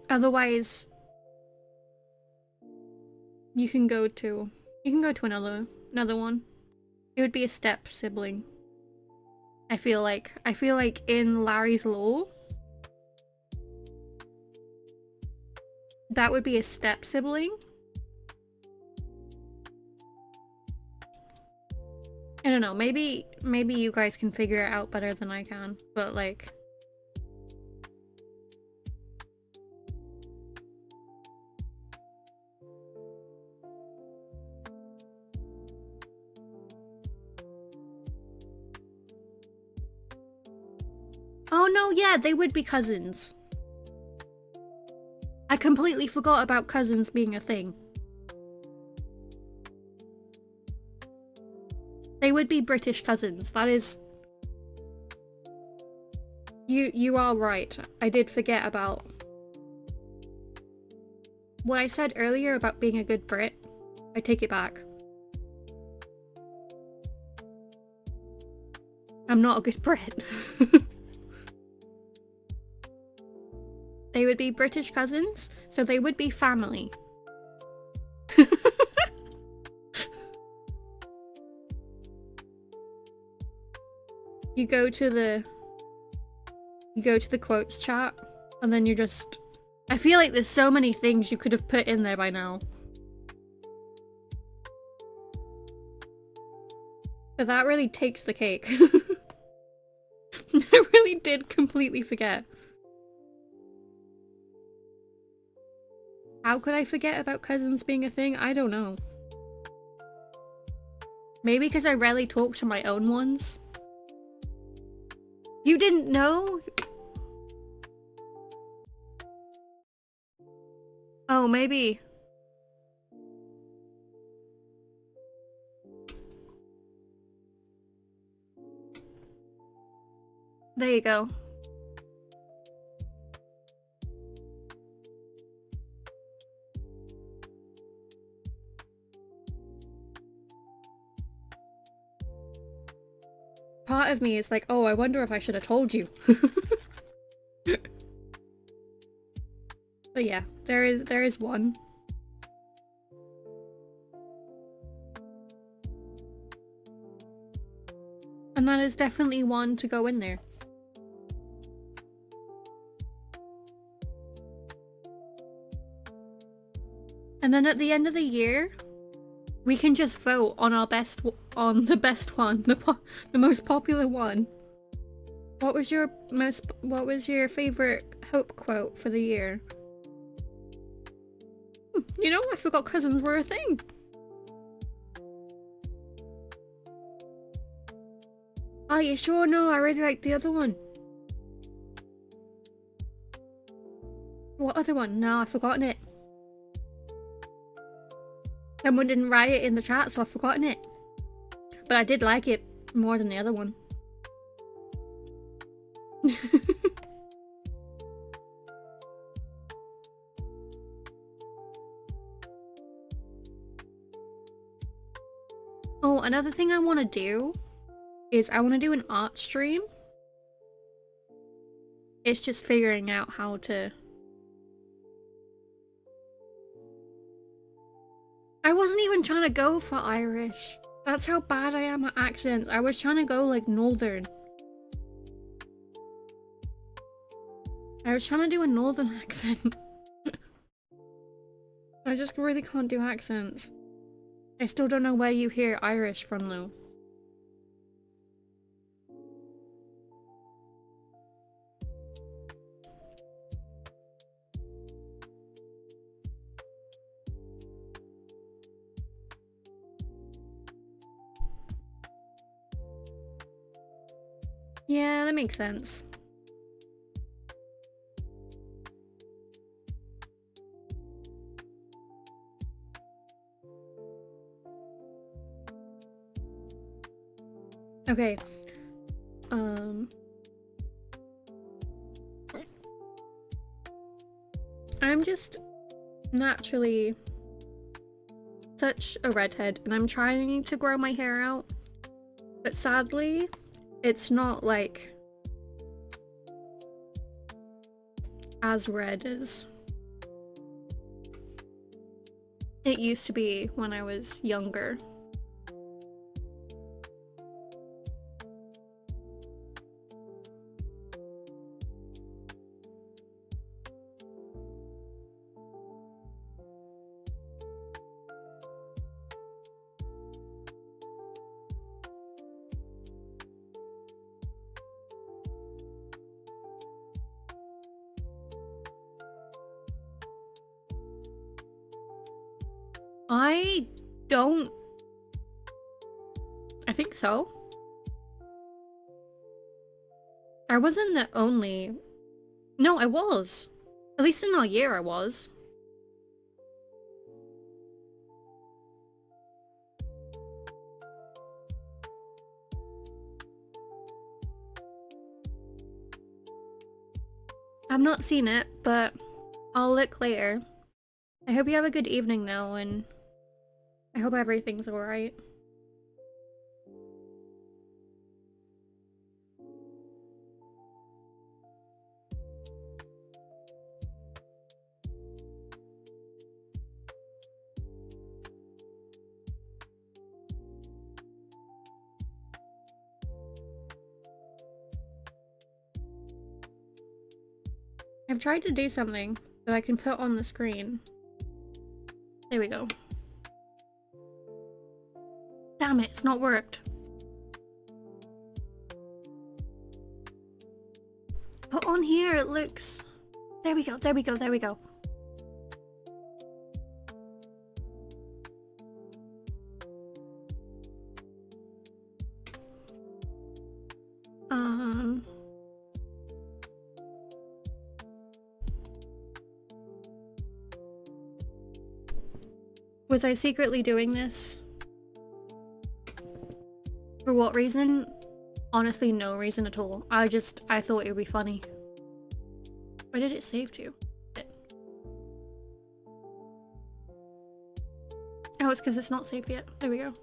Otherwise, you can go to another one. It would be a step sibling. I feel like in Larry's law, that would be a step sibling. I don't know, maybe you guys can figure it out better than I can, but like... Oh no, yeah, they would be cousins. I completely forgot about cousins being a thing. They would be British cousins, that is... You are right, I did forget about... What I said earlier about being a good Brit, I take it back. I'm not a good Brit. They would be British cousins, so they would be family. You go to the quotes chat, and then you just... I feel like there's so many things you could have put in there by now. But that really takes the cake. I really did completely forget. How could I forget about cousins being a thing? I don't know. Maybe because I rarely talk to my own ones. You didn't know? Oh, maybe. There you go. Part of me is like, oh, I wonder if I should have told you. But yeah, there is one. And that is definitely one to go in there. And then at the end of the year, we can just vote on our the best one, the most popular one. What was your favorite Hope quote for the year? You know, I forgot cousins were a thing. Are you sure? No, I really like the other one. What other one? No, I've forgotten it. Someone didn't write it in the chat, so I've forgotten it. But I did like it more than the other one. Oh, another thing I want to do is I want to do an art stream. It's just figuring out how to... I wasn't even even trying to go for Irish. That's how bad I am at accents. I was trying to go like Northern. I was trying to do a Northern accent. I just really can't do accents. I still don't know where you hear Irish from though. Yeah, that makes sense. Okay. I'm just naturally such a redhead and I'm trying to grow my hair out. But sadly, it's not like as red as it used to be when I was younger. I don't... I think so. I wasn't the only... No, I was. At least in our year I was. I've not seen it, but I'll look later. I hope you have a good evening though, and I hope everything's alright. I've tried to do something that I can put on the screen. There we go. Damn it, it's not worked. Put on here, it looks... There we go, there we go, there we go. Was I secretly doing this? For what reason? Honestly, no reason at all. I thought it would be funny. Where did it save to? Oh, it's because it's not saved yet. There we go.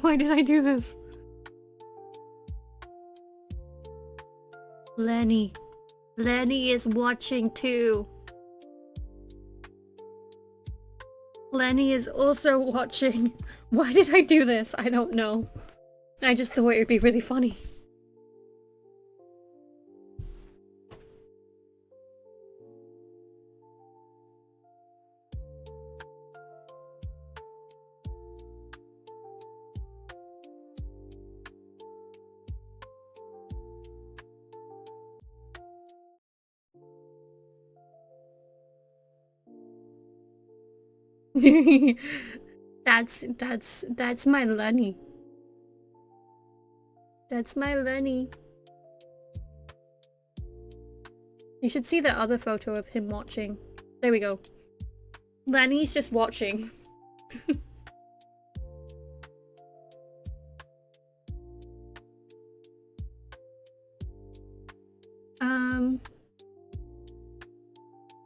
Why did I do this? Lenny. Lenny is watching too. Lenny is also watching. Why did I do this? I don't know. I just thought it would be really funny. That's my Lenny. That's my Lenny. You should see the other photo of him watching. There we go. Lenny's just watching.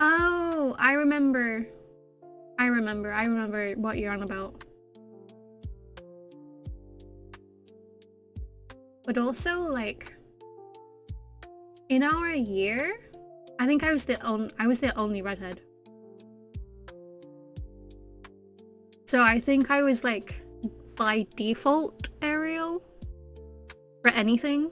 Oh, I remember what you're on about. But also, like, in our year, I think I was the only redhead. So I think I was like by default Ariel for anything.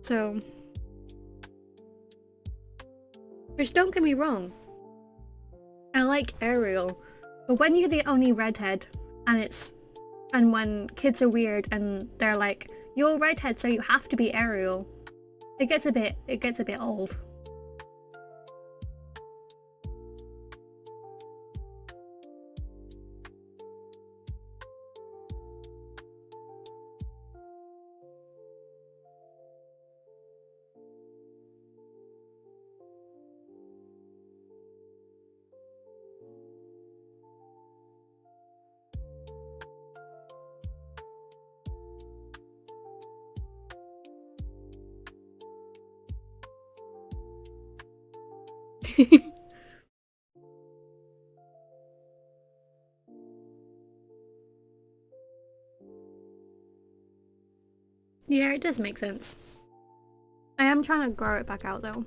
So, which don't get me wrong, I like Ariel, but when you're the only redhead and when kids are weird and they're like, you're a redhead so you have to be Ariel, it gets a bit old. Yeah, it does make sense. I am trying to grow it back out though.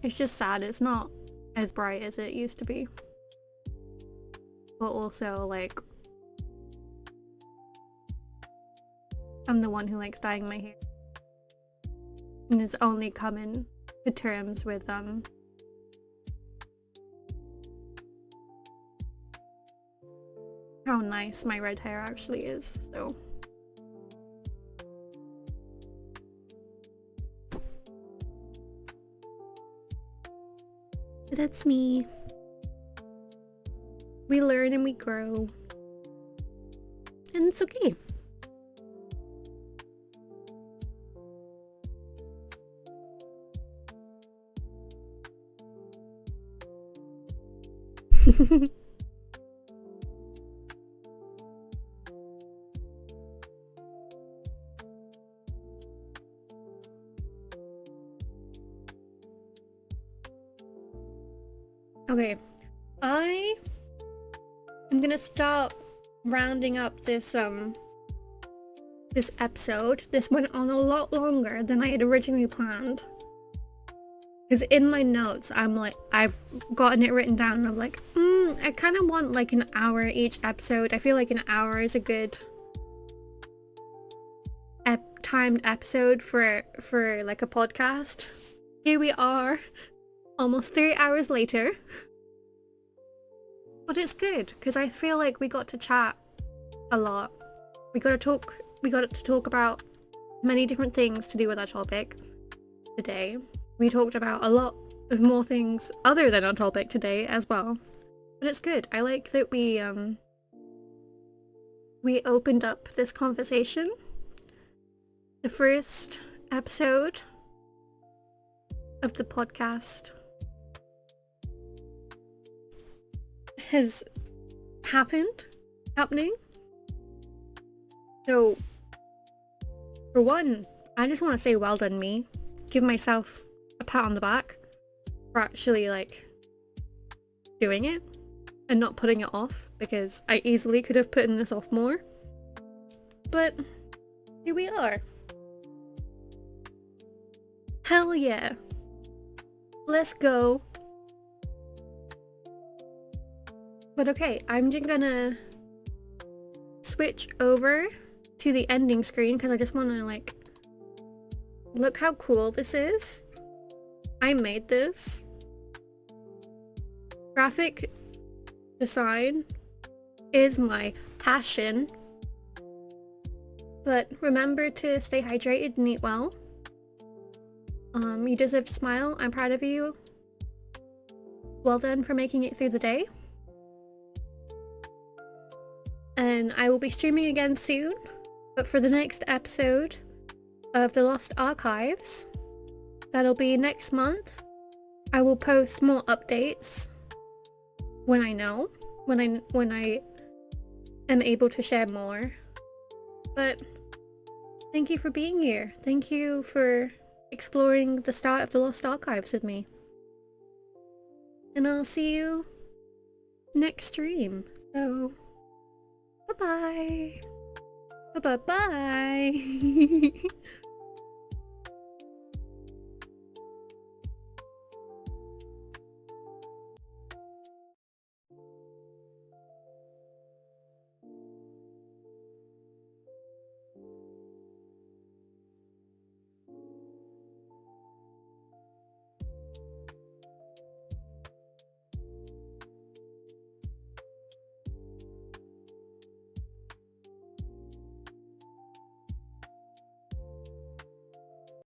It's just sad it's not as bright as it used to be. But also, like, I'm the one who likes dyeing my hair. And is only coming to terms with how nice my red hair actually is, so. But that's me. We learn and we grow. And it's okay. Okay, I am gonna start rounding up this episode. This went on a lot longer than I had originally planned. Because in my notes, I'm like, I've gotten it written down. I'm like, I kind of want like an hour each episode. I feel like an hour is a good timed episode for like a podcast. Here we are, almost 3 hours later. But it's good because I feel like we got to chat a lot. We got to talk about many different things to do with our topic today. We talked about a lot of more things other than our topic today as well. But it's good. I like that we opened up this conversation. The first episode of the podcast has happening. So, for one, I just want to say well done me. Give myself a pat on the back for actually like doing it and not putting it off, because I easily could have put this off more. But here we are. Hell yeah. Let's go. But okay, I'm just gonna switch over to the ending screen because I just want to like look how cool this is. I made this. Graphic design is my passion. But remember to stay hydrated and eat well. You deserve to smile. I'm proud of you. Well done for making it through the day. And I will be streaming again soon. But for the next episode of The Lost Archives, that'll be next month, I will post more updates when I know, when I am able to share more. But thank you for being here. Thank you for exploring the start of The Lost Archives with me. And I'll see you next stream. So, Bye-bye. Bye-bye.